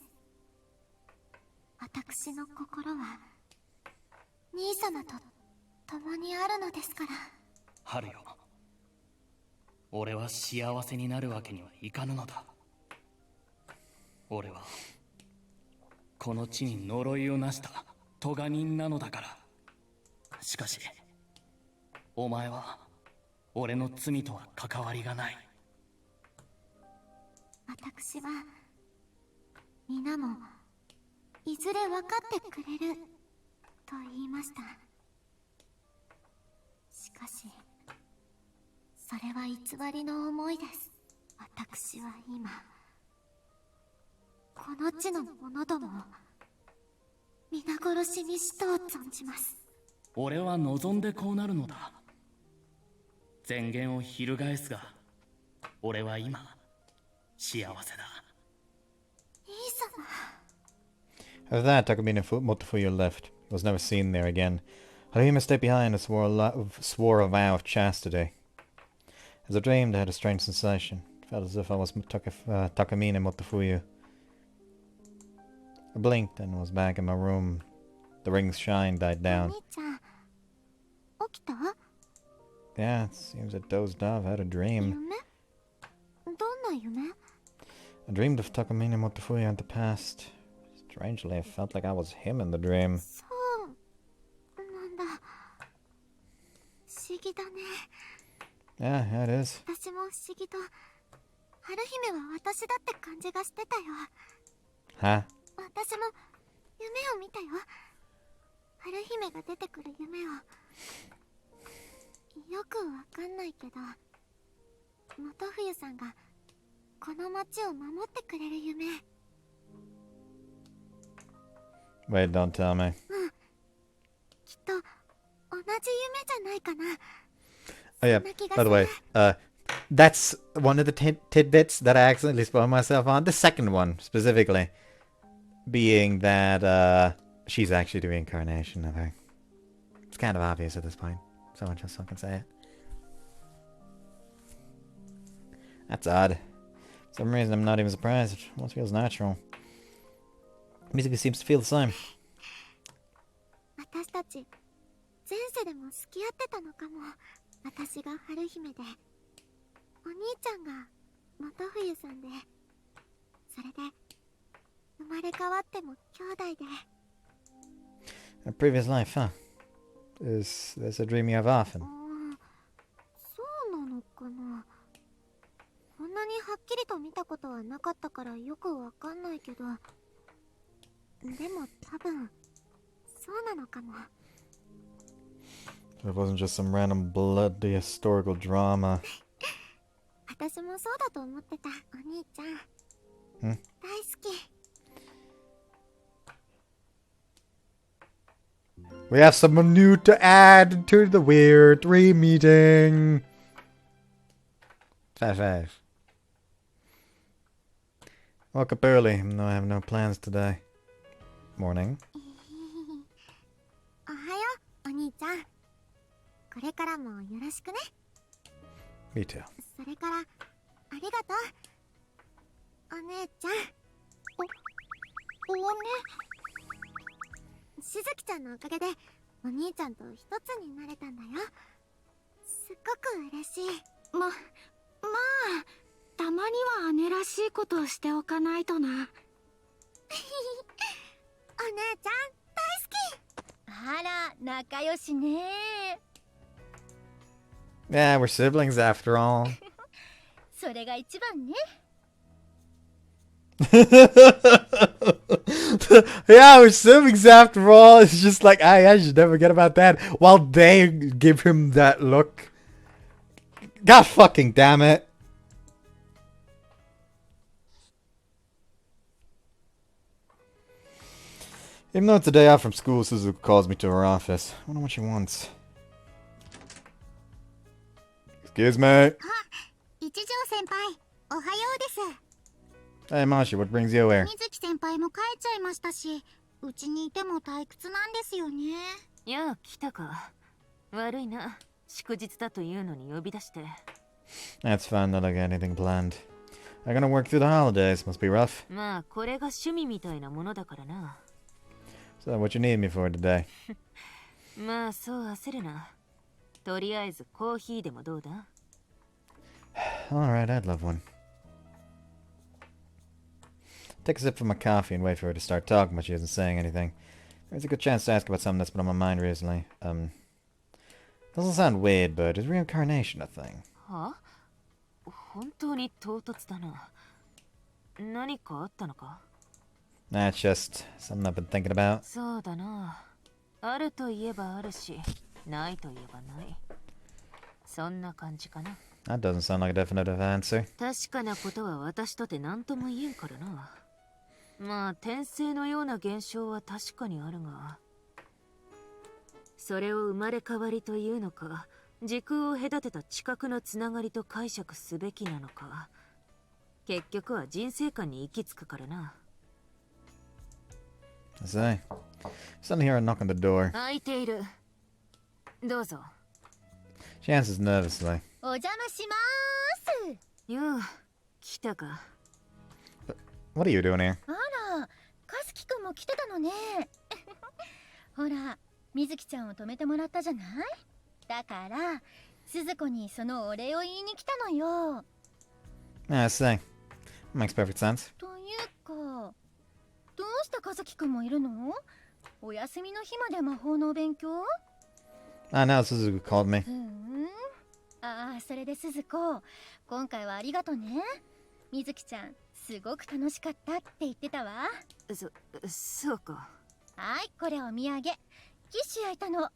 私の心は兄様と共にあるのですから。春よ、俺は幸せになるわけにはいかぬのだ。俺はこの地に呪いをなした咎人なのだから。しかしお前は俺の罪とは関わりがない。私は皆もいずれ分かってくれると言いました。しかしそれは偽りの思いです。私は今この地の者どもを皆殺しにしとう存じます。俺は望んでこうなるのだ。前言を翻すが、俺は今幸せだ。兄様。 After that, Motofuya left. He was never seen there again. Harima stayed behind and swore a vow of chastity. As I dreamed, I had a strange sensation. It felt as if I was Takamine Motofuyu. I blinked and was back in my room. The ring's shine died お down. 兄ちゃん起きた？ Yeah, it seems I dozed off. I had a dream. 夢？どんな夢？ I dreamed of Takamine Motofuyu in the past. Strangely, I felt like I was him in the dream. そうなんだ。不思議だね。 Yeah, it is. 私も不思議と春姫は私だって感じがしてたよ。 Huh? 私も夢を見たよ。春姫が出てくる夢を。よくわかんないけど、元冬さんがこの町を守ってくれる夢。 Wait, don't tell me. きっと同じ夢じゃないかな。 Oh yeah, そんな気が by the す way, る。 that's one of the tidbits that I accidentally spoiled myself on. The second one, specifically, being that she's actually the reincarnation of her. It's kind of obvious at this point. Someone just fucking say it. That's odd. For some reason, I'm not even surprised. It almost feels natural. Music seems to feel the same. 私たち前世でも付き合ってたのかも。私が春姫で、お兄ちゃんが元冬さんで、それで生まれ変わっても兄弟で。 A previous life, huh? Is this a dream you have often? そうなのかな。こんなにはっきりと見たことはなかったからよくわかんないけど、でも多分そうなのかも。 It wasn't just some random bloody historical drama. 私もそうだと思ってた、お兄ちゃん。大好き。 We have someone new to add to the weird re-meeting. 5-5. Woke up early, even though I have no plans today. Morning. おはよう、お兄ちゃん。これからもよろしくね。 Me too. それから、ありがとう。お姉ちゃん。おね。しずきちゃんのおかげで、お兄ちゃんと一つになれたんだよ。すっごく嬉しい。まあたまには姉らしいことをしておかないとな。お姉ちゃん、大好き。あら、仲良しね。 Yeah, we're siblings after all. それが一番ね。 Yeah, we're siblings after all. It's just like, I should never forget about that. While they give him that look. God fucking damn it. Even though it's a day off from school, Suzuka calls me to her office. I wonder what she wants. Excuse me. 一条先輩、おはようです。 Hey, Mashi, what brings you here? 水木先輩も帰っちゃいましたし、うちにいても退屈なんですよね。やあ、来たか。悪いな。祝日だというのに呼び出して。That's fine, not like anything planned. I'm gonna work through the holidays. Must be rough. まあ、これが趣味みたいなものだからな。So, what you need me for today? まあ、そう焦るな。とりあえずコーヒーでもどうだ？ Alright, I'd love one. Take a sip from my coffee and wait for her to start talking, but she isn't saying anything. There's a good chance to ask about something that's been on my mind recently. Doesn't sound weird, but is reincarnation a thing? は？本当に唐突だな。何かあったのか？ That's just something I've been thinking about. そうだな。あるといえばあるし、ないといえばない。そんな感じかな。That doesn't sound like a definitive answer. 確かなことは私とて何とも言えんからな。まあ、転生のような現象は確かにあるが、それを生まれ変わりというのか、時空を隔てた知覚のつながりと解釈すべきなのか、結局は人生観に行き着くからな。I say. Suddenly hear a knock on the door. 開いている。どうぞ。 She answers nervously. お邪魔しまーす。よう、来たか。 What are you doing here? あら、かすきくんも来てたのね。ほら、みずきちゃんを止めてもらったじゃない。だから鈴子にそのお礼を言いに来たのよ。I see. Makes perfect sense. というか、どうしてかずきくんもいるの？お休みの日まで魔法のお勉強？ I know Suzuku called me. ああ、それで鈴子、今回はありがとね。みずきちゃん、すごく楽しかったって言ってたわ。そうか。はい、これお土産。キッシュ焼いたの。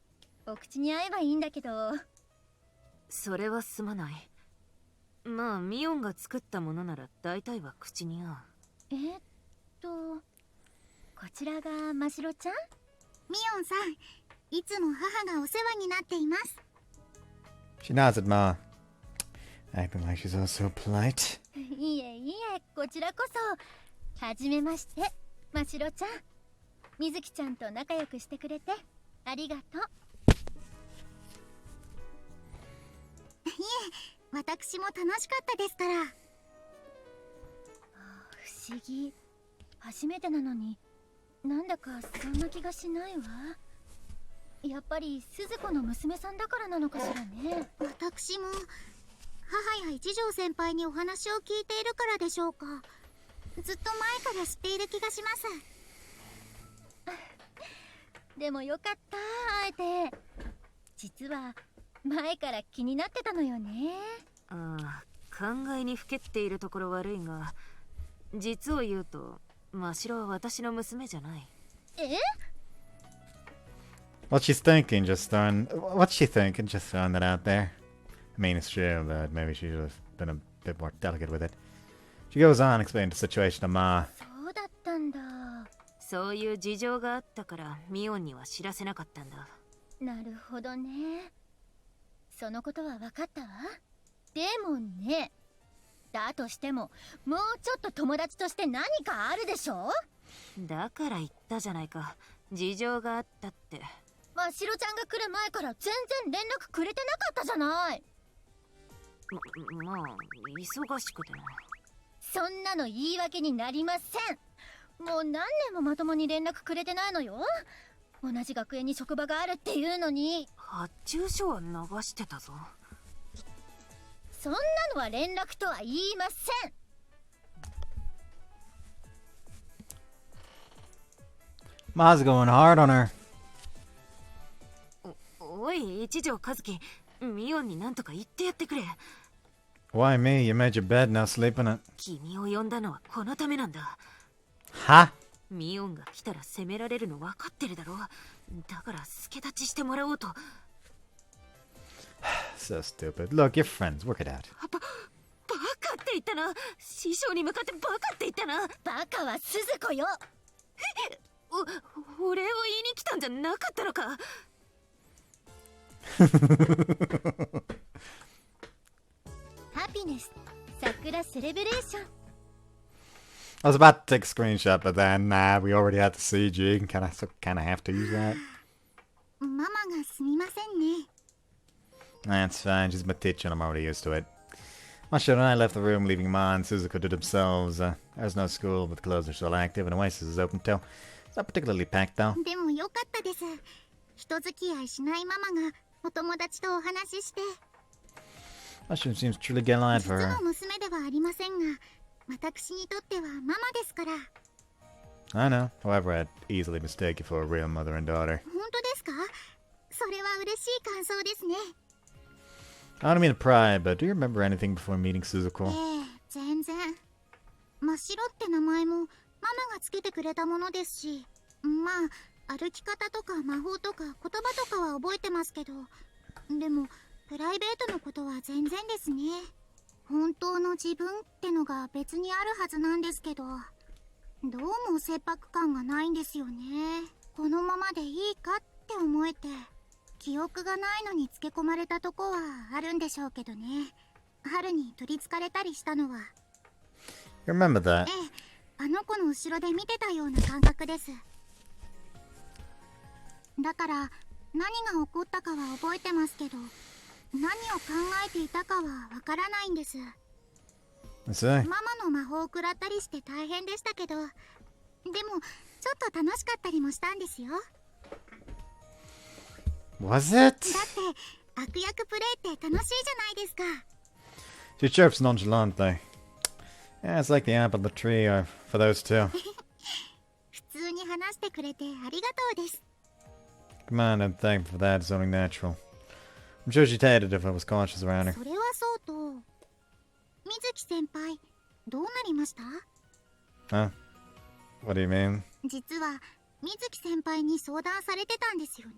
お口に合えばいいんだけど。それはすまない。まあミオンが作ったものなら大体は口に合う。こちらがましろちゃん？ミオンさん、いつも母がお世話になっています。 She nods at Ma, acting like she's all so polite. いえいえ、こちらこそ。はじめまして、ましろちゃん。みずきちゃんと仲良くしてくれてありがとう。いえ、私も楽しかったですから。不思議。初めてなのに、なんだかそんな気がしないわ。やっぱり鈴子の娘さんだからなのかしらね。私も母や一条先輩にお話を聞いているからでしょうか。ずっと前から知っている気がします。でもよかった、会えて。実は前から気になってたのよね。ああ、考えにふけっているところ悪いが、実を言うと真白は私の娘じゃない。What's she thinking? What's she thinking? Just throwing that out there. I mean, it's true, but maybe she should have been a bit more delicate with it. She goes on, explaining the situation to Ma. そうだったんだ。そういう事情があったからミオンには知らせなかったんだ。なるほどね。そのことは分かったわ。でもね、だとしてももうちょっと友達として何かあるでしょ。だから言ったじゃないか、事情があったって。ましろちゃんが来る前から全然連絡くれてなかったじゃない。まあ忙しくてな。そんなの言い訳になりません。もう何年もまともに連絡くれてないのよ。同じ学園に職場があるっていうのに。発注書は流してたぞ。そんなのは連絡とは言いません。Ma's going hard on her. おい、一条和樹、ミオンになんとか言ってやってくれ。 Why me? You made your bed, now sleep in it. 君を呼んだのはこのためなんだ。は？ミオンが来たら責められるの分かってるだろ。だから助太刀してもらおうと。So stupid. Look, you're friends. Work it out. バカって言ったな。師匠に向かってバカって言ったな。バカは鈴子よ。お礼を言いに来たんじゃなかったのか。ハピネス、桜セレブレーション。I was about to take a screenshot, but then we already had the CG. Kind of have to use that. ママがすみませんね。That's fine. She's my teacher, and I'm already used to it. Mashiro and I left the room, leaving Ma and Suzuko to themselves. There's no school, but the clubs are still active, and Oasis is open too. It's not particularly packed, though. でもよかったです。人付き合いしないママがお友達とお話しして。Mashiro seems truly glad 実 for her. の娘ではありませんが、私にとってはママですから。I know. However, I'd easily mistake you for a real mother and daughter. 本当ですか？それは嬉しい感想ですね。I don't mean to pry, but do you remember anything before meeting Suzuko? 全然。真っ白って名前もママがつけてくれたものですし、まあ歩き方とか魔法とか言葉とかは覚えてますけど、でもプライベートのことは全然ですね。本当の自分ってのが別にあるはずなんですけど、どうも切迫感がないんですよね。このままでいいかって思えて、記憶がないのにつけ込まれたとこはあるんでしょうけどね。春に取りつかれたりしたのは。You remember that? あの子の後ろで見てたような感覚です。だから何が起こったかは覚えてますけど、何を考えていたかはわからないんです。 I say. ママの魔法を食らったりして大変でしたけど、でもちょっと楽しかったりもしたんですよ。 Was it? だって悪役プレイって楽しいじゃないですか。 She chirps nonchalantly. Yeah, it's like the apple of the tree for those two. 普通に話してくれてありがとうです。 Come on, I'm thankful for that. It's only natural. I'm sure she'd hate it if I was cautious around her. それはそうと、水木先輩どうなりました？ Huh? What do you mean? 実は水木先輩に相談されてたんですよね。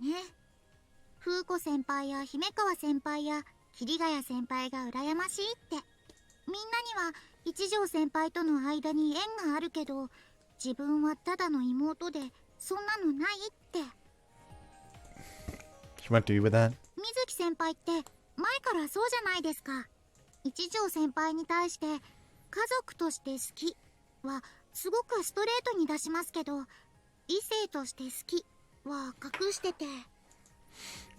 風子先輩や姫川先輩や桐ヶ谷先輩が羨ましいって。みんなには一条先輩との間に縁があるけど、自分はただの妹でそんなのないって。 She went to you with that? 水木先輩って前からそうじゃないですか。一条先輩に対して家族として好きはすごくストレートに出しますけど、異性として好きは隠してて。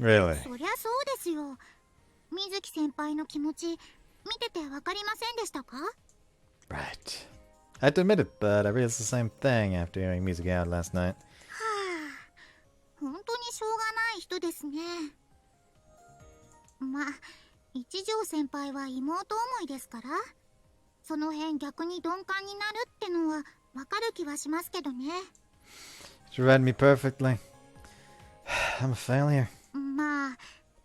Really? そりゃそうですよ。水木先輩の気持ち見ててわかりませんでしたか？ Right. I have to admit it, but I realized the same thing after hearing music out last night. はあ、本当にしょうがない人ですね。まあ、一条先輩は妹思いですから、その辺逆に鈍感になるってのはわかる気はしますけどね。 She read me perfectly. I'm a failure. まあ、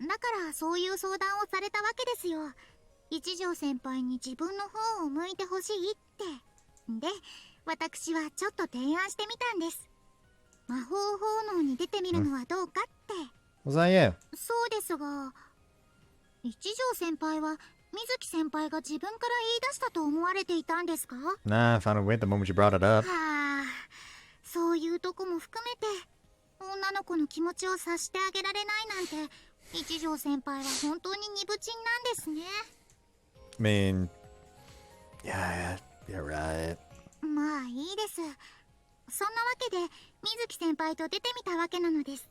だからそういう相談をされたわけですよ。一条先輩に自分の方を向いてほしいって。で、私はちょっと提案してみたんです。魔法奉納に出てみるのはどうかって。 Was that you? そうですが、一条先輩は水木先輩が自分から言い出したと思われていたんですか？ Nah, I found it weird the moment you brought it up. はあ、そういうとこも含めて女の子の気持ちを察してあげられないなんて、一条先輩は本当に鈍ちんなんですね。 I mean, yeah, you're right. まあいいです。そんなわけで水木先輩と出てみたわけなのです。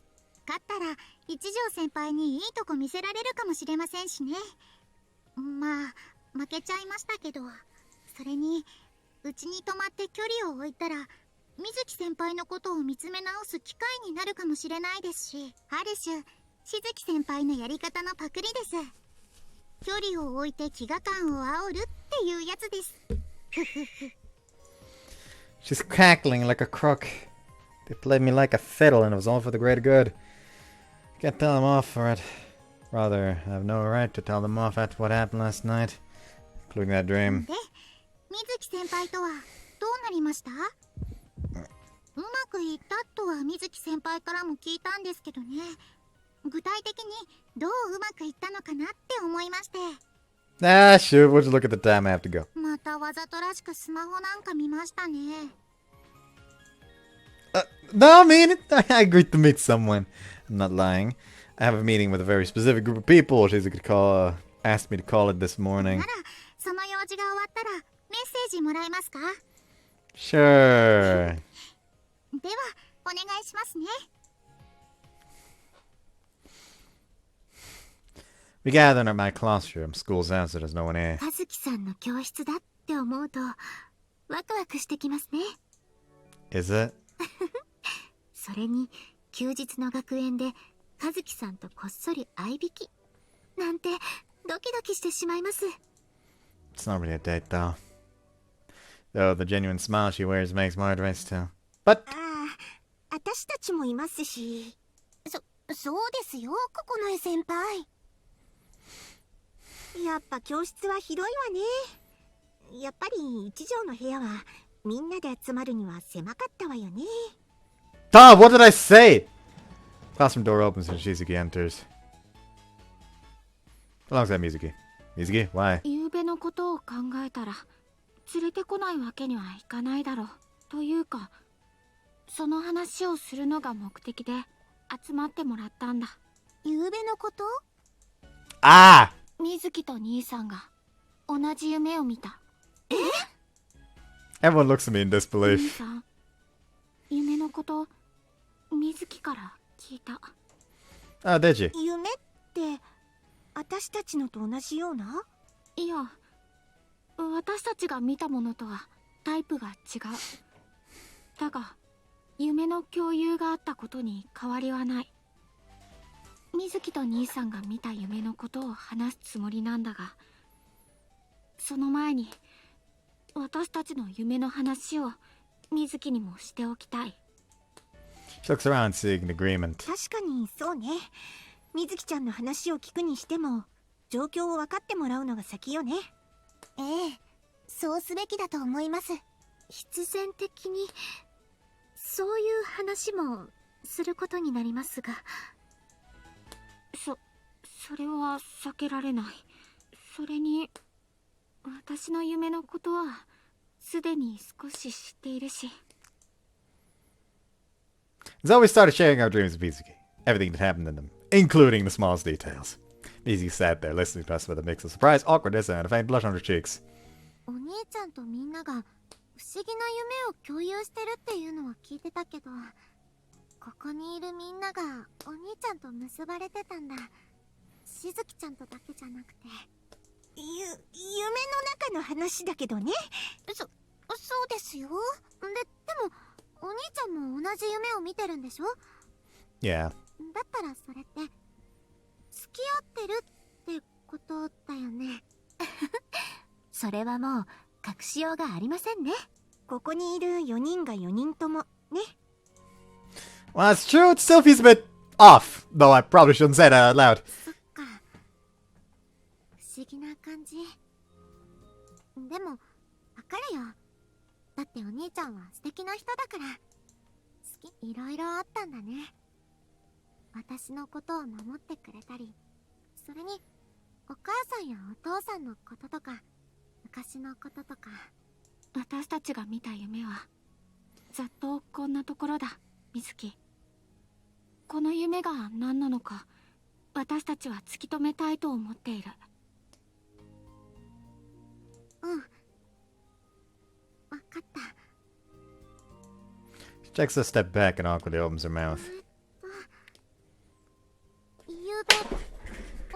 勝ったら一条先輩にいいとこ見せられるかもしれませんしね。まあ負けちゃいましたけど、それにうちに泊まって距離を置いたら水木先輩のことを見つめ直す機会になるかもしれないですし、ある種しずき先輩のやり方のパクリです。距離を置いて飢餓感を煽るっていうやつです。 She's cackling like a crook. They played me like a fiddle and it was all for the greater good. Can't tell them off for it. Rather, I have no right to tell them off after what happened last night, including that dream. で、水木先輩とはどうなりました？うまくいったとは水木先輩からも聞いたんですけどね。具体的にどううまくいったのかなって思いまして。 Ah, shoot, we'll just look at the time. I have to go. またわざとらしくスマホなんか見ましたね。 No, I mean it. I agreed to meet someone. I'm not lying. I have a meeting with a very specific group of people. She's asked me to call it this morning. なら、その用事が終わったらメッセージもらえますか？ Sure. では、お願いしますね。 We gather at my classroom. School's out, so there's no one here. 和樹さんの教室だって思うとワクワクしてきますね。 Is it? それに休日の学園で和樹さんとこっそり相引きなんてドキドキしてしまいます。 It's not really a date, though. Though the genuine smile she wears makes more advice too. But ああ、私たちもいますし。そうですよ、九重先輩。やっぱ教室は広いわね。やっぱり一条の部屋はみんなで集まるには狭かったわよね。Tom, what did I say? Classroom door opens and Shizuki enters. Alongside Mizuki. Mizuki, why? 夕べのことを考えたら連れてこないわけにはいかないだろうというか、その話をするのが目的で集まってもらったんだ。夕べのこと？ Ah! 水木と兄さんが同じ夢を見た。 Everyone looks at me in 兄 disbelief. さん、夢のこと水木から聞いた。Oh, did you? 夢って私たちのと同じような？いや、私たちが見たものとはタイプが違う。だが夢の共有があったことに変わりはない。水木と兄さんが見た夢のことを話すつもりなんだが、その前に私たちの夢の話を水木にもしておきたい。 She looks around, seeking agreement. 確かにそうね。水木ちゃんの話を聞くにしても状況を分かってもらうのが先よね。ええ、そうすべきだと思います。必然的にそういう話もすることになりますが、それは避けられない。それに私の夢のことはすでに少し知っているし。 So we started sharing our dreams with Mizuki. Everything that happened in them, including the smallest details. Mizuki sat there listening to us with a mix of surprise, awkwardness, and a faint blush on her cheeks. お兄ちゃんとみんなが不思議な夢を共有してるっていうのは聞いてたけど、ここにいるみんながお兄ちゃんと結ばれてたんだ。しずきちゃんとだけじゃなくて。夢の中の話だけどね。そうですよ。でもお兄ちゃんも同じ夢を見てるんでしょ？ Yeah. だったらそれって付き合ってるってことだよね。それはもう隠しようがありませんね。ここにいる4人が4人ともね。 Well, that's true. It still feels a bit off, though I probably shouldn't say that out loud. そっか。不思議な感じ。でもわかるよ。だってお兄ちゃんは素敵な人だから。いろいろあったんだね。私のことを守ってくれたり、それにお母さんやお父さんのこととか昔のこととか。私たちが見た夢はざっとこんなところだ。水木、この夢が何なのか私たちは突き止めたいと思っている。うん、わかった。 She takes a step back and awkwardly opens her mouth. ゆうべ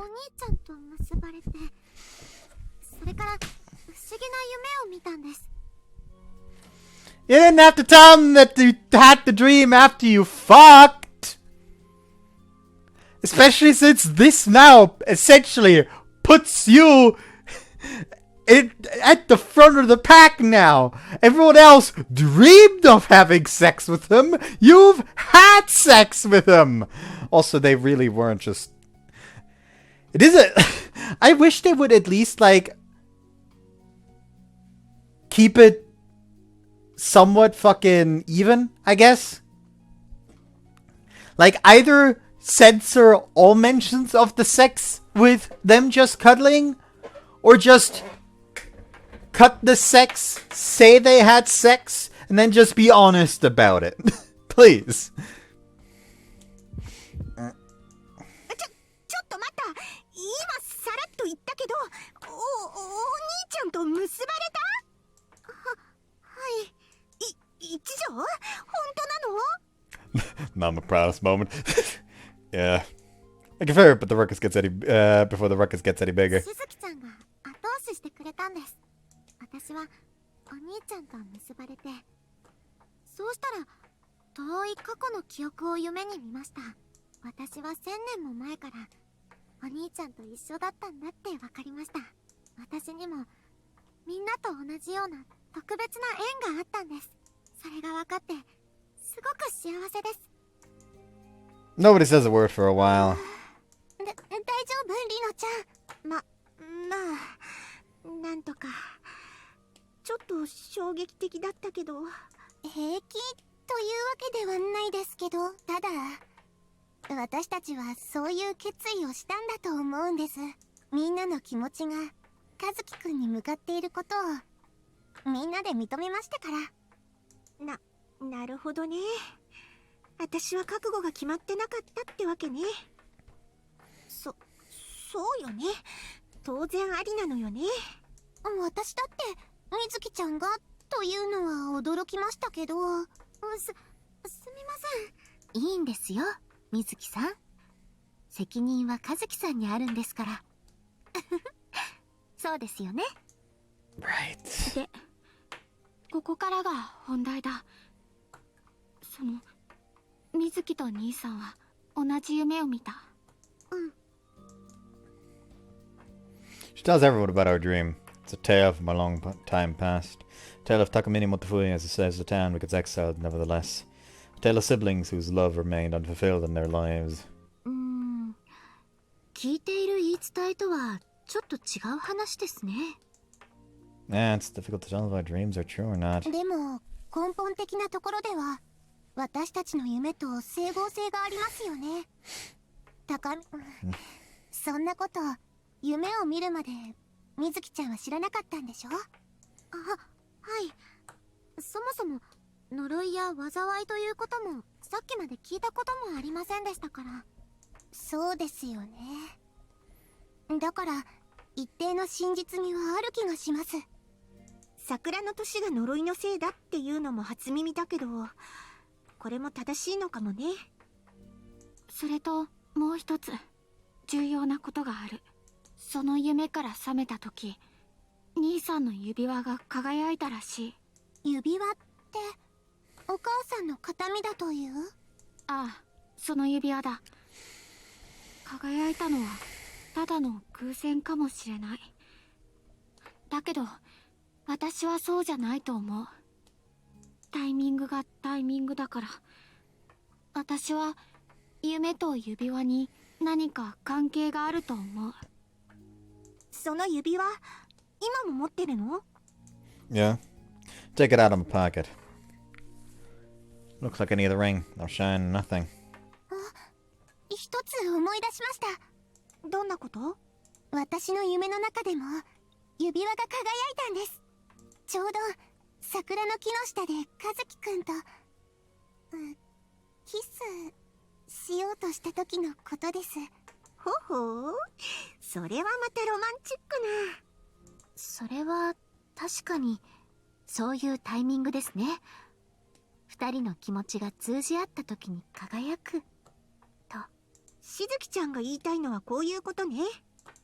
お兄ちゃんと結ばれて、それから不思議な夢を見たんです。 You didn't have to tell them that you had the dream after you fucked! Especially since this now essentially puts you at the front of the pack now. Everyone else dreamed of having sex with him. You've had sex with him. Also, they really weren't just... It is a... I wish they would at least, like... keep it somewhat fucking even, I guess. Like, either censor all mentions of the sex with them just cuddling, or just cut the sex, say they had sex, and then just be honest about it. Please. ちょっと待った。今さらっと言ったけど、お兄ちゃんと結ばれた？はい。一条？本当なの？ Not my proudest moment. Yeah. I can fear it, but the ruckus gets any before the ruckus gets any bigger. しずきちゃんが後押ししてくれたんです。私はお兄ちゃんと結ばれて、そうしたら遠い過去の記憶を夢に見ました。私は1000年も前からお兄ちゃんと一緒だったんだって分かりました。私にもみんなと同じような特別な縁があったんです。それが分かってすごく幸せです。 Nobody says a word for a while. 大丈夫リノちゃん？まあなんとか。ちょっと衝撃的だったけど。平気というわけではないですけど、ただ私たちはそういう決意をしたんだと思うんです。みんなの気持ちが和樹くんに向かっていることをみんなで認めましたから。なるほどね。私は覚悟が決まってなかったってわけね。そうよね。当然ありなのよね。私だってみずきちゃんがというのは驚きましたけど、すみません。いいんですよ、水木さん。責任は和樹さんにあるんですから。そうですよね。Right. で、ここからが本題だ。その、水木と兄さんは同じ夢を見た。She tells everyone about our dream. It's a tale from a long time past. A tale of Takamine Motofui as it says the town gets exiled nevertheless. A tale of siblings whose love remained unfulfilled in their lives. 聞いている言い伝えとはちょっと違う話ですね。Yeah, it's difficult to tell if our dreams are true or not. でも根本的なところでは私たちの夢と整合性がありますよね。そんなこと夢を見るまで水木ちゃんは知らなかったんでしょ？はい。そもそも呪いや災いということもさっきまで聞いたこともありませんでしたから。そうですよね。だから一定の真実味はある気がします。桜の年が呪いのせいだっていうのも初耳だけど、これも正しいのかもね。それともう一つ重要なことがある。その夢から覚めた時、兄さんの指輪が輝いたらしい。指輪ってお母さんの形見だという？ああ、その指輪だ。輝いたのはただの偶然かもしれない。だけど私はそうじゃないと思う。タイミングがタイミングだから。私は夢と指輪に何か関係があると思う。その指輪、今も持ってるの？ Yeah. Take it out of my pocket. Looks like any of the ring. No shine, nothing. 一つ思い出しました。どんなこと？私の夢の中でも指輪が輝いたんです。ちょうど桜の木の下で和樹くんとキスしようとした時のことです。ほほう、それはまたロマンチックな。それは確かにそういうタイミングですね。二人の気持ちが通じ合った時に輝くと。しずきちゃんが言いたいのはこういうことね。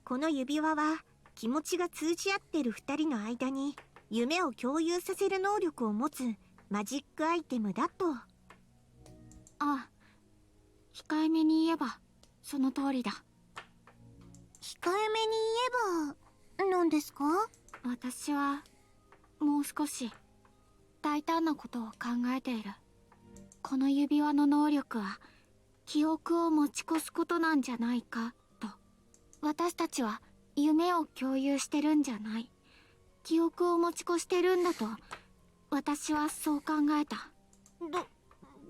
この指輪は気持ちが通じ合ってる二人の間に夢を共有させる能力を持つマジックアイテムだと。ああ、控えめに言えばその通りだ。控えめに言えば何ですか？私はもう少し大胆なことを考えている。この指輪の能力は記憶を持ち越すことなんじゃないかと。私たちは夢を共有してるんじゃない、記憶を持ち越してるんだと私はそう考えた。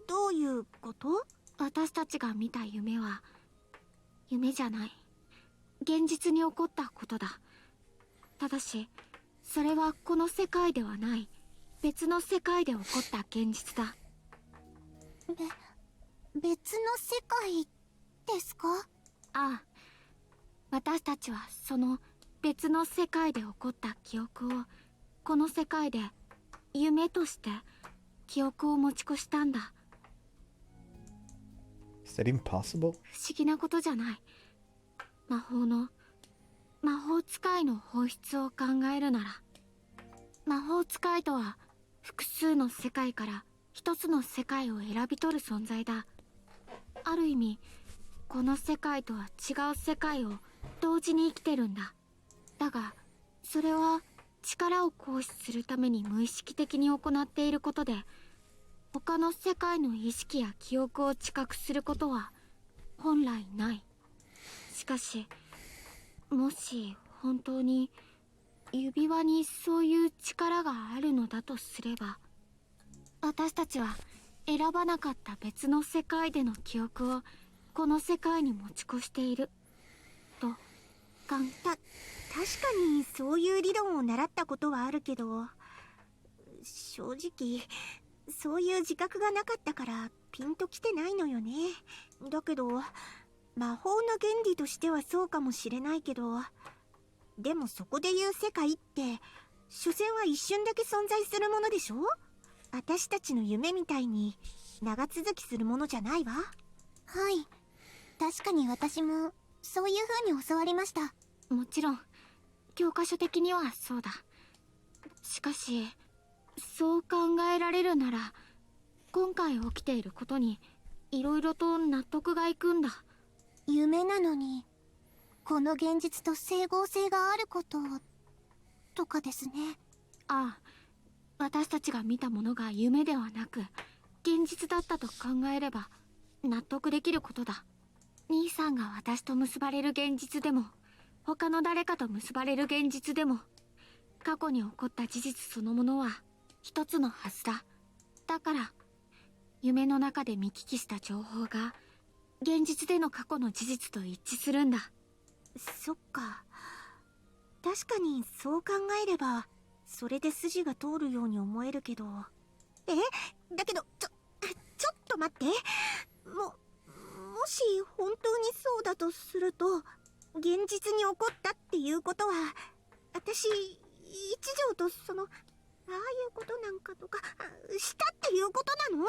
どういうこと？私たちが見た夢は夢じゃない、現実に起こったことだ。ただしそれはこの世界ではない別の世界で起こった現実だ。別の世界ですか？ああ、私たちはその別の世界で起こった記憶をこの世界で夢として記憶を持ち越したんだ。Is that even possible? 不思議なことじゃない。魔法使いの本質を考えるなら、魔法使いとは複数の世界から一つの世界を選び取る存在だ。ある意味この世界とは違う世界を同時に生きてるんだ。だがそれは力を行使するために無意識的に行っていることで、他の世界の意識や記憶を知覚することは本来ない。しかしもし本当に指輪にそういう力があるのだとすれば、私たちは選ばなかった別の世界での記憶をこの世界に持ち越していると確かにそういう理論を習ったことはあるけど、正直そういう自覚がなかったからピンときてないのよね。だけど魔法の原理としてはそうかもしれないけど、でもそこで言う世界って所詮は一瞬だけ存在するものでしょ？私たちの夢みたいに長続きするものじゃないわ。はい。確かに私もそういう風に教わりました。もちろん教科書的にはそうだ。しかしそう考えられるなら今回起きていることにいろいろと納得がいくんだ。夢なのにこの現実と整合性があることとかですね。ああ、私たちが見たものが夢ではなく現実だったと考えれば納得できることだ。兄さんが私と結ばれる現実でも他の誰かと結ばれる現実でも過去に起こった事実そのものは一つのはずだ。だから夢の中で見聞きした情報が現実での過去の事実と一致するんだ。そっか。確かにそう考えればそれで筋が通るように思えるけど。だけどちょっと待って。もし本当にそうだとすると現実に起こったっていうことは私一条とああいうことなんかとかしたっていうことなの？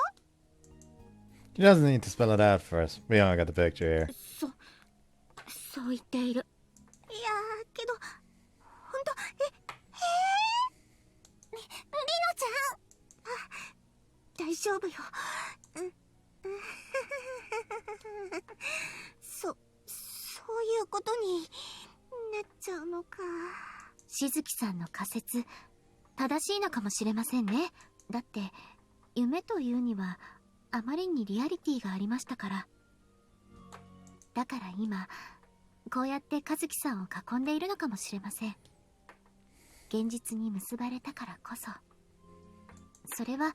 She doesn't need to spell it out for us. We all got the picture here. そう言っている。いやけど本当りのちゃん、大丈夫よ。そういうことになっちゃうのか。しずきさんの仮説正しいのかもしれませんね。だって夢というにはあまりにリアリティがありましたから。だから今こうやって和樹さんを囲んでいるのかもしれません。現実に結ばれたからこそ。それは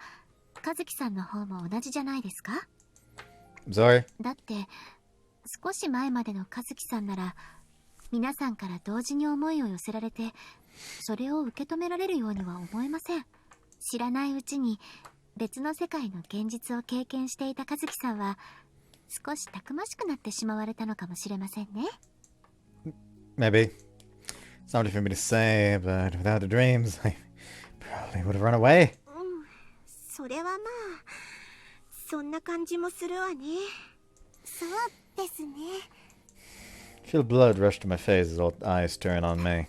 和樹さんの方も同じじゃないですか？ Sorry. だって少し前までの和樹さんなら皆さんから同時に思いを寄せられてそれを受け止められるようには思えません。知らないうちに別の世界の現実を経験していた和樹さんは少したくましくなってしまわれたのかもしれませんね。 Maybe. It's not for me to say, but without the dreams, I probably would have run away. それはまあそんな感じもするわね。そうですね。Feel blood rush to my face as all eyes turn on me.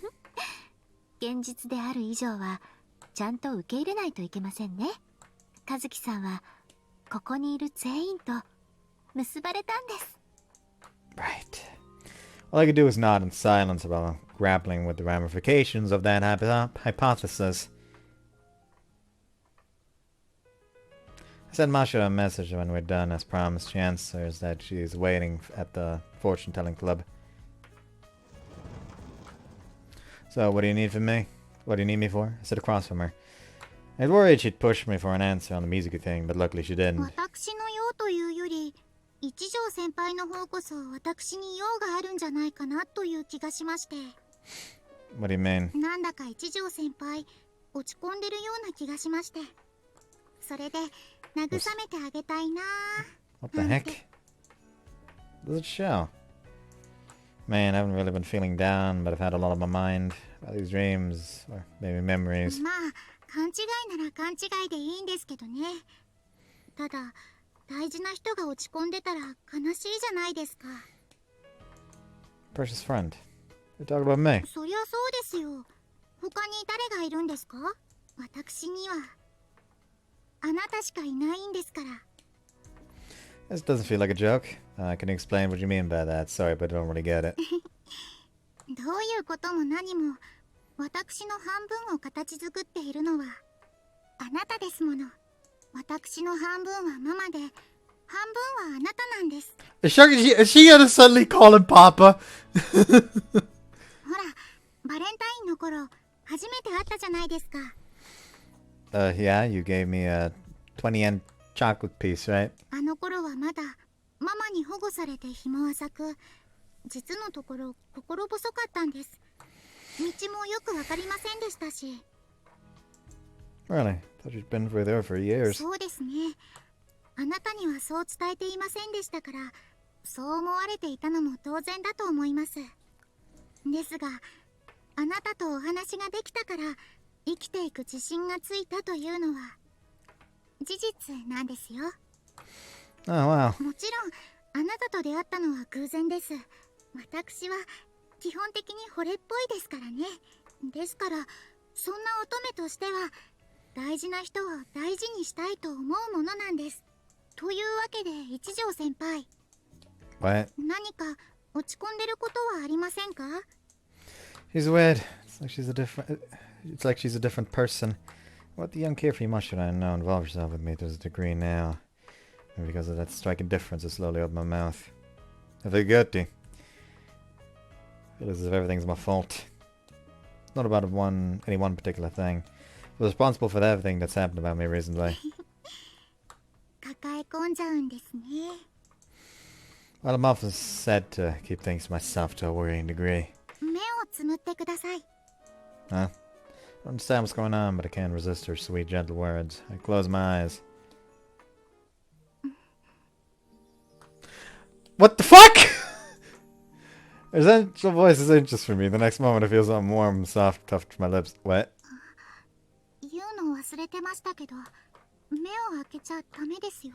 現実である以上はちゃんと受け入れないといけませんね。和樹さんはここにいる全員と結ばれたんです。 Right. All I could do was nod in silence while grappling with the ramifications of that hypothesis. I sent Masha a message when we're done, as promised. She answers that she's waiting at the fortune-telling club. So, what do you need from me? What do you need me for? I sit across from her. I was worried she'd push me for an answer on the music thing, but luckily she didn't. 私の用というより一条先輩の方こそ私に用があるんじゃないかなという気がしまして。 What do you mean? なんだか一条先輩落ち込んでるような気がしまして、それで慰めてあげたいな。 What the heck? Does it show? Man, I haven't really been feeling down, but I've had a lot on my mind about these dreams, or maybe memories. まあ勘違いなら勘違いでいいんですけどね。ただ大事な人が落ち込んでたら悲しいじゃないですか。 Precious friend. You're talking about me. そりゃそうですよ。他に誰がいるんですか？私にはあなたしかいないんですから。 This doesn't feel like a joke. Can you explain what you mean by that? Sorry, but I don't really get it. どういうことも何も私の半分を形作っているのはあなたですもの。私の半分はママで半分はあなたなんです。 Is she gonna suddenly call him Papa? ほらバレンタインの頃初めて会ったじゃないですか。 Yeah, you gave me a 20-yen chocolate piece, right? あの頃はまだママに保護されて紐浅く、実のところ心細かったんです。道もよくわかりませんでしたし。 Really? Thought you'd been with her for years. そうですね。あなたにはそう伝えていませんでしたから、そう思われていたのも当然だと思います。ですが、あなたとお話ができたから生きていく自信がついたというのは事実なんですよ。Oh, wow. もちろんあなたと出会ったのは偶然です。私は基本的に惚れっぽいですからね。ですからそんな乙女としては大事な人を大事にしたいと思うものなんです。というわけで一条先輩、 What? 何か落ち込んでることはありませんか？ She's weird. It's like she's a different person. What the young carefree must I know involve yourself with me to this degree now? And because of that striking difference, I slowly opened my mouth. I feel guilty. I feel as if everything's my fault. It's not about any one particular thing. I'm responsible for everything that's happened about me recently. 抱え込んじゃうんですね。 Well, I'm often said to keep things to myself to a worrying degree. 目をつむってください。 Huh? I don't understand what's going on, but I can't resist her sweet, gentle words. I close my eyes. What the fuck?! Her sensual voice is anxious for me. The next moment I feel something warm, soft, tough to my lips. What? 言うの忘れてましたけど、目を開けちゃダメですよ。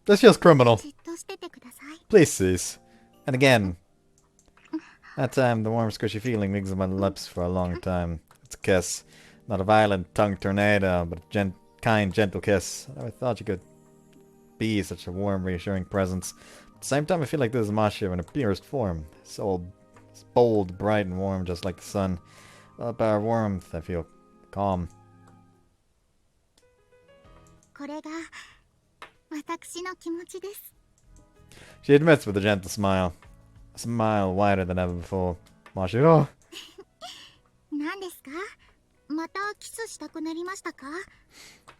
This feels criminal. じっとしててください。 Please cease. And again. That time, the warm, squishy feeling lingers on my lips for a long time. It's a kiss. Not a violent tongue tornado, but a kind, gentle kiss. I never thought you could be such a warm, reassuring presence. At the same time, I feel like this is Masha in her purest form. So bold, bright, and warm, just like the sun. By her warmth, I feel calm. これが私の気持ちです。 She admits with a gentle smile. A smile wider than ever before. Mashiro. 何ですか？またキスしたくなりましたか？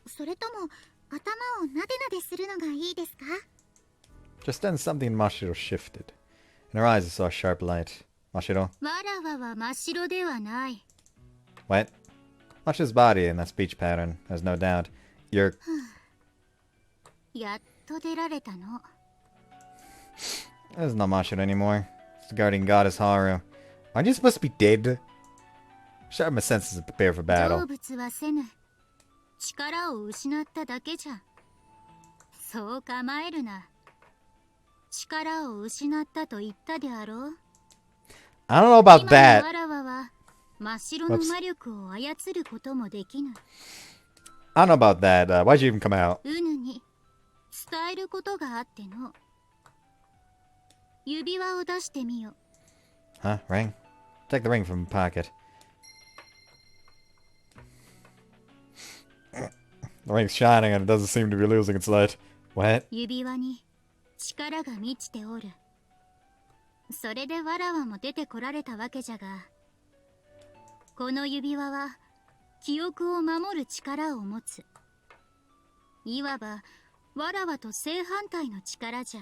それとも頭をなでなでするのがいいですか？ Just then something in Mashiro shifted. In her eyes I saw a sharp light. Mashiro. わらわは真っ白ではない。 What? Mashiro's body in that speech pattern, there's no doubt. You're... やっと出られたの。 This is not Mashiro anymore. It's the guardian goddess Haru. Aren't you supposed to be dead? Sharp my senses and prepare for 動 battle. 物はせぬ。力を失っただけじゃ。そう構えるな。力を失ったと言ったであろう。 I don't know about 今の that. わらわは真っ白の魔力を操ることもできぬ。 I don't know about that. Why'd you even come out? うぬに伝えることがあっての。指輪を出してみよ。 Huh? Ring? Take the ring from my pocket. The ring's shining and it doesn't seem to be losing its light. What? 指輪に力が満ちておる。それでわらわも出てこられたわけじゃが、この指輪は記憶を守る力を持つ。いわばわらわと正反対の力じゃ。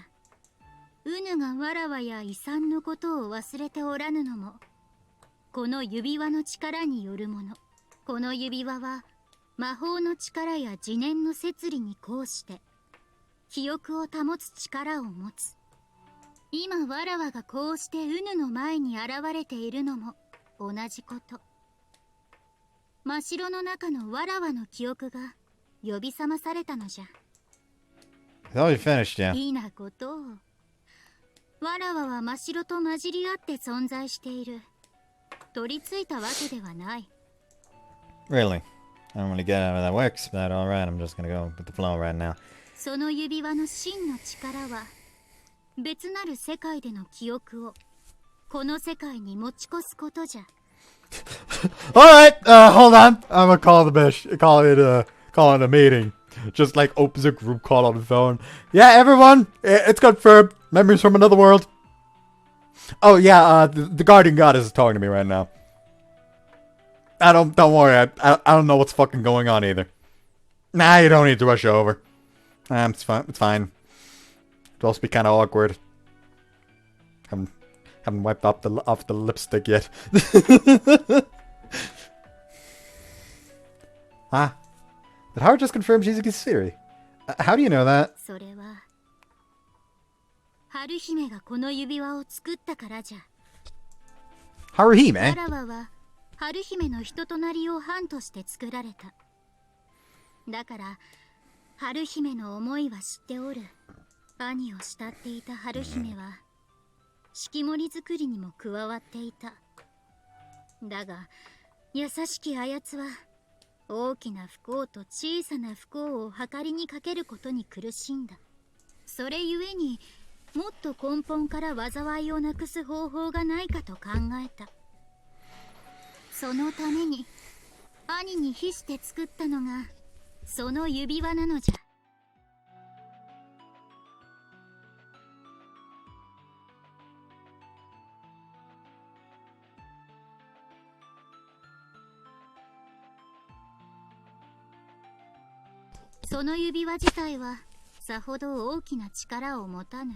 うぬがわらわや遺産のことを忘れておらぬのもこの指輪の力によるもの。この指輪は魔法の力や自念の摂理に抗して記憶を保つ力を持つ。今わらわがこうしてうぬの前に現れているのも同じこと。真っ白の中のわらわの記憶が呼び覚まされたのじゃ。 I thought you finished, yeah. いいなことを。わらわは真っ白と混じり合って存在している。取り付いたわけではない。 Really? I don't really get how that works, but alright, I'm just gonna go with the flow right now. その指輪の真の力は別なる世界での記憶をこの世界に持ち越すことじゃ。 Alright, hold on. I'm gonna call call it a meeting. Just like opens a group call on the phone. Yeah, everyone, it's confirmed. Memories from another world. Oh yeah, the guardian goddess is talking to me right now. Don't worry, I don't know what's fucking going on either. Nah, you don't need to rush over. It's fine. It'll also be kind of awkward. Haven't wiped off the lipstick yet. Huh? Did Howard just confirm Shizuki's theory? How do you know that? それは春姫がこの指輪を作ったからじゃ。 Haruhime? わらわは春姫の人となりを伴として作られた。だから春姫の思いは知っておる。兄を慕っていた春姫は式守作りにも加わっていた。だが優しきあやつは大きな不幸と小さな不幸を計りにかけることに苦しんだ。それゆえにもっと根本から災いをなくす方法がないかと考えた。そのために兄に比して作ったのがその指輪なのじゃ。その指輪自体はさほど大きな力を持たぬ。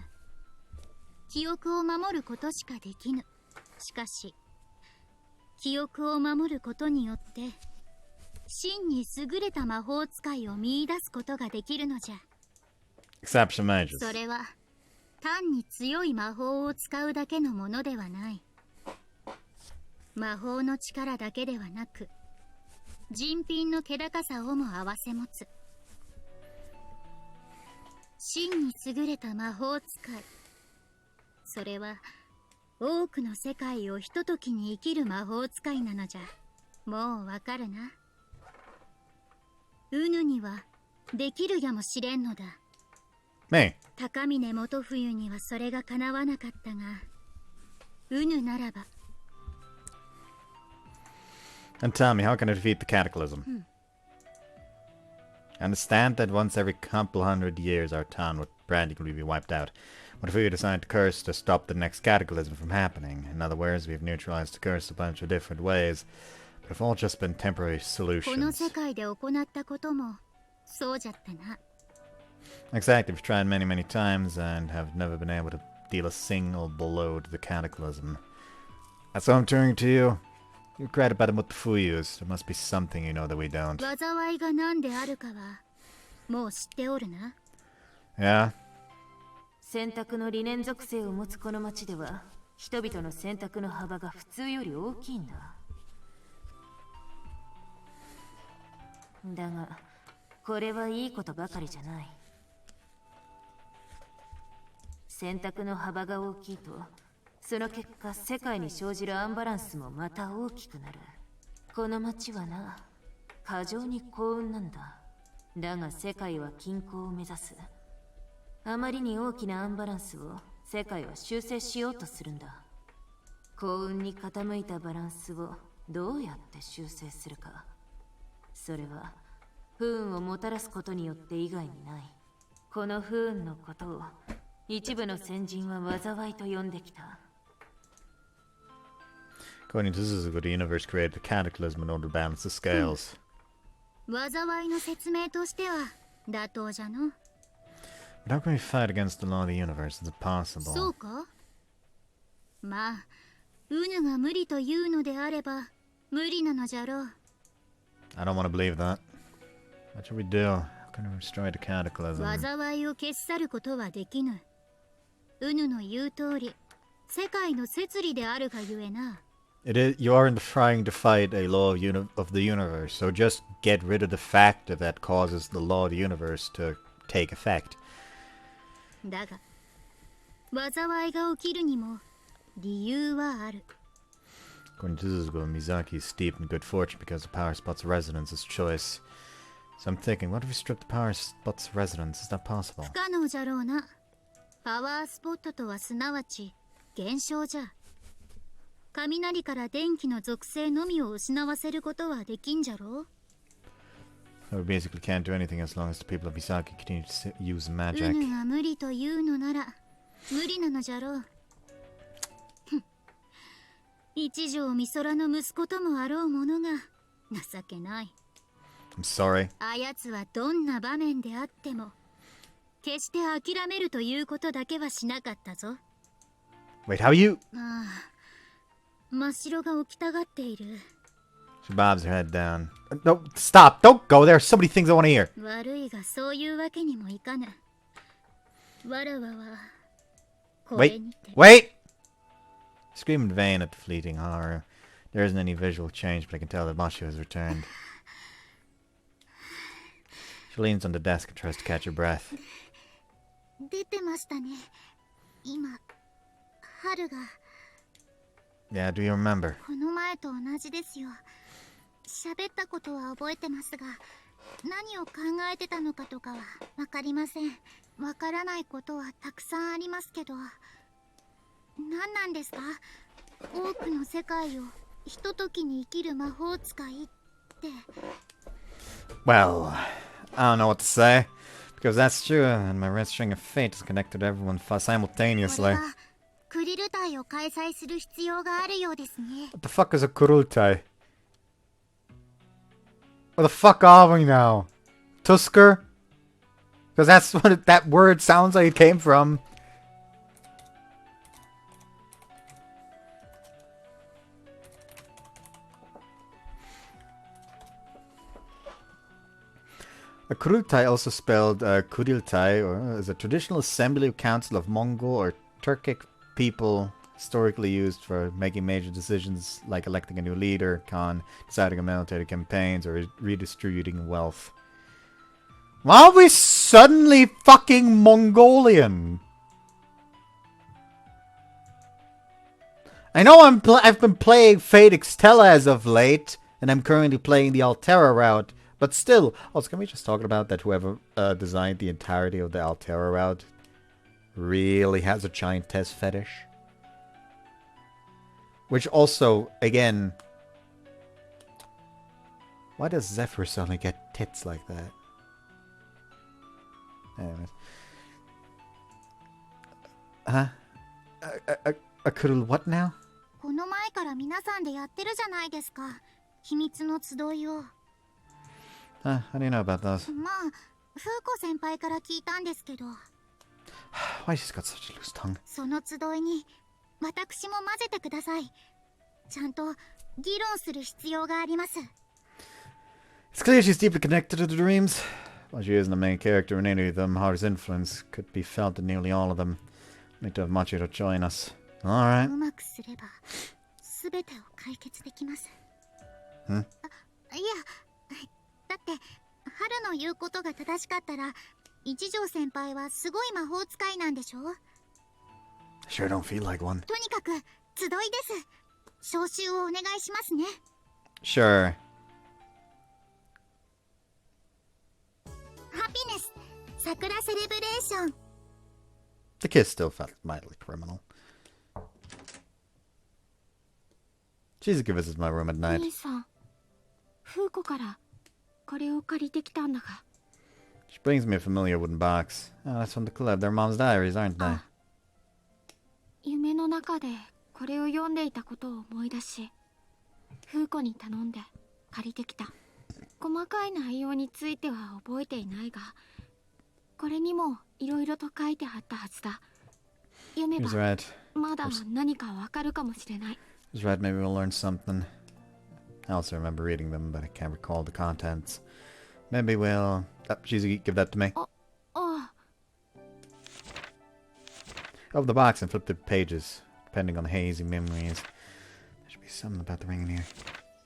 記憶を守ることしかできぬ。しかし記憶を守ることによって真に優れた魔法使いを見出すことができるのじゃ。 Exception mages. それは単に強い魔法を使うだけのものではない。魔法の力だけではなく人品の気高さをも併せ持つ。真に優れた魔法使い、それは多くの世界をひとときに生きる魔法使いなのじゃ。もうわかるな。ウヌにはできるやもしれんのだ。Me. 高峰元冬にはそれが叶わなかったが、ウヌならば。 And tell me, how can I defeat the cataclysm? I understand that once every couple hundred years our town would practically be wiped out. What if we decide to curse to stop the next cataclysm from happening? In other words, we've neutralized the curse a bunch of different ways, but have all just been temporary この solutions. 世界で行ったこともそうじゃったな。 Exactly, we've tried many, many times and have never been able to deal a single blow to the cataclysm. That's why I'm turning to you. You're great about what the Fuyus. There must be something you know that we don't. 災いが何であるかはもう知っておるな。 Yeah? 選択の理念属性を持つこの町では人々の選択の幅が普通より大きいんだ。だがこれはいいことばかりじゃない。選択の幅が大きいとその結果世界に生じるアンバランスもまた大きくなる。この町はな、過剰に幸運なんだ。だが世界は均衡を目指す。あまりに大きなアンバランスを世界は修正しようとするんだ。幸運に傾いたバランスをどうやって修正するか。それは不運をもたらすことによって以外にない。この不運のことを一部の先人は災いと呼んできた。According to Suzuka, the universe created a cataclysm in order to balance the scales. 災いの説明としては妥当じゃの。 But how can we fight against the law of the universe? Is it そう possible? か。まあウヌが無理というのであれば無理なのじゃろう。 I don't want to believe that. What should we do? How can we destroy the cataclysm? 災いを消し去ることはできぬ。ウヌの言う通り世界の摂理であるがゆえな。 It is, you aren't trying to fight a law of the universe, so just get rid of the factor that causes the law of the universe to take effect. だが災いが起きるにも理由はある。 According to Suzuka, Mizaki is steeped in good fortune because the power spot's residence is choice. So I'm thinking, what if we strip the power spot's residence? Is that possible? 不可能じゃろうな。パワースポットとはすなわち現象じゃ。雷から電気の属性のみを失わせることはできんじゃろう。 So we basically can't do anything as long as the people of Misaki continue to use ウ magic. ヌが無理というのなら無理なのじゃろう。ふん、一条美空の息子ともあろうものが情けない。 I'm sorry. あやつはどんな場面であっても決して諦めるということだけはしなかったぞ。 Wait, how you? ああ、真っ白が起きたがっている。 She bobs her head down. No, stop! Don't go there! So many things I want to hear. 悪いがそういうわけにもいかぬ。わらわはこ Wait, れにて。 wait! Scream in vain at the fleeting horror. There isn't any visual change, but I can tell that Mashu has returned. She leans on the desk and tries to catch her breath. 出てましたね。今、春が。Yeah, do you remember? この前と同じですよ。喋ったことは覚えてますが、何を考えてたのかとかはわかりません。わからないことはたくさんありますけど。何なんですか？多くの世界をひとときに生きる魔法使いって。Well, I don't know what to say. Because that's true, and my red string of fate is connected to everyone これ simultaneously. はクリル隊を開催する必要があるようですね。What the fuck is a kurultai? Where the fuck are we now? Tusker? Because that's what that word sounds like it came from. A kurultai, also spelled kuriltai, or is a traditional assembly of council of Mongol or Turkic people historically used for making major decisions like electing a new leader, Khan, deciding on military campaigns, or redistributing wealth. Why are we suddenly fucking Mongolian? I know I've been playing Fate Extella as of late, and I'm currently playing the Altera route, but still. Also, can we just talk about that whoever designed the entirety of the Altera route really has a giant test fetish? Which also, again, why does Zephyr suddenly get tits like that? Anyways. Huh? A Kurul what now? この前から皆さんでやってるじゃないですか。秘密の集いを。How do you know about those? まあ、風子先輩から聞いたんですけど。Why she's got such a loose tongue? その集いに私も混ぜてください。ちゃんと議論する必要があります。It's clear she's deeply connected to the dreams. While she isn't the main character in any of them, Haru's influence could be felt in nearly all of them. We need to have Machiro join us. Alright. うまくすれば全てを解決できます。いや、だって春の言うことが正しかったら一条先輩はすごい魔法使いなんでしょ？ Sure don't feel like one. とにかく集いです。招集をお願いしますね。Sure. ハピネス、桜セレブレーション。The kiss still felt mildly criminal. She's give us my room at night. 兄さん、風子からこれを借りてきたんだが。She brings me a familiar wooden box. Oh, that's from the club. They're mom's diaries, aren't they? 夢の中でこれを読んでいたことを思い出し、風子に頼んで借りてきた。細かい内容については覚えていないが、これにもいろいろと書いてあったはずだ。読めば right. まだ何かわかるかもしれない。He's right, maybe we'll learn something. I also remember reading them, but I can't recall the contents. Maybe we'll... Shizuki, give that to me. Open the box and flip the pages, depending on the hazy memories. There should be something about the ring in here.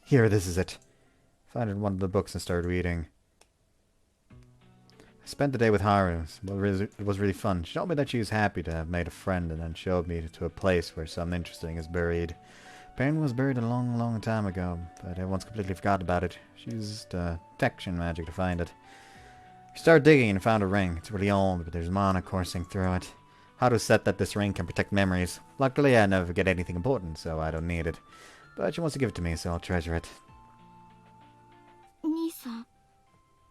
Here, this is it. Found it in one of the books and started reading. I spent the day with Haru. It was really fun. She told me that she was happy to have made a friend and then showed me to a place where something interesting is buried. Baron was buried a long, long time ago, but everyone's completely forgot about it. She used detection magic to find it. We started digging and found a ring. It's really old, but there's mana coursing through it. Haru said that this ring can protect memories. Luckily, I never forget anything important, so I don't need it. But she wants to give it to me, so I'll treasure it. 兄さん、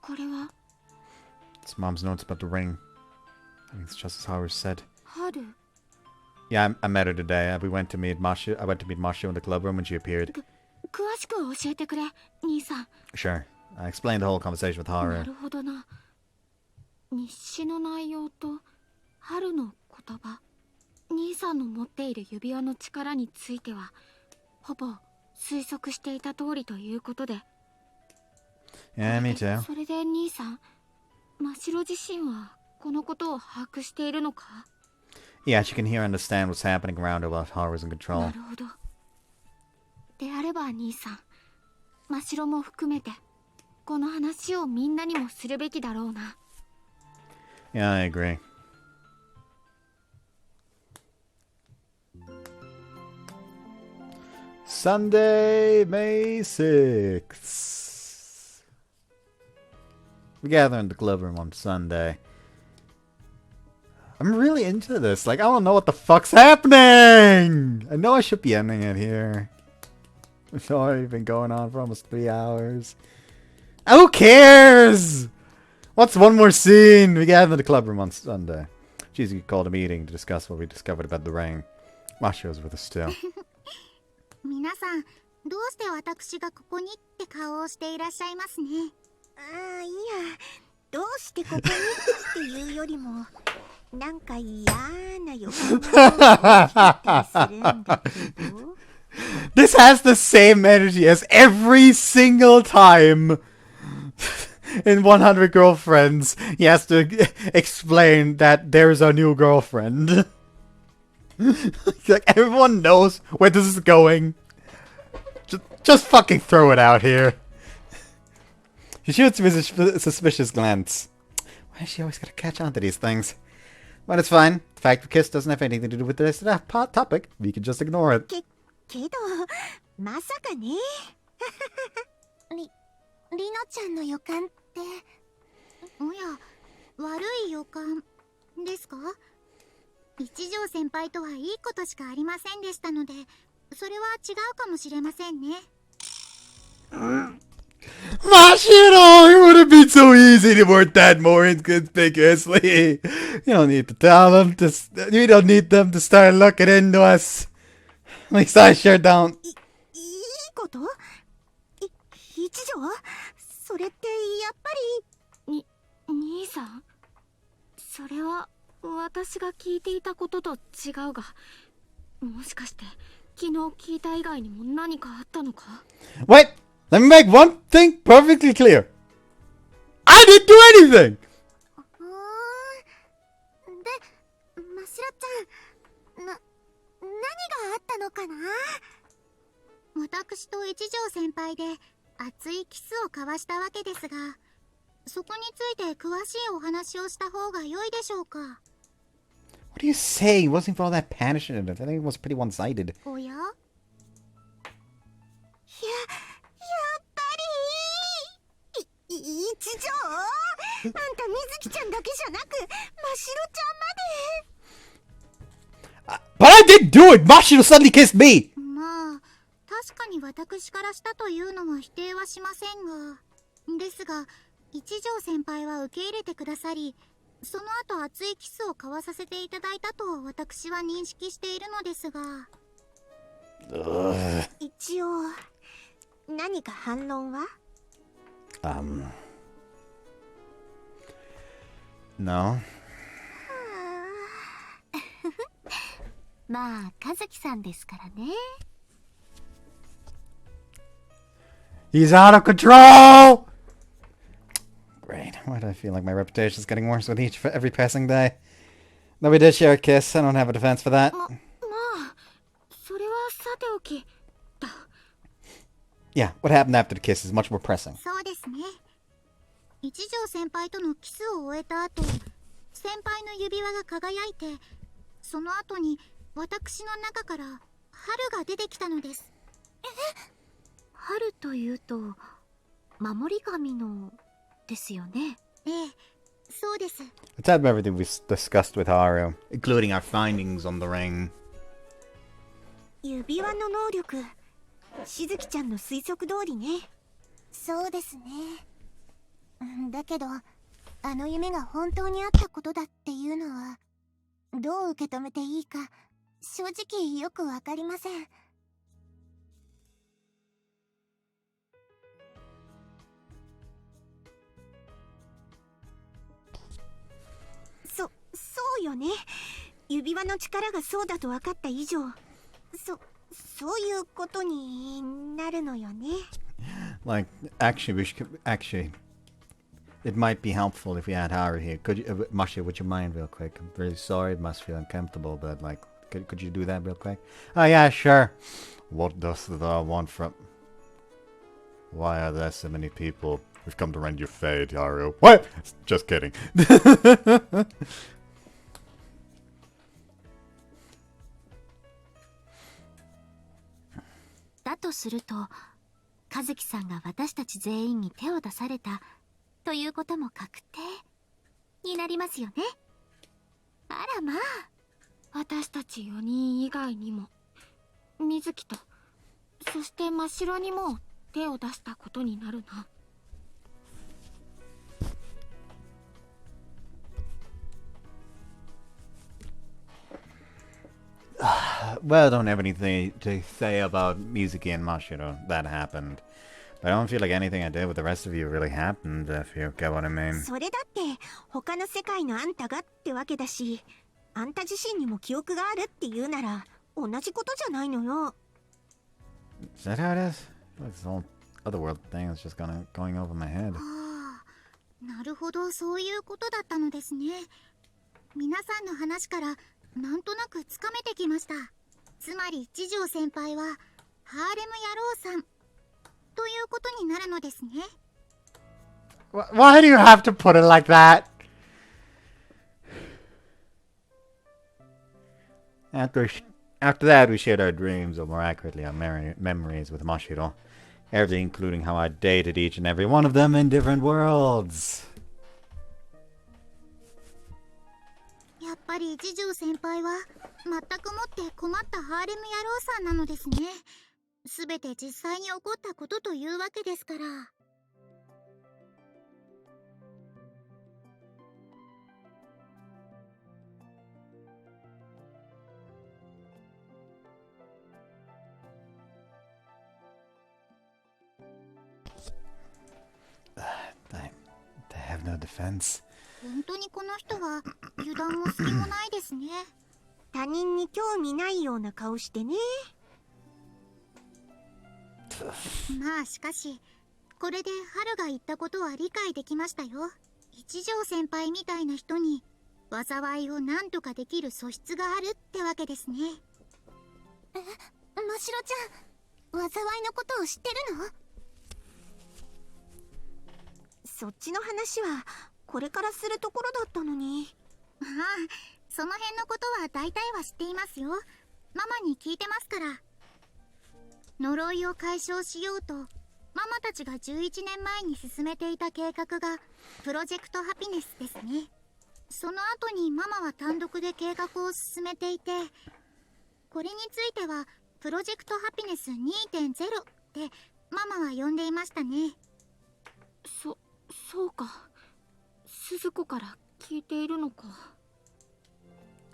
これは It's Mom's notes about the ring. I think it's just as Haru said. 春。 Yeah, I met her today. I went to meet Mashu in the club room when she appeared. 詳しく教えてくれ、兄さん。 Sure. I explained the whole conversation with な Haru. るほどな。日誌の内容と春の言葉、兄さんの持っている指輪の力についてはほぼ推測していた通りということで。 Yeah, me too. それで兄さん、真白自身はこのことを把握しているのか？ Yeah, she can hear and understand what's happening around her while Haru's in な control. るほど。であれば兄さん、真白も含めてこの話をみんなにもするべきだろうな。 Yeah, I agree. Sunday, May 6th. We gather in the club room on Sunday. I'm really into this. Like, I don't know what the fuck's happening! I know I should be ending it here. It's already been going on for almost 3 hours. Who cares? What's one more scene? We gather in the club room on Sunday. Cheesy called a meeting to discuss what we discovered about the ring. Mashio's with us still. 皆さん、どうして私がここにって顔をしていらっしゃいますね。ああ、いや、どうしてここにっていうよりも、なんか嫌な予感がするんだけど。This has the same energy as every single time in 100 Girlfriends. He has to explain that there's a new girlfriend. Like, everyone knows where this is going. Just fucking throw it out here. She shoots me a suspicious glance. Why does she always gotta catch on to these things? But it's fine. The fact the kiss doesn't have anything to do with this topic. We can just ignore it. けど、まさかね。りなちゃんの予感って。おや、悪い予感ですか？一条先輩とはいいことしかありませんでしたので、それは違うかもしれませんね。Mashiro, it would have been so easy to word that more inconspicuously. You don't need to tell them to. You don't need them to start looking into us. At least I sure don't. いいこと一条それってやっぱり。兄さん、それは私が聞いていたことと違うが、もしかして昨日聞いた以外にも何かあったのか？ Wait! Let me make one thing perfectly clear. I didn't do anything! で、ましろちゃん、何があったのかな？私と一条先輩で熱いキスを交わしたわけですが、そこについて詳しいお話をした方が良いでしょうか？ What are you saying? He wasn't even all that passionate. I think it was pretty one-sided. おや？やっぱり一条あんた水木ちゃんだけじゃなくましろちゃんまで。But I didn't do it! Mashiro suddenly kissed me! まあ、確かに私からしたというのは否定はしませんが、ですが、一条先輩は受け入れてくださり、その後熱いキスを交わさせていただいたと私は認識しているのですが。一応何か反論は？ No. まあ、和樹さんですからね。He's out of control! Great. Why do I feel like my reputation is getting worse with every passing day? Though we did share a kiss, I don't have a defense for that. まあ、それはさておき。Yeah, what happened after the kiss is much more pressing. そうですね。一条先輩とのキスを終えた後、先輩の指輪が輝いて、その後に私の中から春が出てきたのです。春というと、守り神のですよね。ええ、そうです。Let's have everything we discussed with Haru, including our findings on the ring. 指輪の能力、しずきちゃんの推測通りね。そうですね。だけど、あの夢が本当にあったことだっていうのは、どう受け止めていいか、正直よくわかりません。そうよね。指輪の力がそうだと分かった以上、そういうことになるのよね。Like, actually, it might be helpful if we had Haru here. Could you, Masha, would you mind real quick? I'm really sorry, it must feel uncomfortable, but like, could you do that real quick? Oh yeah, sure. What does thou want from... Why are there so many people? We've come to rend your fate, Haru. What? Just kidding. 大だとすると、和樹さんが私たち全員に手を出されたということも確定になりますよね。あらまあ。私たち4人以外にも水木と、そして真っ白にも手を出したことになるな。Well, I don't have anything to say about Mizuki and Mashiro. That happened. But I don't feel like anything I did with the rest of you really happened, if you get what I mean. それだって他の世界のあんたがってわけだし、あんた自身にも記憶があるって言うなら同じことじゃないのよ。Is that how it is? This whole otherworld thing is just going over my head. はあ、なるほど、そういうことだったのですね。皆さんの話からなんとなくつかめてきました。つまり一条先輩はハーレム野郎さんということになるのですね。Why do you have to put it like that? After that, we shared our dreams, or more accurately, our memories with Mashiro. Everything, including how I dated each and every one of them in different worlds. やっぱり一条先輩は全くもって困ったハーレム野郎さんなのですね。すべて実際に起こったことというわけですから。I have no defense. 本当にこの人は油断も隙もないですね。他人に興味ないような顔してね。まあしかしこれで春が言ったことは理解できましたよ。一条先輩みたいな人に災いを何とかできる素質があるってわけですね。ましろちゃん、災いのことを知ってるの？そっちの話はこれからするところだったのに。ああ、その辺のことは大体は知っていますよ。ママに聞いてますから。呪いを解消しようとママたちが11年前に進めていた計画がプロジェクトハピネスですね。その後にママは単独で計画を進めていて、これについてはプロジェクトハピネス 2.0 ってママは呼んでいましたね。そうか。鈴子から聞いているのか。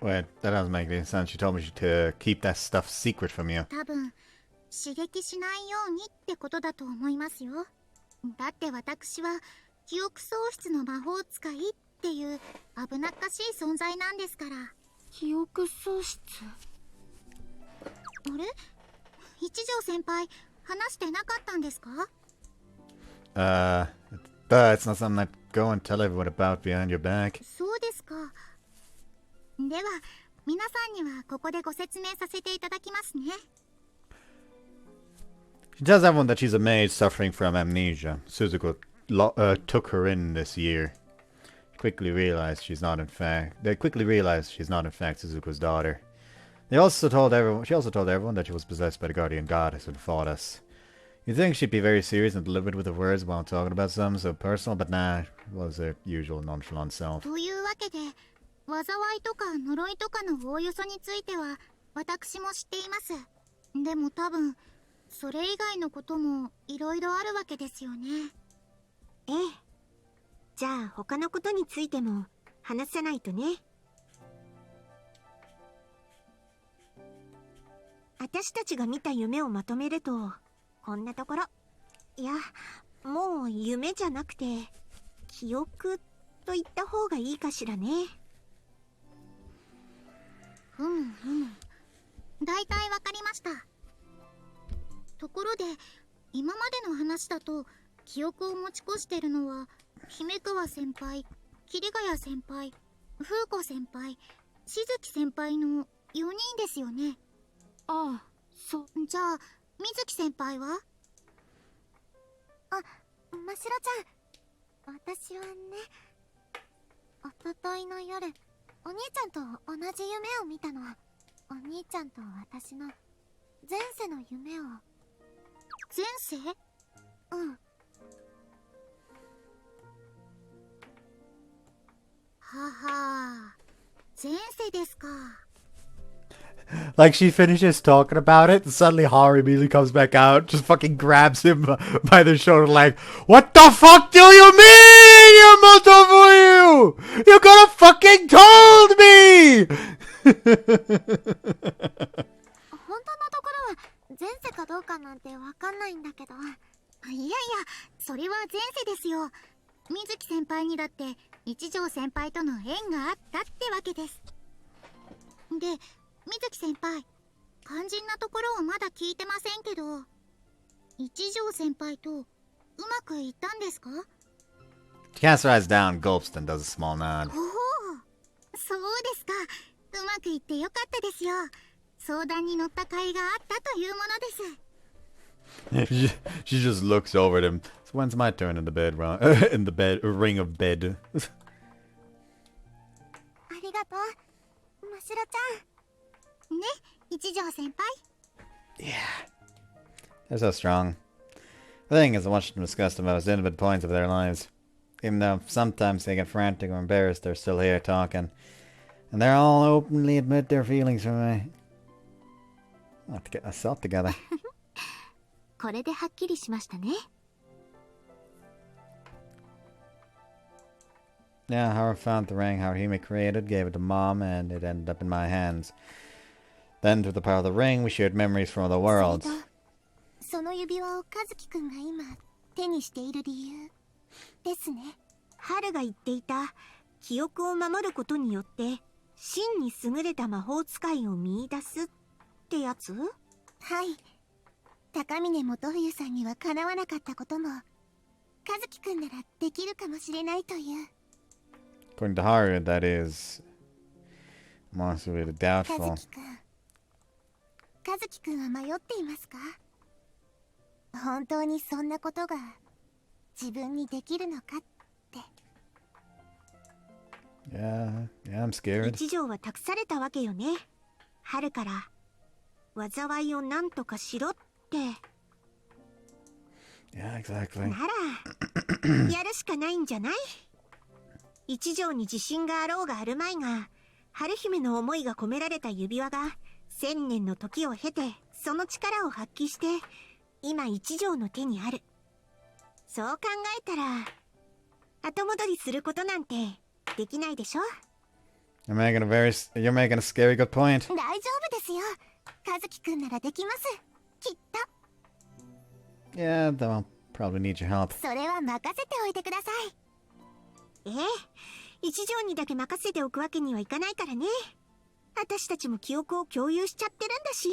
Wait, that doesn't make any sense. She told me to keep that stuff secret from you. 多分刺激しないようにってことだと思いますよ。だって私は記憶喪失の魔法使いっていう危なっかしい存在なんですから。記憶喪失？あれ？一条先輩話してなかったんですか？ But it's not something I'd go and tell everyone about behind your back. そうですか。では皆さんにはここでご説明させていただきますね。She tells everyone that she's a maid suffering from amnesia. Suzuko took her in this year. They quickly realized she's not in fact Suzuko's daughter. She also told everyone that she was possessed by the guardian goddess who fought us. You'd think she'd be very serious and deliberate with her words while talking about something so personal, but nah, it was her usual nonchalant self. というわけで、災いとか呪いとかのおおよそについては私も知っています。でも多分それ以外のこともいろいろあるわけですよね。ええ。じゃあ他のことについても話せないとね。私たちが見た夢をまとめるとこんなところ。いや、もう夢じゃなくて記憶と言った方がいいかしらね。だいたいわかりました。ところで今までの話だと記憶を持ち越してるのは姫川先輩、桐ヶ谷先輩、風子先輩、しずき先輩の4人ですよね。ああ、じゃあ水木先輩は？ましろちゃん、私はね、おとといの夜お兄ちゃんと同じ夢を見たの。お兄ちゃんと私の前世の夢を前世？うん。はは、前世ですか。 Like, she finishes talking about it, and suddenly Haru immediately comes back out, just fucking grabs him by the shoulder, like, "What the fuck do you mean, you Motofuyu? You could have fucking told me!" 本当のところは前世かどうかなんてわかんないんだけど。いやいや、それは前世ですよ。水木先輩にだって一条先輩との縁があったってわけです。で、水木先輩、肝心なところをまだ聞いてませんけど、一条先輩とうまくいったんですか？ She casts her eyes down, gulps, then does a small nod. おお、そうですか。うまくいってよかったですよ。相談に乗った甲斐があったというものです。she just looks over at him. So when's my turn in the bed, in the bed, ring of bed? ありがとう、ましろちゃん。ね、一条先輩。 Yeah. They're so strong. The thing is, I watch them discuss the most intimate points of their lives. Even though sometimes they get frantic or embarrassed, they're still here talking. And they're all openly admit their feelings for me. I'll have to get myself together. これではっきりしましたね。Yeah, Haru found the ring Haruhime created, gave it to Mom, and it ended up in my hands. Then, through the power of the ring, we shared memories from other worlds. その指輪を和樹くんが今手にしている理由ですね。春が言っていた記憶を守ることによって真に優れた魔法使いを見出すってやつ？はい。高峰元冬さんにはかなわなかったことも和樹くんならできるかもしれないという。According to Haru, that is monstrally doubtful. 和樹くんは迷っていますか？本当にそんなことが自分にできるのかって。Yeah, I'm scared. 一条は託されたわけよね。春から災いをなんとかしろって。Yeah, exactly. ならやるしかないんじゃない？一条に自信があろうがあるまいが、春姫の思いが込められた指輪が1000年の時を経てその力を発揮して今一条の手にある。そう考えたら後戻りすることなんてできないでしょ。 You're making a scary good point. 大丈夫ですよ。和樹くんならできます。きっと。 Yeah, though I'll probably need your help. それは任せておいてください。ええ、一条にだけ任せておくわけにはいかないからね。私たちも記憶を共有しちゃってるんだし。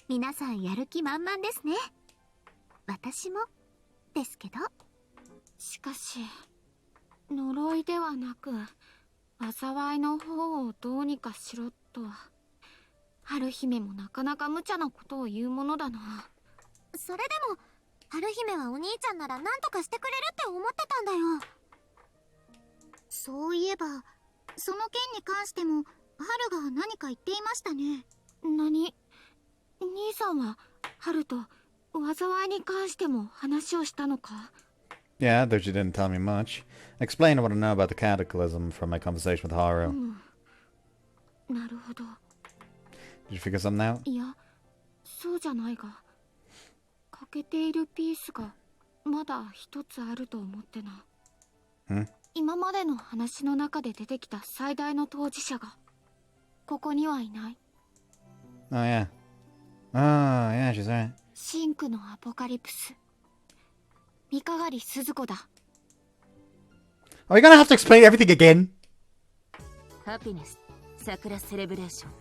皆さんやる気満々ですね。私もですけど。しかし呪いではなく災いの方をどうにかしろとは、春姫もなかなか無茶なことを言うものだな。それでも春姫はお兄ちゃんなら何とかしてくれるって思ってたんだよ。そういえばその件に関しても春が何か言っていましたね。何？兄さんは春と災いに関しても話をしたのか？ Yeah, though she didn't tell me much. I explained what I know about the cataclysm from my conversation with Haru. なるほど。 Did you figure something out? いや、そうじゃないが、欠けているピースがまだ一つあると思ってな。今までの話の中で出てきた最大の当事者がここにはいない。 Oh, yeah. Oh, yeah, she's right. シンクのアポカリプス、三篝鈴子だ。 Are you gonna have to explain everything again? ハピネス、桜セレブレーション。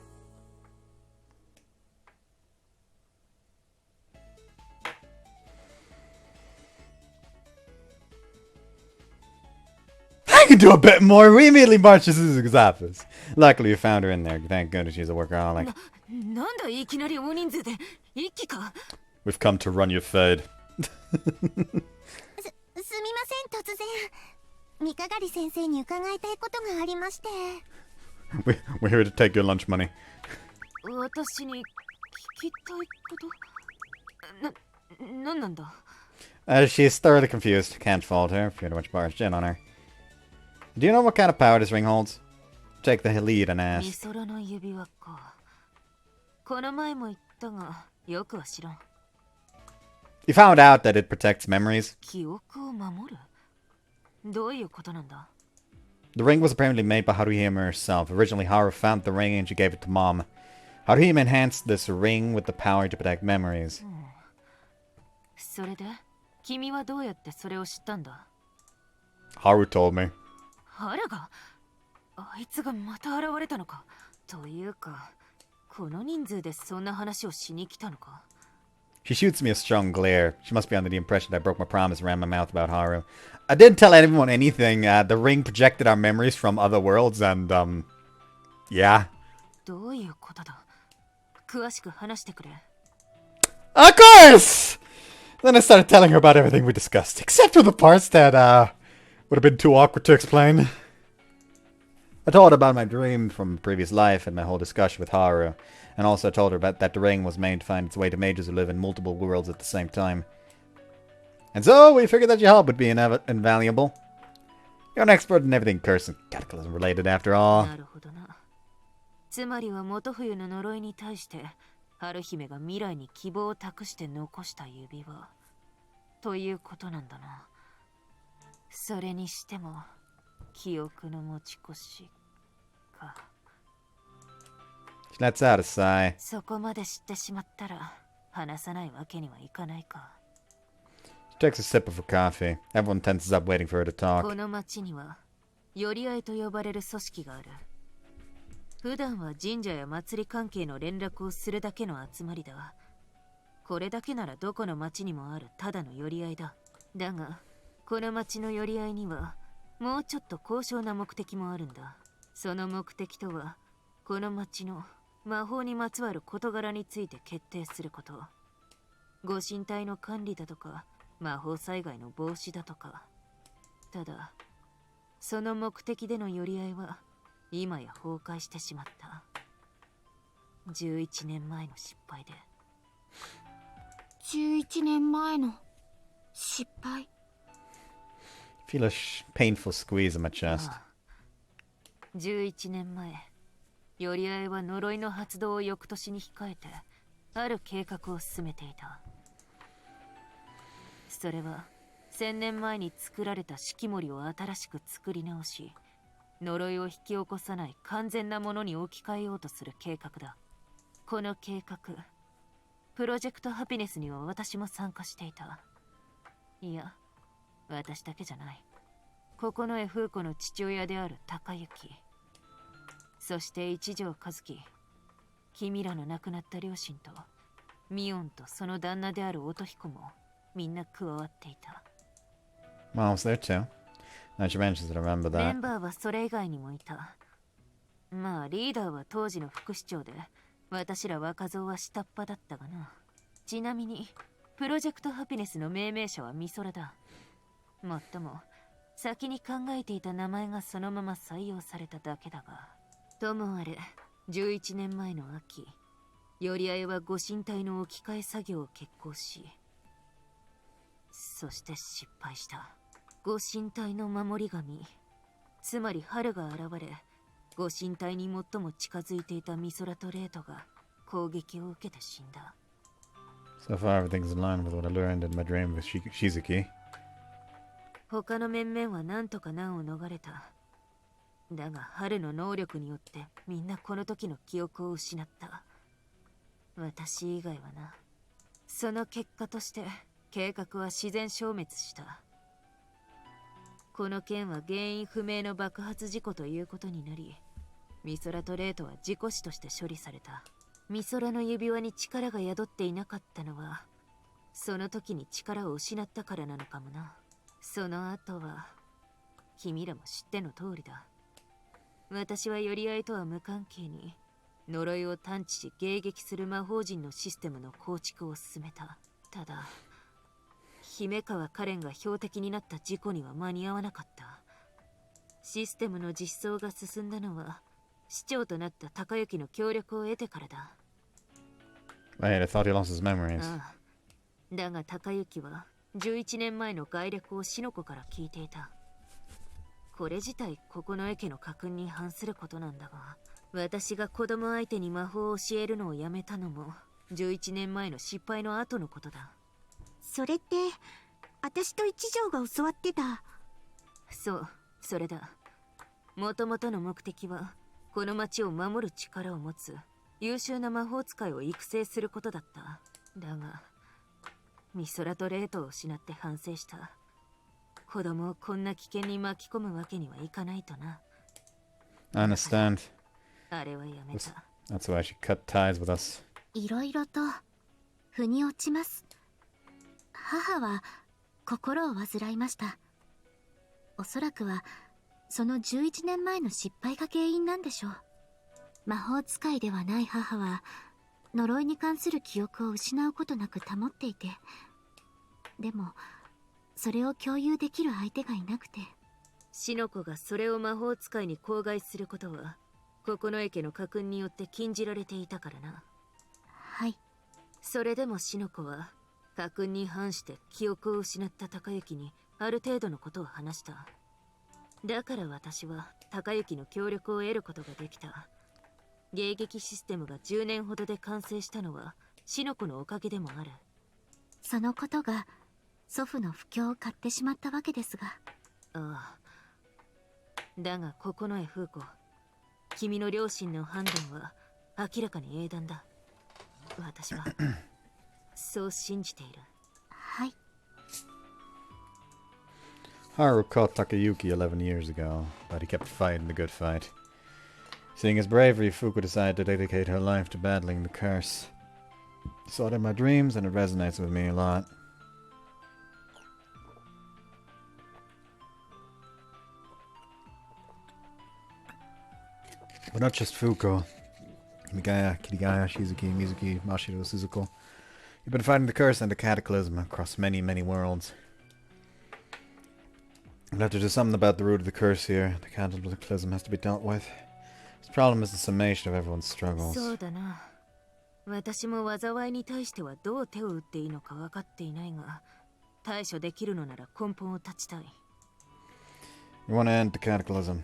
I can do a bit more. We immediately marched to Suzuka's office. Luckily, we found her in there. Thank goodness she's a workaholic. なんだいきなり大人数で一気か。 We've come to run your fed. すみません、突然。三篝先生に伺いたいことがありまして。We're here to take your lunch money. 私に聞きたいこと？なんなんだ She's thoroughly confused. Can't fault her if you're too much barged in on her. Do you know what kind of power this ring holds? Take the lead and 美 ask. 空の指輪か。この前も言ったが、よくは知らん。You found out that it protects memories. 記憶を守るどういうことなんだ The ring was apparently made by Haruhime herself. Originally, Haru found the ring and she gave it to Mom. Haruhime enhanced this ring with the power to protect memories. それで君はどうやってそれを知ったんだ Haru told me. ハラがあいつがまた現れたのかというか、この人数でそんな話をしに来たのか She shoots me a strong glare. She must be under the impression that I broke my promise and ran my mouth about Haru. I didn't tell anyone anything. The ring projected our memories from other worlds and, yeah. どういうことだ詳しく話してくれ Of course! Then I started telling her about everything we discussed, except for the parts that, would have been too awkward to explain. I told her about my dream from a previous life and my whole discussion with Haru, and also told her about that the ring was made to find its way to mages who live in multiple worlds at the same time. And so, we figured that your help would be invaluable. You're an expert in everything curse and cataclysm related after all. なるほどなつまりは元冬の呪いに対して春姫が未来に希望を託して残した指輪ということなんだなそれにしても記憶の持ち越しか She lets out a sigh. そこまで知ってしまったら話さないわけにはいかないか She takes a sip of her coffee. Everyone tenses up waiting for her to こ talk. の町には寄り合いと呼ばれる組織がある普段は神社や祭り関係の連絡をするだけの集まりだこれだけならどこの町にもあるただの寄り合いだだがこの町の寄り合いにはもうちょっと高尚な目的もあるんだその目的とはこの町の魔法にまつわる事柄について決定することご神体の管理だとか魔法災害の防止だとかただその目的での寄り合いは今や崩壊してしまった11年前の失敗で11年前の失敗 Feel a painful squeeze in my chest. 11年前寄り合いは呪いの発動を翌年に控えてある計画を進めていたそれは1000年前に作られた式守を新しく作り直し呪いを引き起こさない完全なものに置き換えようとする計画だこの計画プロジェクトハピネスには私も参加していたいや私だけじゃない九重風子の父親である高雪そして一条和樹君らの亡くなった両親とミオンとその旦那である音彦もみんな加わっていた Mom's there too. Now she mentions it, I remember メ that. ンバーはそれ以外にもいたまあリーダーは当時の副市長で私ら若造は下っ端だったがなちなみにプロジェクトハピネスの命名者は美空だもっとも先に考えていた名前がそのまま採用されただけだがともあれ11年前の秋寄り合いはご神体の置き換え作業を決行しそして失敗したご神体の守り神つまり春が現れご神体に最も近づいていた美空とレイトが攻撃を受けて死んだ So far, everything's in line with what I learned in my dream with Shizuki. 他の面々は何とか難を逃れただが春の能力によってみんなこの時の記憶を失った私以外はなその結果として計画は自然消滅したこの件は原因不明の爆発事故ということになり美空とレイトは事故死として処理された美空の指輪に力が宿っていなかったのはその時に力を失ったからなのかもなその後は君らも知っての通りだ私は寄り合いとは無関係に呪いを探知し迎撃する魔法陣のシステムの構築を進めたただ姫川カレンが標的になった事故には間に合わなかったシステムの実装が進んだのは市長となった高雪の協力を得てからだWait, I thought he lost his memories. ああだが高雪は11年前の概略をシノコから聞いていた。これ自体ここの家家の家訓に反することなんだが、私が子供相手に魔法を教えるのをやめたのも11年前の失敗の後のことだ。それって私と一条が教わってた。そう、それだ。もともとの目的はこの町を守る力を持つ優秀な魔法使いを育成することだった。だがミソラとレイトを失って反省した。子供をこんな危険に巻き込むわけにはいかないとな。I understand. あれはやめた。 That's why she cut ties with us. いろいろと腑に落ちます。母は心を患いました。おそらくはその11年前の失敗が原因なんでしょう。魔法使いではない母は呪いに関する記憶を失うことなく保っていて、でもそれを共有できる相手がいなくて。シノコがそれを魔法使いに口外することはここの家家の家訓によって禁じられていたからな。はい。それでもシノコは家訓に反して記憶を失った高雪にある程度のことを話した。だから私は高雪の協力を得ることができた。迎撃システムが10年ほどで完成したのはシノコのおかげでもある。そのことが祖父の不況を買ってしまったわけですが。ああ。だがここの絵風子、君の両親の判断は明らかに英断だ。私はそう信じている。はい。Haru caught Takayuki 11 years ago, but he kept fighting the good fight. Seeing his bravery, Fuku decided to dedicate her life to battling the curse. I saw it in my dreams, and it resonates with me a lot. But not just Fuko. Himigaya, Kirigaya, Shizuki, Mizuki, Mashiro, Suzuko. You've been fighting the curse and the cataclysm across many, many worlds. We'll have to do something about the root of the curse here. The cataclysm has to be dealt with. This problem is the summation of everyone's struggles. そうだな。私も災いに対してはどう手を打っていいのか分かっていないが、対処できるのなら根本を断ちたい。You want to end the cataclysm?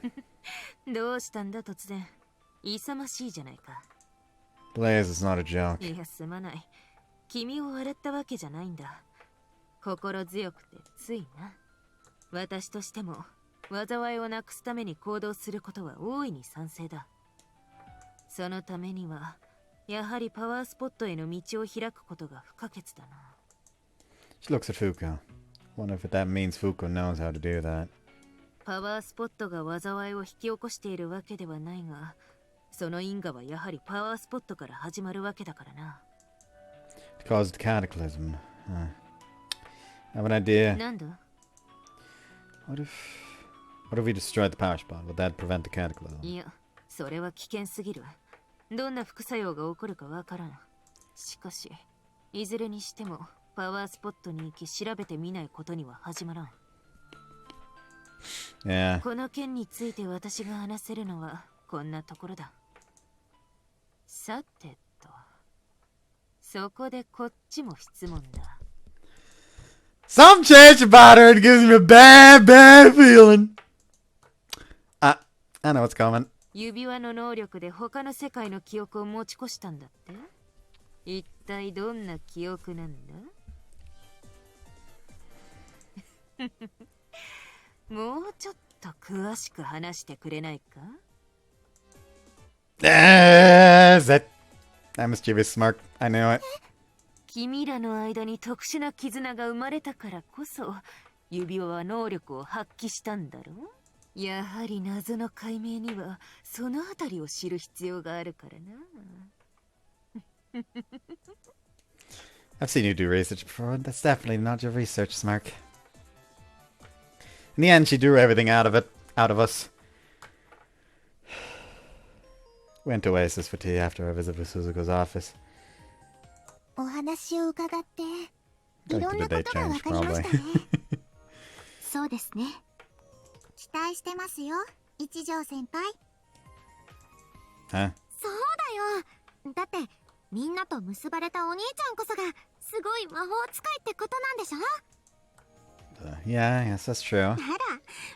どうしたんだ突然。勇ましいじゃないか。Blaze is not a joke. いや、すまない。君を笑ったわけじゃないんだ。心強くてついな。私としても災いをなくすために行動することは大いに賛成だ。そのためにはやはりパワースポットへの道を開くことが不可欠だな。She looks at Fuko. Wonder if that means Fuko knows how to do that. パワースポットが災いを引き起こしているわけではないが、その因果はやはりパワースポットから始まるわけだからな。It caused cataclysm. I have an idea. なんだ？ What if we destroyed the power spot? Would that prevent the cataclysm? いや、それは危険すぎる。どんな副作用が起こるかわからん。しかし、いずれにしてもパワースポットに行き調べてみないことには始まらん。Yeah. この件について私が話せるのはこんなところだ。さてと、そこでこっちも質問だ。Some change about her, it gives me a bad, bad feeling. I know what's coming. 指輪の能力で他の世界の記憶を持ち越したんだって？一体どんな記憶なんだ？もうちょっと詳しく話してくれないか？ That mischievous smirk. I knew it. 君らの間に特殊な絆が生まれたからこそ指輪は能力を発揮したんだろう。やはり謎の解明にはそのあたりを知る必要があるからな。I've seen you do research before. That's definitely not your research, Smirk. In the end, she drew everything out of us. Went to Oasis for tea after our visit to Suzuko's office. お話を伺ってい Like ろん the なこ date とが change, 分かりました probably. ね。そうですね。期待してますよ、一条先輩。 Huh? そうだよ。だってみんなと結ばれたお兄ちゃんこそがすごい魔法使いってことなんでしょ？ Yeah, I guess that's true. あら、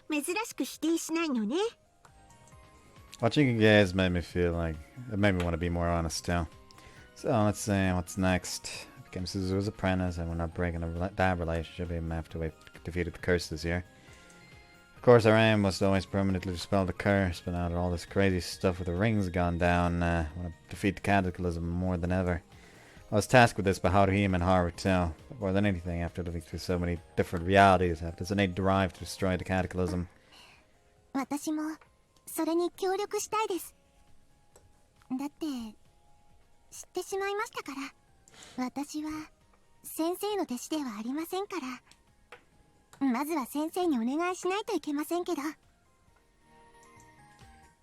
珍しく否定しないのね。 Watching you guys made me feel like it made me want to be more honest too. So let's see what's next. I became Suzuru's apprentice and we're not breaking a bad relationship even after we defeated the curse this year. Of course, our aim was to always permanently dispel the curse, but now that all this crazy stuff with the rings gone down, I want to defeat the cataclysm more than ever. I was tasked with this by Haruhime and Haru too. But more than anything, after living through so many different realities, I have this innate drive to destroy the cataclysm. 私もそれに協力したいです。だって知ってしまいましたから。私は先生の弟子ではありませんから。まずは先生にお願いしないといけませんけど。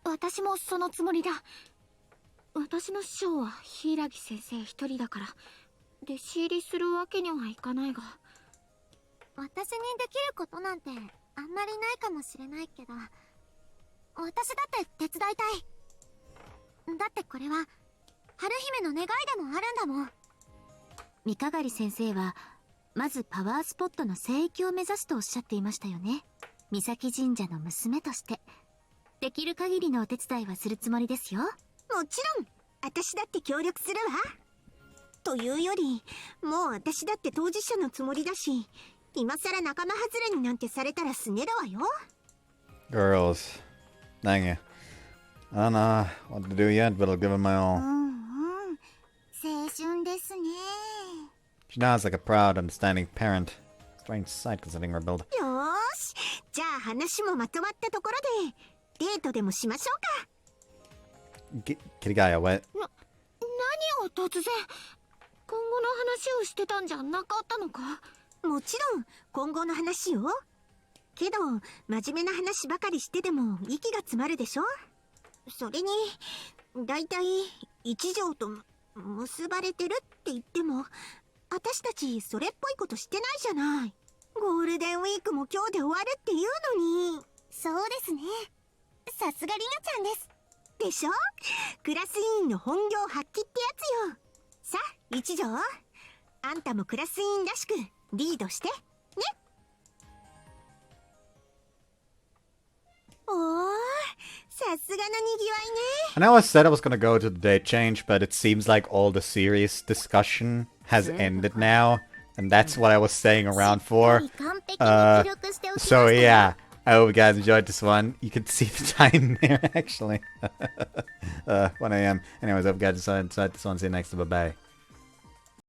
私もそのつもりだ。私の師匠は柊先生一人だから弟子入りするわけにはいかないが。私にできることなんてあんまりないかもしれないけど、私だって手伝いたい。だってこれは春姫の願いでもあるんだもん。三鏡先生はまずパワースポットの聖域を目指すとおっしゃっていましたよね。三崎神社の娘としてできる限りのお手伝いはするつもりですよ。もちろん私だって協力するわ。というよりもう私だって当事者のつもりだし、今さら仲間外れになんてされたらすねるわよ。 Girls. Dang you. I don't know what to do yet, but I'll give it my all. 青春ですね。 She nods like a proud, understanding parent. Strange sight considering her build. よーし、じゃあ話もまとまったところでデートでもしましょうか。Kirigaya, what? 何を突然。今後の話をしてたんじゃなかったのか？もちろん今後の話よ。けど真面目な話ばかりしてても息が詰まるでしょ。それにだいたい一条と結ばれてるって言っても私たちそれっぽいことしてないじゃない。ゴールデンウィークも今日で終わるっていうのに。そうですね。さすがリナちゃんです。でしょ。クラス委員の本領発揮ってやつよ。さあ一条、あんたもクラス委員らしくリードしてね。おー、さすがのにぎわいね。 I know I said I was gonna go to the date change, but it seems like all the serious discussion has ended now, and that's what I was staying around for. So yeah, I hope you guys enjoyed this one. You can see the time there actually. 1 a.m. Anyways, I hope you guys enjoyed this one. See you next time. Bye bye.